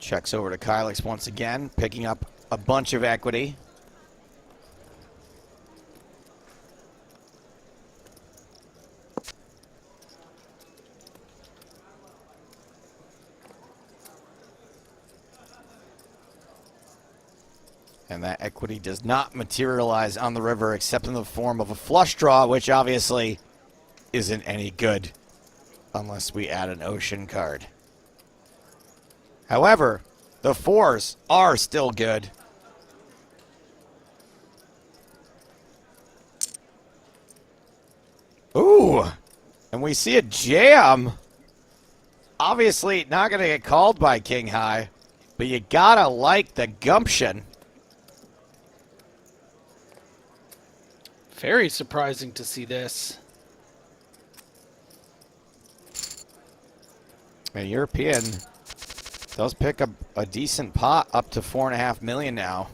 Checks over to Kylix once again, picking up a bunch of equity. And that equity does not materialize on the river except in the form of a flush draw, which obviously isn't any good unless we add an ocean card. However, the fours are still good. Ooh, and we see a jam. Obviously not going to get called by King High, but you gotta like the gumption. Very surprising to see this. A European does pick up a decent pot, up to 4.5 million now.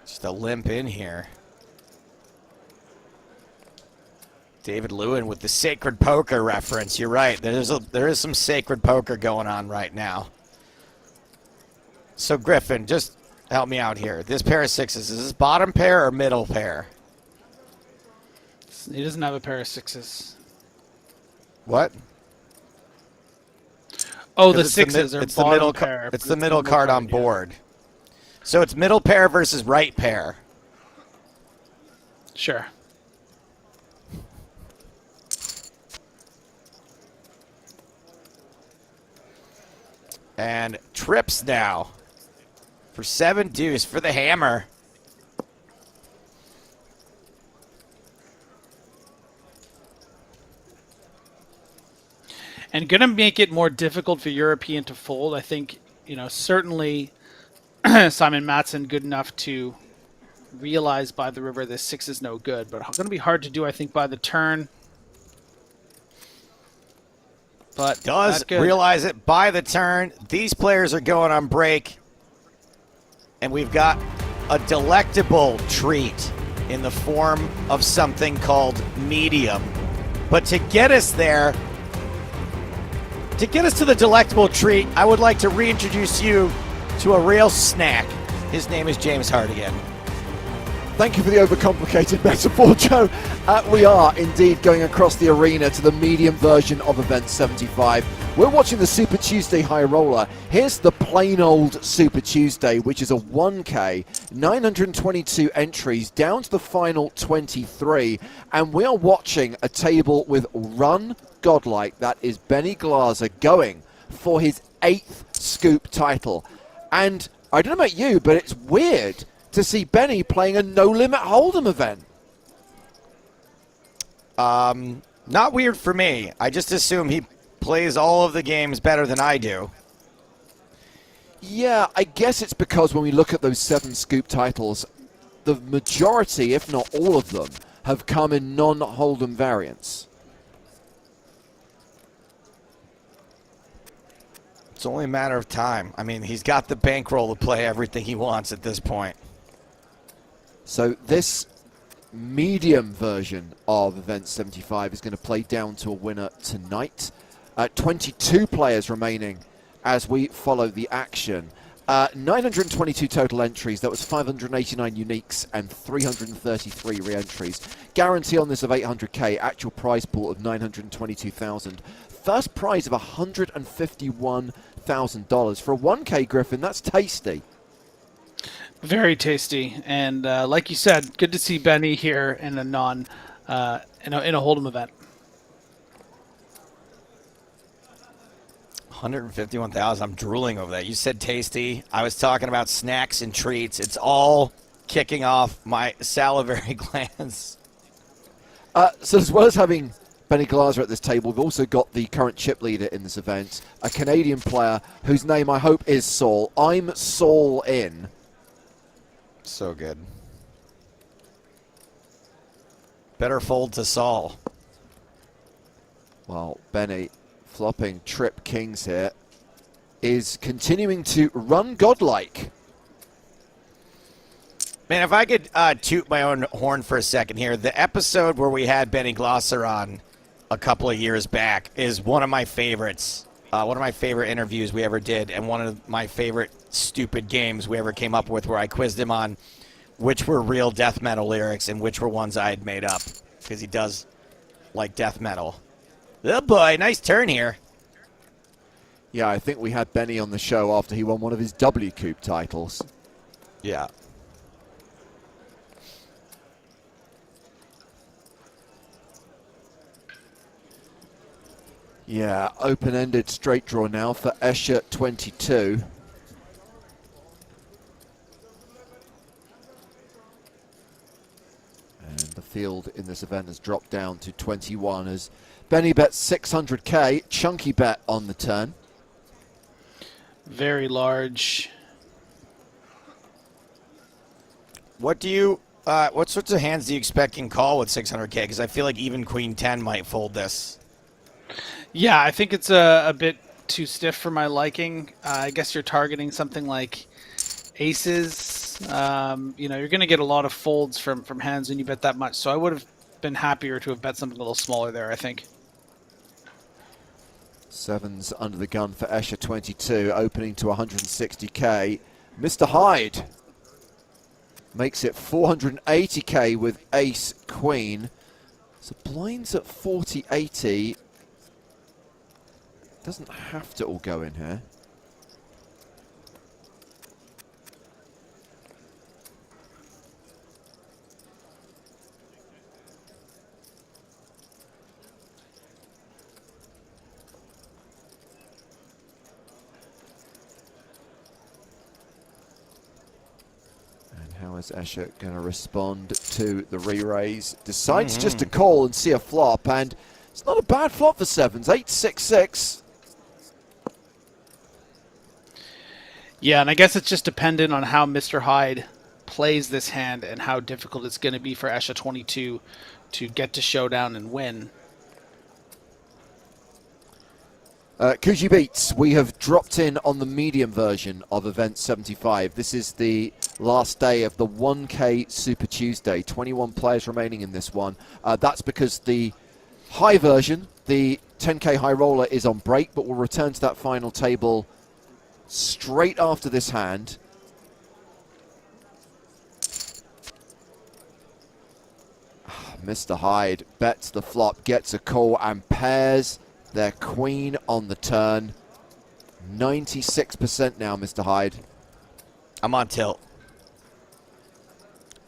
Just a limp in here. David Lewin with the sacred poker reference. You're right. There is some sacred poker going on right now. So Griffin, just help me out here. This pair of sixes, is this bottom pair or middle pair? He doesn't have a pair of sixes. What? Oh, the It's sixes are it's the bottom middle pair. It's the middle card on board. So it's middle pair versus right pair. Sure. And trips now for 7 deuce for the hammer. And going to make it more difficult for European to fold. I think, certainly Simon Matson good enough to realize by the river this 6 is no good. But going to be hard to do, I think, by the turn. But Does realize it by the turn. These players are going on break. And we've got a delectable treat in the form of something called medium. But to get us there, to get us to the delectable treat, I would like to reintroduce you to a real snack. His name is James Hardigan. Thank you for the overcomplicated metaphor, Joe. We are indeed going across the arena to the medium version of Event 75. We're watching the Super Tuesday High Roller. Here's the plain old Super Tuesday, which is a 1K, 922 entries, down to the final 23. And we are watching a table with Run Godlike. That is Benny Glaser going for his 8th scoop title. And I don't know about you, but it's weird to see Benny playing a no-limit hold'em event. Not weird for me. I just assume he plays all of the games better than I do. Yeah, I guess it's because when we look at those 7 scoop titles, the majority, if not all of them, have come in non-hold'em variants. It's only a matter of time. I mean, he's got the bankroll to play everything he wants at this point. So this medium version of Event 75 is going to play down to a winner tonight. 22 players remaining as we follow the action. 922 total entries. That was 589 uniques and 333 re-entries. Guarantee on this of 800k. Actual prize pool of 922,000. First prize of $151,000 for a 1k Griffin. That's tasty. Very tasty, and like you said, good to see Benny here in a non in a hold'em event. 151,000. I'm drooling over that. You said tasty. I was talking about snacks and treats. It's all kicking off my salivary glands. So as well as having Benny Glaser at this table, we've also got the current chip leader in this event, a Canadian player whose name I hope is Saul. I'm Saul in. So good. Better fold to Saul. Well, Benny, flopping trip kings here, is continuing to run godlike. Man, if I could toot my own horn for a second here, the episode where we had Benny Glosser on a couple of years back is one of my favorites. One of my favorite interviews we ever did, and one of my favorite stupid games we ever came up with, where I quizzed him on which were real death metal lyrics and which were ones I had made up, because he does like death metal. Oh boy, nice turn here. Yeah, I think we had Benny on the show after he won one of his W Coupe titles. Yeah. Yeah, open-ended straight draw now for Escher 22. And the field in this event has dropped down to 21 as Benny bets 600k, chunky bet on the turn. Very large. What sorts of hands do you expect can call with 600k? Because I feel like even Queen 10 might fold this. Yeah, I think it's a bit too stiff for my liking. I guess you're targeting something like aces. You know, you're going to get a lot of folds from hands when you bet that much. So I would have been happier to have bet something a little smaller there, I think. Sevens under the gun for Escher 22, opening to 160k. Mr. Hyde makes it 480k with ace queen. So blinds at 40-80. Doesn't have to all go in here. And how is Escher going to respond to the re-raise? Decides just to call and see a flop, and it's not a bad flop for sevens. 8-6-6. Yeah, and I guess it's just dependent on how Mr. Hyde plays this hand and how difficult it's going to be for Escher 22 to get to showdown and win. Kuji Beats, we have dropped in on the medium version of Event 75. This is the last day of the 1K Super Tuesday. 21 players remaining in this one. That's because the high version, the 10K high roller, is on break, but we'll return to that final table straight after this hand. Mr. Hyde bets the flop, gets a call, and pairs their queen on the turn. 96% now, Mr. Hyde. I'm on tilt.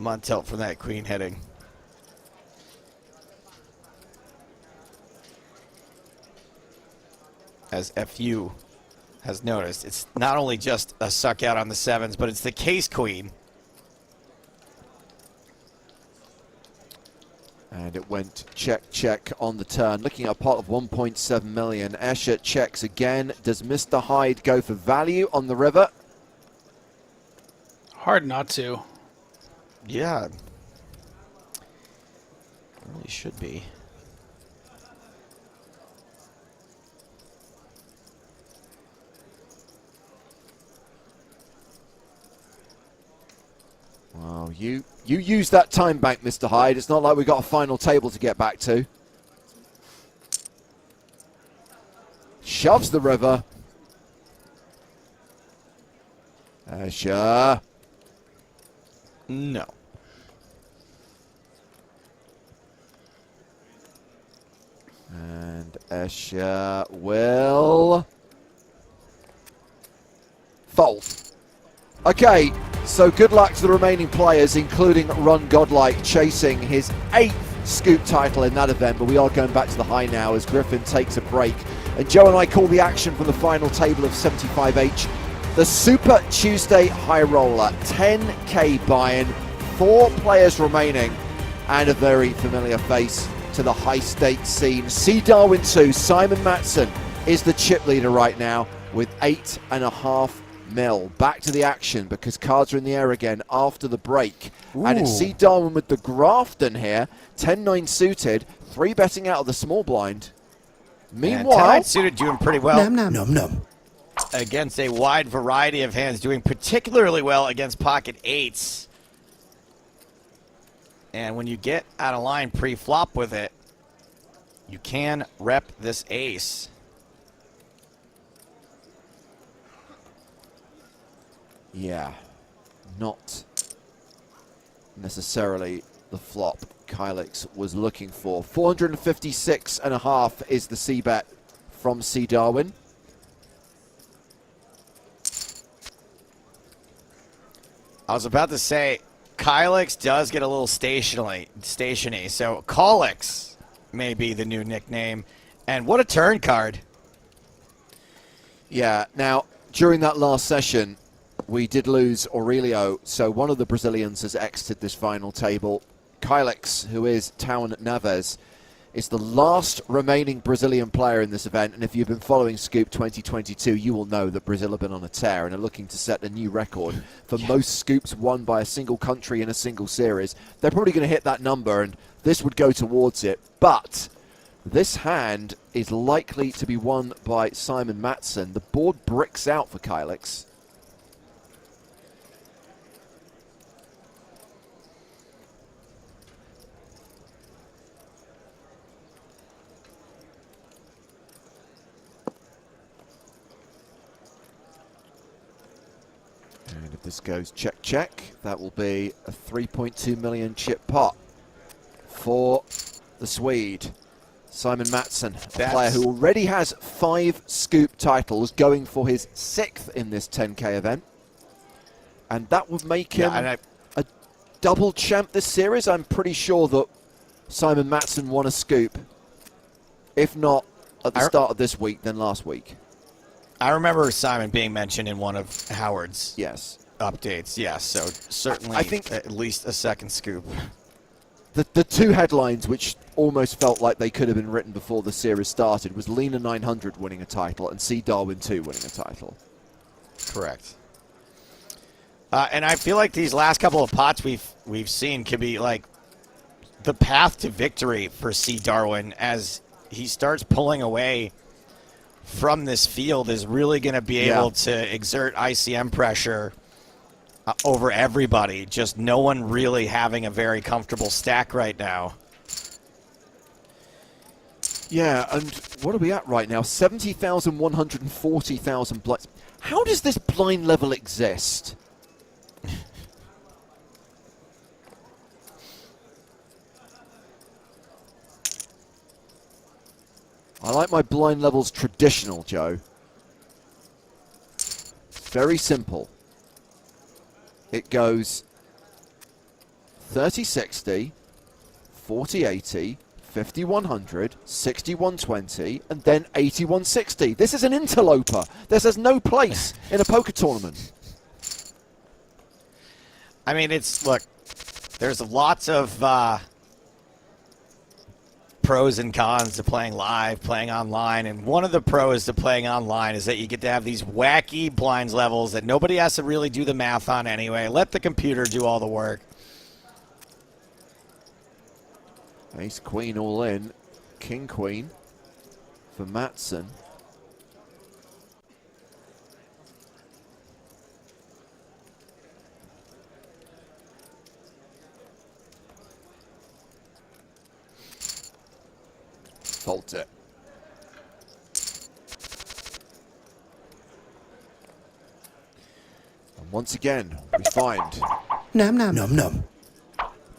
I'm on tilt from that queen heading. As FU has noticed, it's not only just a suck out on the sevens, but it's the case queen. And it went check, check on the turn. Looking at a pot of 1.7 million. Escher checks again. Does Mr. Hyde go for value on the river? Hard not to. Yeah. Really should be. Wow, you use that time bank, Mr. Hyde. It's not like we've got a final table to get back to. Shoves the river. Escher. No. And Escher will fold. Okay, so good luck to the remaining players, including Run Godlike, chasing his 8th scoop title in that event, but we are going back to the high now as Griffin takes a break. And Joe and I call the action from the final table of 75H. The Super Tuesday High Roller, 10k buy-in, 4 players remaining, and a very familiar face to the high stakes scene. C Darwin 2, Simon Matson is the chip leader right now with 8.5 mil. Back to the action because cards are in the air again after the break. Ooh. And it's C Darwin with the Grafton here, 10-9 suited, 3 betting out of the small blind. Meanwhile, 10-9 suited doing pretty well. Num. Against a wide variety of hands, doing particularly well against pocket 8s. And when you get out of line pre-flop with it, you can rep this ace. Yeah, not necessarily the flop Kylix was looking for. 456.5 is the C-bet from C Darwin. I was about to say, Kylix does get a little stationy, so Kylix may be the new nickname. And what a turn card. Yeah, now, during that last session, we did lose Aurelio, so one of the Brazilians has exited this final table. Kylix, who is Town Naves, is the last remaining Brazilian player in this event, and if you've been following Scoop 2022, you will know that Brazil have been on a tear and are looking to set a new record for most scoops won by a single country in a single series. They're probably going to hit that number, and this would go towards it, but this hand is likely to be won by Simon Matson. The board bricks out for Kylix. And if this goes check, check, that will be a 3.2 million chip pot for the Swede. Simon Matson, a player who already has 5 scoop titles, going for his 6th in this 10k event. And that would make him a double champ this series. I'm pretty sure that Simon Matson won a scoop, if not at the start of this week, then last week. I remember Simon being mentioned in one of Howard's updates. Yes, so certainly I think at least a second scoop. The 2 headlines which almost felt like they could have been written before the series started was Lena 900 winning a title and C Darwin 2 winning a title. Correct. And I feel like these last couple of pots we've seen could be like the path to victory for C Darwin as he starts pulling away from this field, is really going to be able to exert ICM pressure over everybody. Just no one really having a very comfortable stack right now. Yeah, and what are we at right now? 70,000, 140,000 blinds. How does this blind level exist? I like my blind levels traditional, Joe. Very simple. It goes 30-60, 40-80, 50-100, 60-120, and then 80-160. This is an interloper. This has no place in a poker tournament. I mean, look, there's lots of pros and cons to playing live, playing online, and one of the pros to playing online is that you get to have these wacky blinds levels that nobody has to really do the math on anyway. Let the computer do all the work. Ace queen all in, king queen for Matson. Fault it. And once again, we find Num num num num.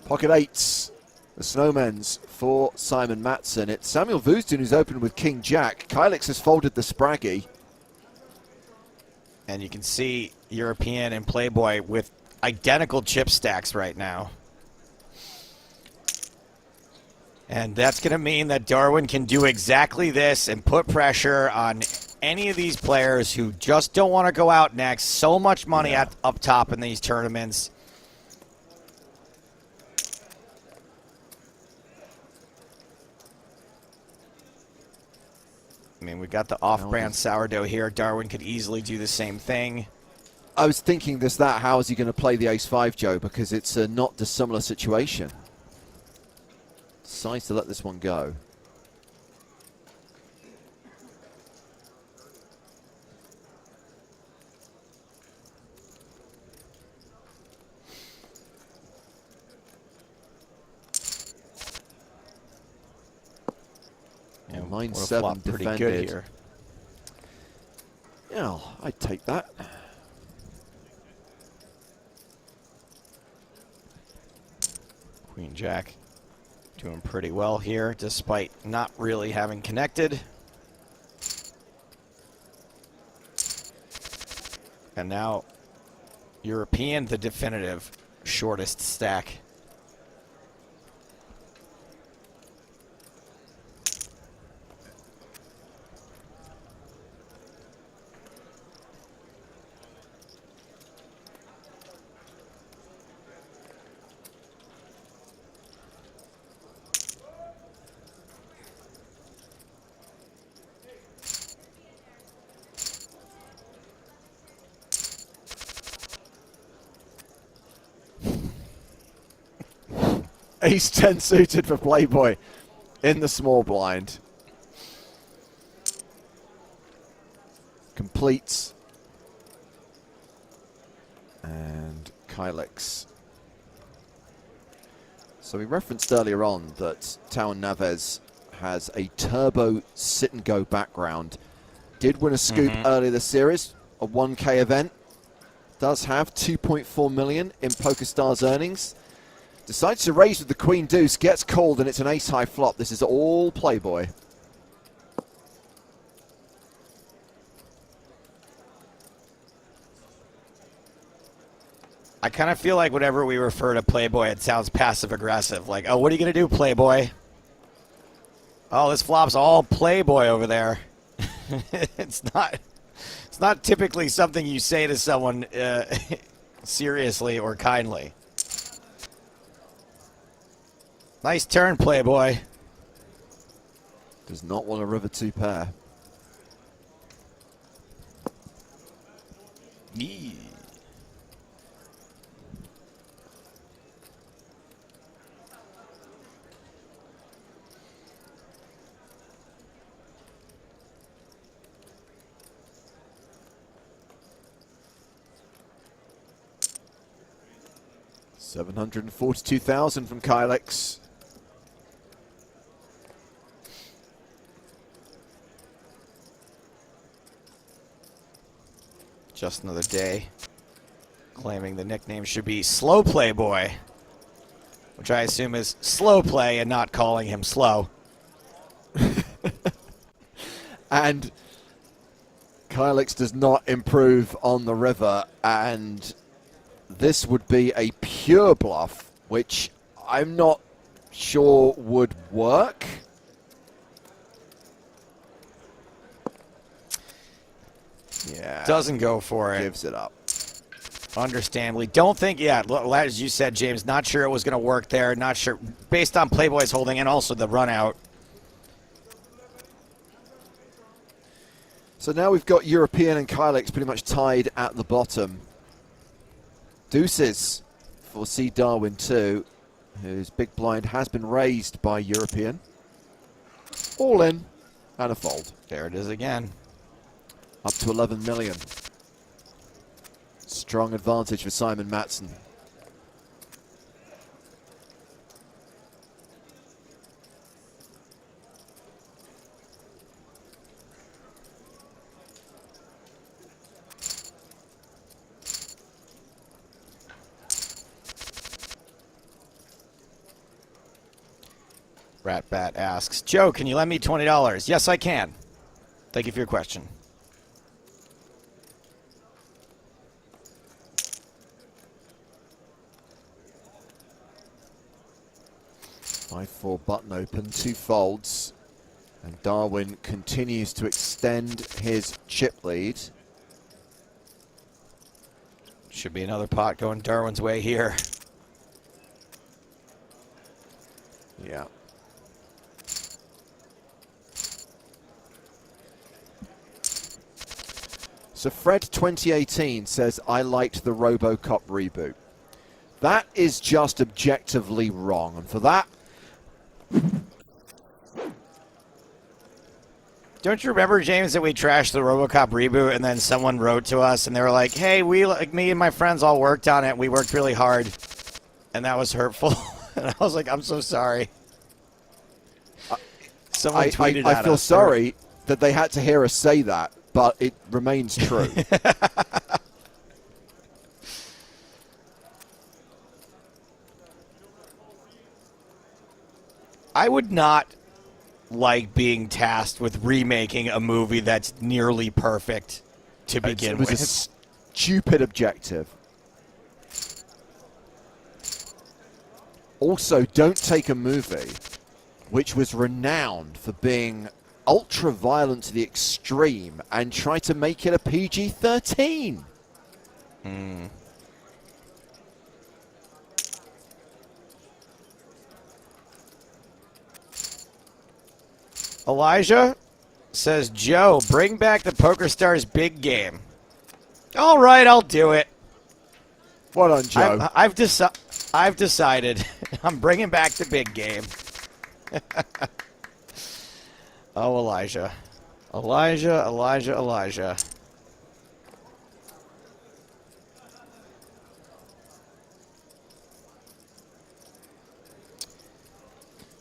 pocket eights, the snowmen's for Simon Matson. It's Samuel Woosden who's opened with King Jack. Kylix has folded the Spraggy. And you can see European and Playboy with identical chip stacks right now. And that's going to mean that Darwin can do exactly this and put pressure on any of these players who just don't want to go out next. So much money up top in these tournaments. I mean, we got the off-brand sourdough here. Darwin could easily do the same thing. I was thinking how is he going to play the ace-5, Joe? Because it's a not dissimilar situation. Decides to let this one go. Yeah, Line would have 7 flopped pretty defended. good here. Yeah, I'd take that. Queen Jack doing pretty well here, despite not really having connected. And now European, the definitive shortest stack. Ace-10 suited for Playboy in the small blind. Completes. And Kylix. So we referenced earlier on that Tauan Naves has a turbo sit-and-go background. Did win a scoop earlier this series, a 1K event. Does have 2.4 million in PokerStars earnings. Decides to raise with the Queen Deuce, gets called, and it's an ace-high flop. This is all Playboy. I kind of feel like whenever we refer to Playboy, it sounds passive-aggressive. Like, oh, what are you going to do, Playboy? Oh, this flop's all Playboy over there. It's not typically something you say to someone seriously or kindly. Nice turn, Playboy. Does not want a river 2 pair. Yee. $742,000 from Kylix. Just another day. Claiming the nickname should be Slow Playboy, which I assume is slow play and not calling him slow. And Kylix does not improve on the river, and this would be a pure bluff, which I'm not sure would work. Yeah. Doesn't go for it. Gives it up. Understandably. Don't think, as you said, James, not sure it was going to work there. Not sure, based on Playboy's holding and also the run out. So now we've got European and Kylix pretty much tied at the bottom. Deuces for C. Darwin 2, whose big blind has been raised by European. All in and a fold. There it is again. Up to 11 million. Strong advantage for Simon Matson. Ratbat asks, Joe, can you lend me $20? Yes, I can. Thank you for your question. 5-4 button open, 2 folds. And Darwin continues to extend his chip lead. Should be another pot going Darwin's way here. Yeah. So Fred 2018 says, I liked the RoboCop reboot. That is just objectively wrong. And for that, don't you remember, James, that we trashed the RoboCop reboot and then someone wrote to us and they were like, hey, me and my friends all worked on it. We worked really hard. And that was hurtful. And I was like, I'm so sorry. Someone tweeted at us. I feel sorry that they had to hear us say that, but it remains true. I would not like being tasked with remaking a movie that's nearly perfect to begin with. It was a stupid objective. Also, don't take a movie which was renowned for being ultra violent to the extreme and try to make it a PG-13. Elijah says, Joe, bring back the PokerStars big game. All right, I'll do it. Well done, Joe. I've decided I'm bringing back the big game. Oh, Elijah. Elijah.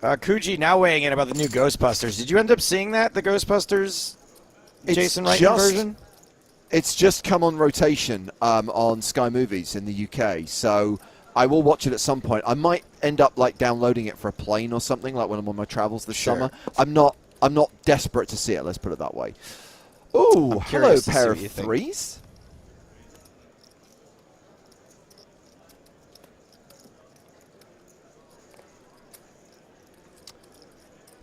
Kuji now weighing in about the new Ghostbusters. Did you end up seeing that, the Ghostbusters Jason Reitman version? It's just come on rotation on Sky Movies in the UK, so I will watch it at some point. I might end up like downloading it for a plane or something, like when I'm on my travels this summer. I'm not desperate to see it. Let's put it that way. Ooh, hello, pair of threes.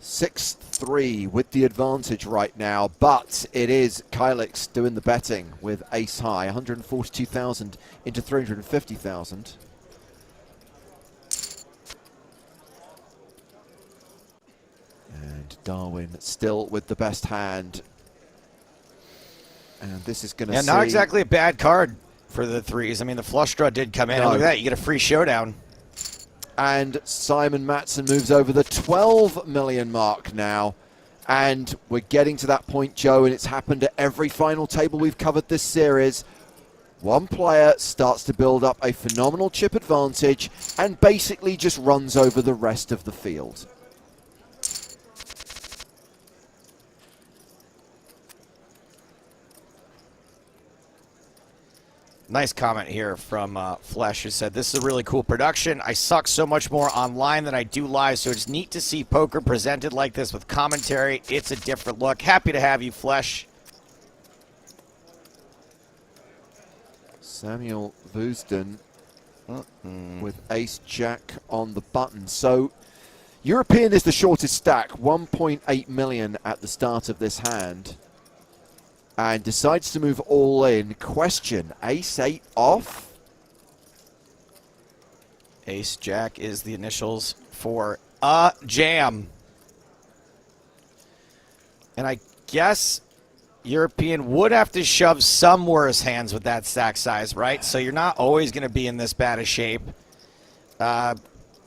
Six 3 with the advantage right now, but it is Kylix doing the betting with ace high, 142,000 into 350,000. And Darwin still with the best hand. And this is going to see... not exactly a bad card for the threes. I mean, the flush draw did come in. No. And look at that, you get a free showdown. And Simon Matson moves over the 12 million mark now. And we're getting to that point, Joe, and it's happened at every final table we've covered this series. One player starts to build up a phenomenal chip advantage and basically just runs over the rest of the field. Nice comment here from Flesh, who said, this is a really cool production. I suck so much more online than I do live, so it's neat to see poker presented like this with commentary. It's a different look. Happy to have you, Flesh. Samuel Woosden with ace-jack on the button. So European is the shortest stack, 1.8 million at the start of this hand. And decides to move all in. Question, ace-8 off? Ace-jack is the initials for a jam. And I guess European would have to shove some worse hands with that stack size, right? So you're not always going to be in this bad a shape. You're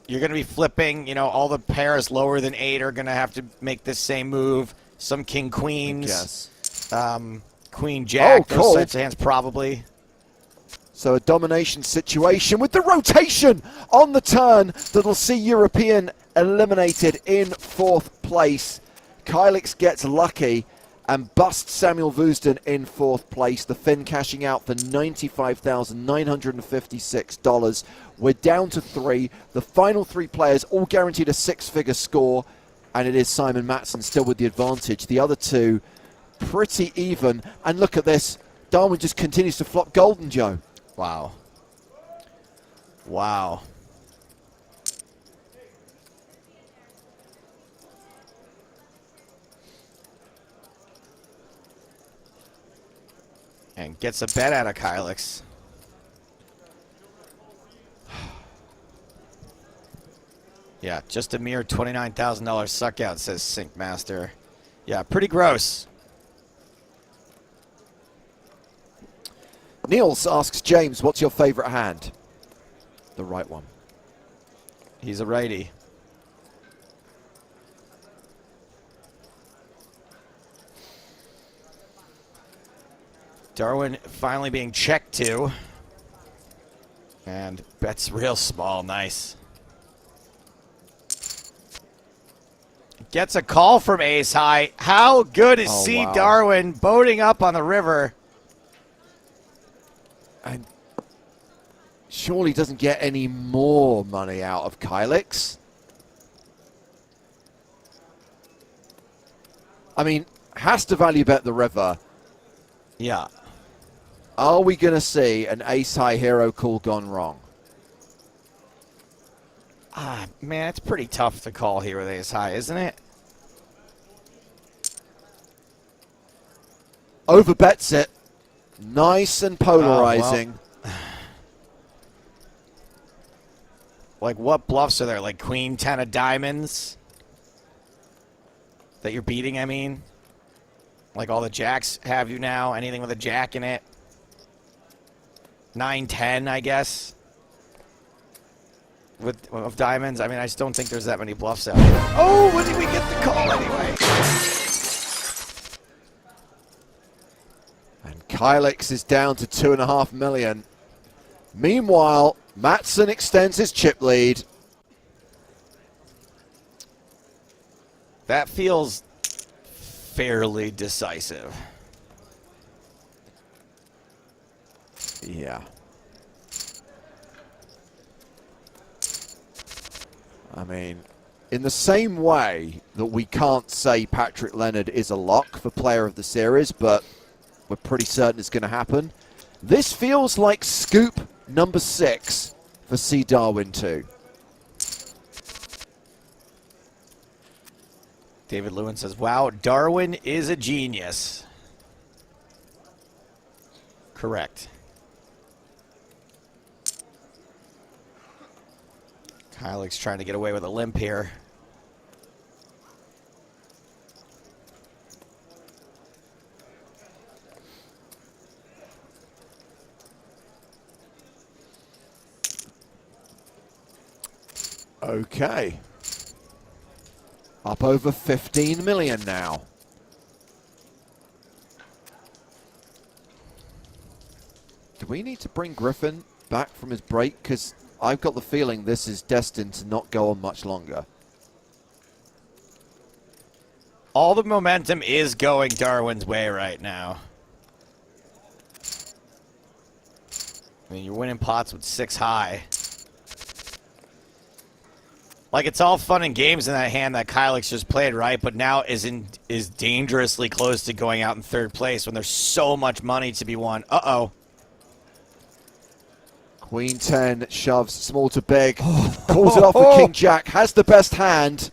going to be flipping, you know, all the pairs lower than 8 are going to have to make this same move. Some king-queens. Yes. Queen Jack, oh, those types of hands probably. So a domination situation with the rotation on the turn that'll see European eliminated in 4th place. Kylix gets lucky and busts Samuel Woosden in 4th place. The Finn cashing out for $95,956. We're down to 3. The final 3 players all guaranteed a 6-figure score. and it is Simon Matson still with the advantage. The other two pretty even, and look at this. Darwin just continues to flop golden, Joe. Wow. Wow. And gets a bet out of Kylix. Yeah, just a mere $29,000 suck out, says Sync Master. Yeah, pretty gross. Niels asks James, what's your favorite hand? The right one. He's a righty. Darwin finally being checked to. And bets real small. Nice. Gets a call from Ace High. How good is C. Wow. Darwin boating up on the river? And surely doesn't get any more money out of Kylix. I mean, has to value bet the river. Yeah. Are we going to see an ace high hero call gone wrong? Ah, man, it's pretty tough to call here with Ace High, isn't it? Overbets it. Nice and polarizing. Like, what bluffs are there? Like Queen 10 of diamonds? That you're beating, I mean? Like all the jacks have you now? Anything with a jack in it? 9-10, I guess? Of diamonds? I mean, I just don't think there's that many bluffs out there. Oh, when did we get the call anyway? And Kylix is down to 2.5 million. Meanwhile, Matson extends his chip lead. That feels fairly decisive. Yeah. I mean, in the same way that we can't say Patrick Leonard is a lock for player of the series, but we're pretty certain it's going to happen, this feels like scoop number 6 for C. Darwin 2. David Lewin says, wow, Darwin is a genius. Correct. Kylix trying to get away with a limp here. Okay. Up over 15 million now. Do we need to bring Griffin back from his break? Because I've got the feeling this is destined to not go on much longer. All the momentum is going Darwin's way right now. I mean, you're winning pots with 6 high. Like, it's all fun and games in that hand that Kylix just played, right? But now is dangerously close to going out in 3rd place when there's so much money to be won. Uh-oh. Queen 10 shoves small to big. Pulls it off with King Jack. Has the best hand.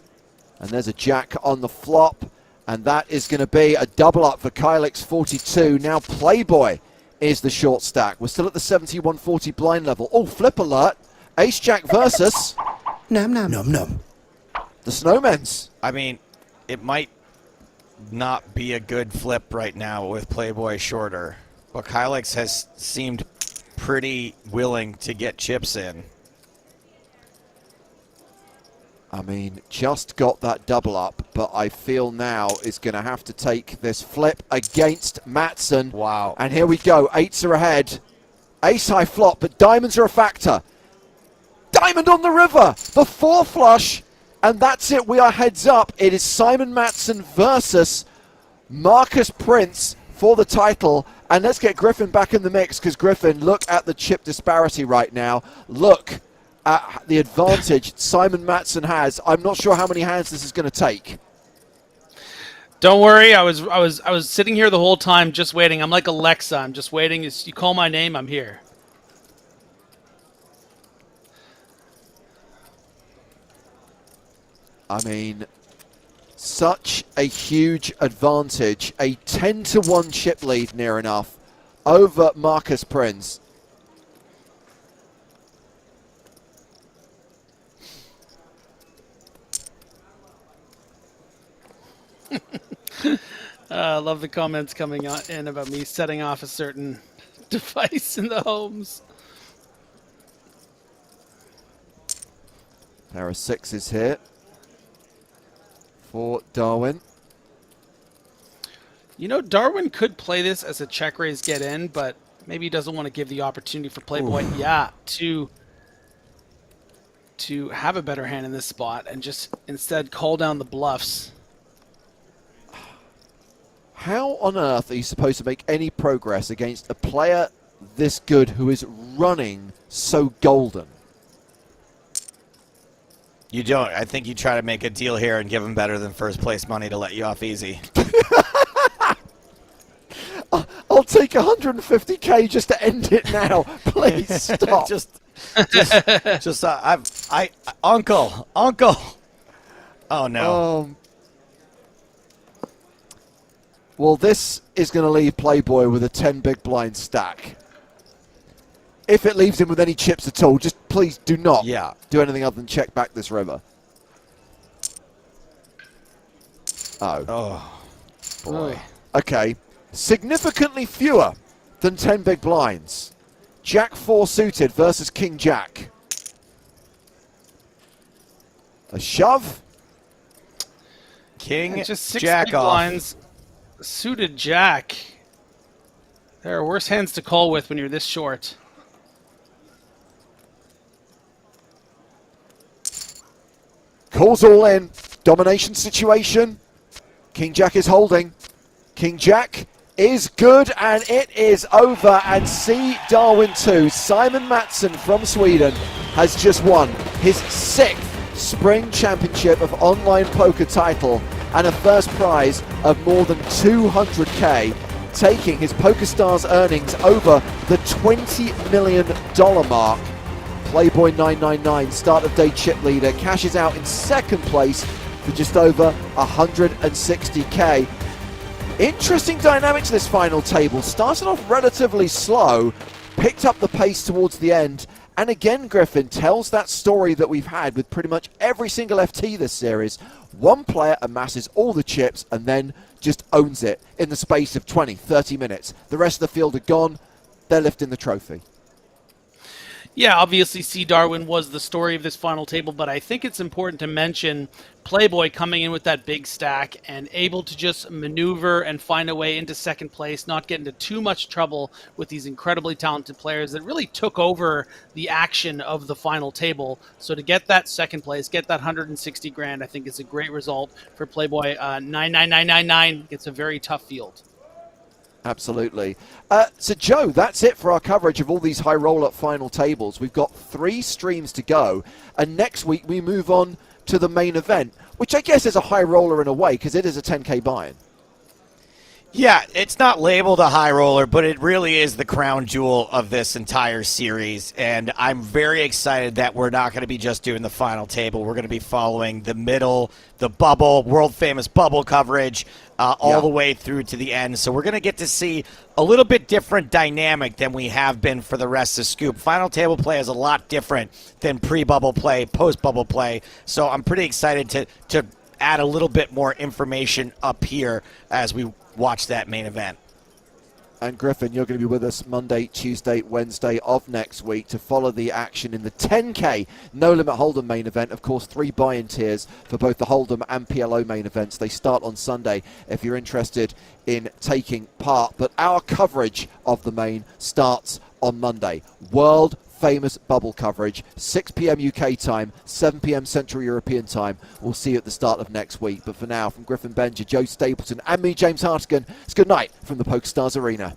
And there's a jack on the flop. And that is going to be a double up for Kylix 42. Now Playboy is the short stack. We're still at the 71-40 blind level. Oh, flip alert. Ace Jack versus... Num num num num. the Snowmen's. I mean, it might not be a good flip right now with Playboy shorter. But Kylix has seemed pretty willing to get chips in. I mean, just got that double up, but I feel now is going to have to take this flip against Matson. Wow. And here we go. 8s are ahead. Ace high flop, but diamonds are a factor. Diamond on the river. The 4 flush. And that's it. We are heads up. It is Simon Matson versus Marcus Prince for the title. And let's get Griffin back in the mix, because Griffin, look at the chip disparity right now. Look at the advantage Simon Matson has. I'm not sure how many hands this is going to take. Don't worry, I was sitting here the whole time just waiting. I'm like Alexa. I'm just waiting. As you call my name, I'm here. I mean, such a huge advantage. A 10-1 chip lead near enough over Marcus Prince. I love the comments coming in about me setting off a certain device in the homes. Pair of sixes here for Darwin. You know, Darwin could play this as a check raise get in, but maybe he doesn't want to give the opportunity for Playboy, to have a better hand in this spot and just instead call down the bluffs. How on earth are you supposed to make any progress against a player this good who is running so golden? You don't. I think you try to make a deal here and give him better than first place money to let you off easy. I'll take 150k just to end it now. Please stop. Uncle. Oh no. Well, this is going to leave Playboy with a 10 big blind stack. If it leaves him with any chips at all, just please do not do anything other than check back this river. Oh, boy. Okay. Significantly fewer than 10 big blinds. Jack 4 suited versus King Jack. A shove. King just 6 Jack big off. blinds. Suited Jack. There are worse hands to call with when you're this short. Calls all in. Domination situation. King Jack is holding. King Jack is good, and it is over. And see Darwin 2. Simon Matson from Sweden has just won his 6th Spring Championship of Online Poker title and a first prize of more than 200k, taking his PokerStars earnings over the $20 million mark. Playboy 999, start of day chip leader, cashes out in second place for just over 160k. Interesting dynamics this final table. Started off relatively slow, picked up the pace towards the end, and again, Griffin tells that story that we've had with pretty much every single FT this series. One player amasses all the chips and then just owns it in the space of 20, 30 minutes. The rest of the field are gone. They're lifting the trophy. Yeah, obviously C. Darwin was the story of this final table, but I think it's important to mention Playboy coming in with that big stack and able to just maneuver and find a way into second place, not get into too much trouble with these incredibly talented players that really took over the action of the final table. So to get that second place, get that 160 grand, I think is a great result for Playboy. 99999, it's a very tough field. Absolutely. So, Joe, that's it for our coverage of all these high roll-up final tables. We've got 3 streams to go, and next week we move on to the main event, which I guess is a high roller in a way, because it is a 10k buy-in. Yeah, it's not labeled a high roller, but it really is the crown jewel of this entire series. And I'm very excited that we're not going to be just doing the final table. We're going to be following the middle, the bubble, world famous bubble coverage, all the way through to the end. So we're going to get to see a little bit different dynamic than we have been for the rest of Scoop. Final table play is a lot different than pre-bubble play, post-bubble play. So I'm pretty excited to add a little bit more information up here as we watch that main event. And Griffin, you're going to be with us Monday, Tuesday, Wednesday of next week to follow the action in the 10k No Limit Hold'em main event. Of course, 3 buy-in tiers for both the Hold'em and PLO main events. They start on Sunday if you're interested in taking part. But our coverage of the main starts on Monday. World famous bubble coverage, 6 p.m. UK time, 7 p.m. Central European time. We'll see you at the start of next week. But for now, from Griffin Benja, Joe Stapleton, and me, James Hartigan, it's good night from the PokerStars Arena.